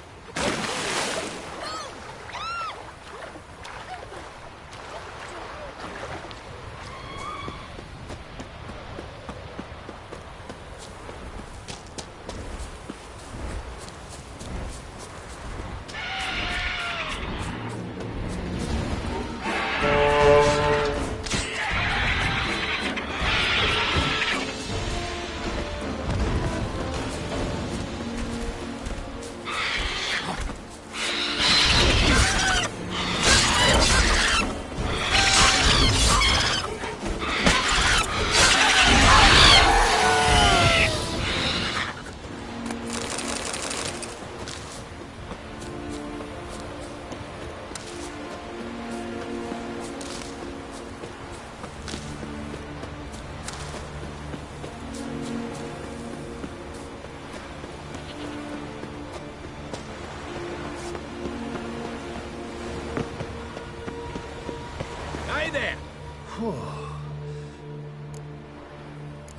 Hey there!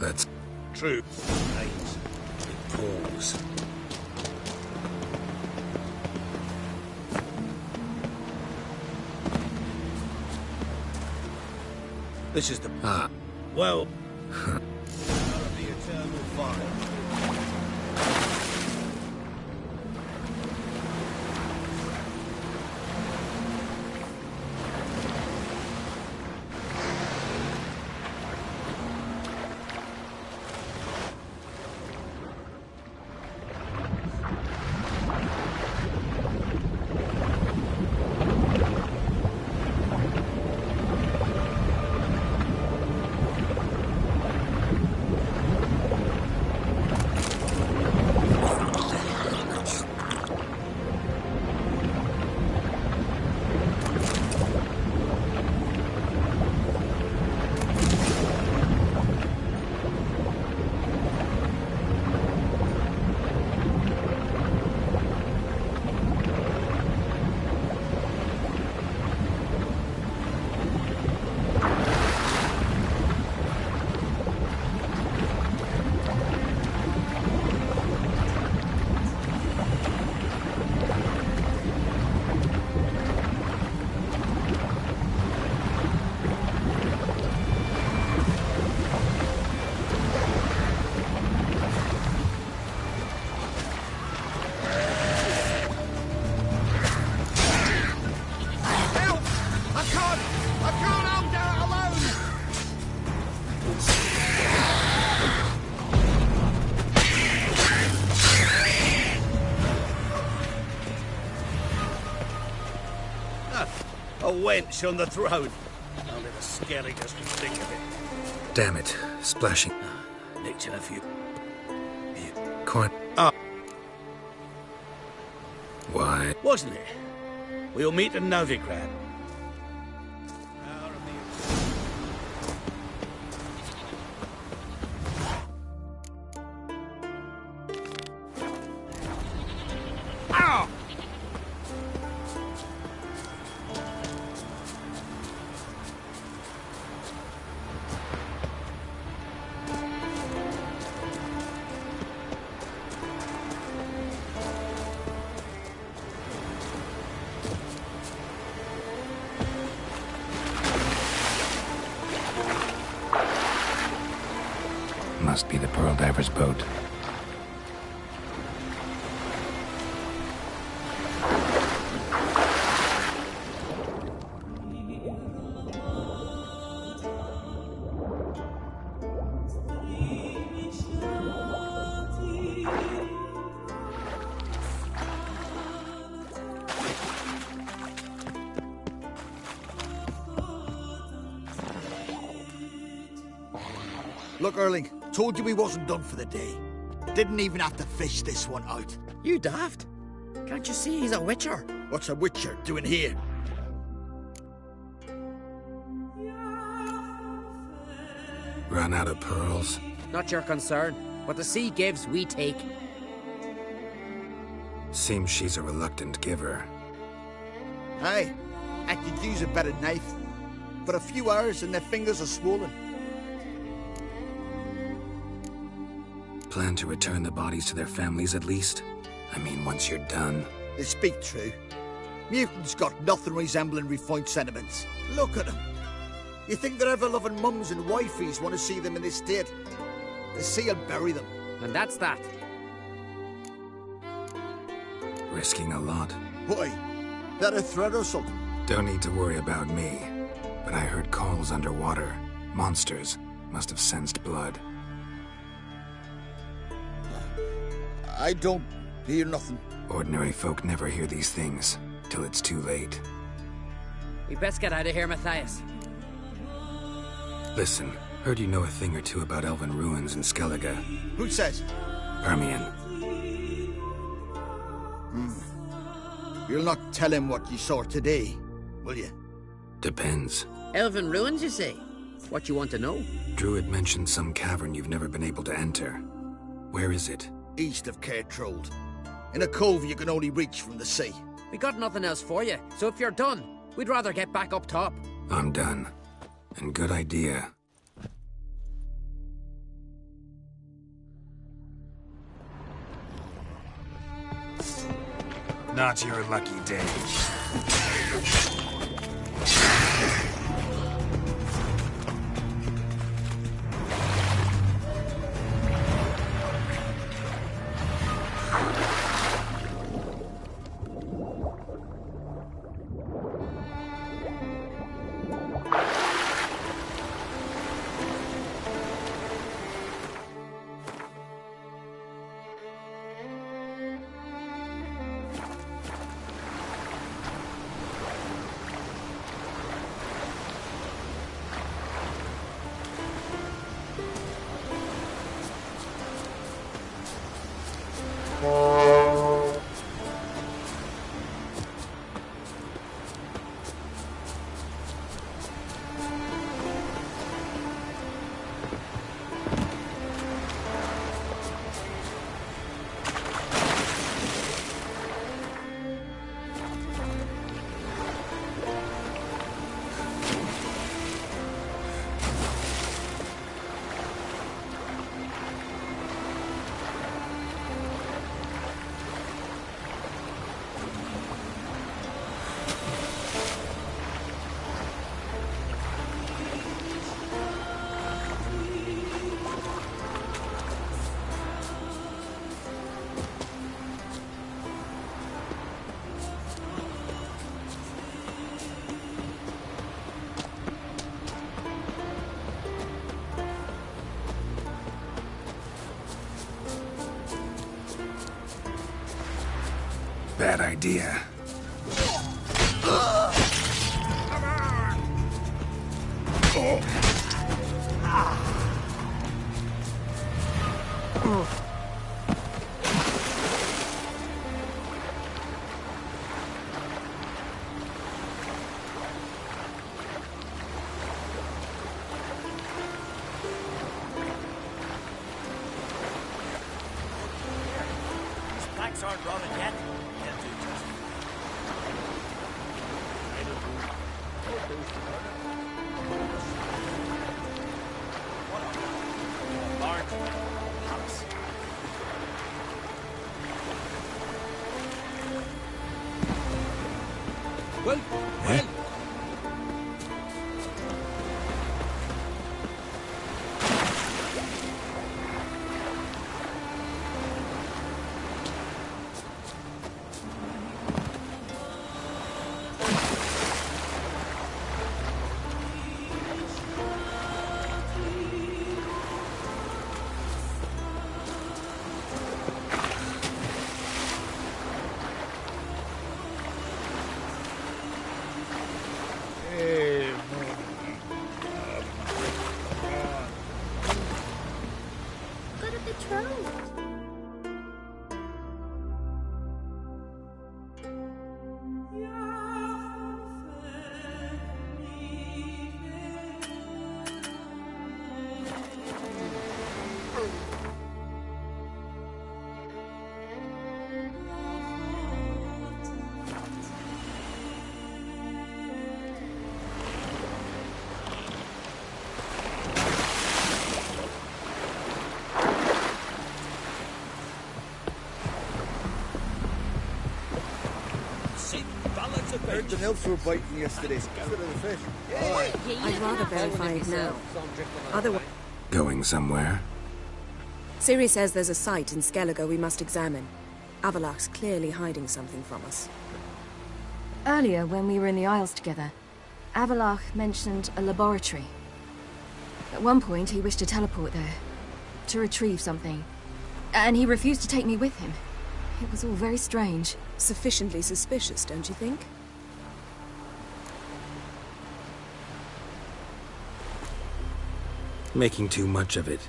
That's true. Right. It pulls. This is the... Well... out of the eternal fire. wench on the throne. Only the skelligers can think of it. Damn it. Splashing. Nicked in a few. Coin. Why? Wasn't it? We'll meet in Novigrad. Must be the Pearl Diver's boat. Look, Erling, told you we wasn't done for the day. Didn't even have to fish this one out. You daft? Can't you see he's a witcher? What's a witcher doing here? Run out of pearls? Not your concern. What the sea gives, we take. Seems she's a reluctant giver. Aye, I could use a better knife. For a few hours and their fingers are swollen. Plan to return the bodies to their families at least? I mean, once you're done. They speak true. Mutants got nothing resembling refined sentiments. Look at them. You think their ever-loving mums and wifeys want to see them in this state? The sea will bury them. And that's that. Risking a lot. Why? That a threat or something? Don't need to worry about me. But I heard calls underwater. Monsters must have sensed blood. I don't hear nothing. Ordinary folk never hear these things, till it's too late. We best get out of here, Matthias. Listen, heard you know a thing or two about elven ruins in Skellige. Who says? Hermione. You'll not tell him what you saw today, will you? Depends. Elven ruins, you say? What you want to know? Druid mentioned some cavern you've never been able to enter. Where is it? East of Cairtrold. In a cove you can only reach from the sea. We got nothing else for you, so if you're done, we'd rather get back up top. I'm done. And good idea. Not your lucky day. Bad idea. Planks aren't rotted yet. They'll do just large house. Well. Got a betrothed. Heard the nymphs were biting yesterday. Good of the fish. I'd rather verify it now. Otherwise... Going somewhere? Ciri says there's a site in Skellige we must examine. Avalach's clearly hiding something from us. Earlier, when we were in the Isles together, Avalach mentioned a laboratory. At one point, he wished to teleport there, to retrieve something. And he refused to take me with him. It was all very strange. Sufficiently suspicious, don't you think? Making too much of it.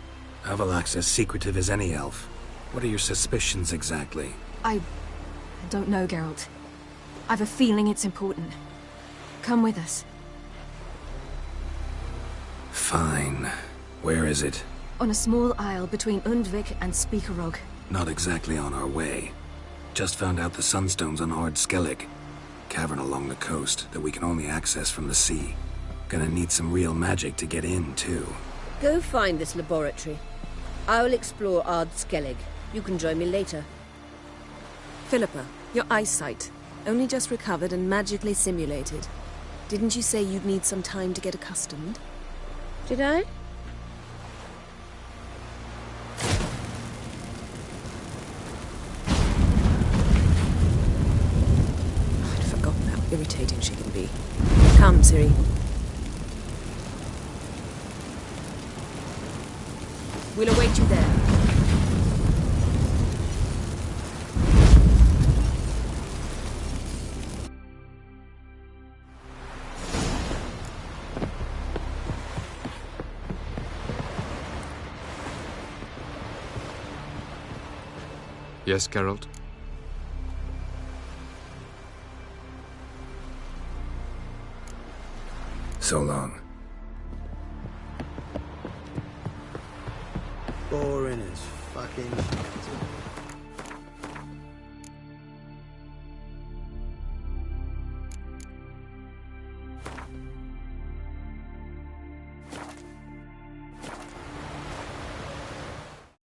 Avalach's as secretive as any elf. What are your suspicions exactly? I don't know, Geralt. I've a feeling it's important. Come with us. Fine. Where is it? On a small isle between Undvik and Speakerog. Not exactly on our way. Just found out the sunstones on Ard Skellig. Cavern along the coast that we can only access from the sea. Gonna need some real magic to get in, too. Go find this laboratory. I will explore Ard Skellig. You can join me later. Philippa, your eyesight. Only just recovered and magically simulated. Didn't you say you'd need some time to get accustomed? Did I? I'd forgotten how irritating she can be. Come, Ciri. We'll await you there. Yes, Geralt? So long. Boring as fucking shit.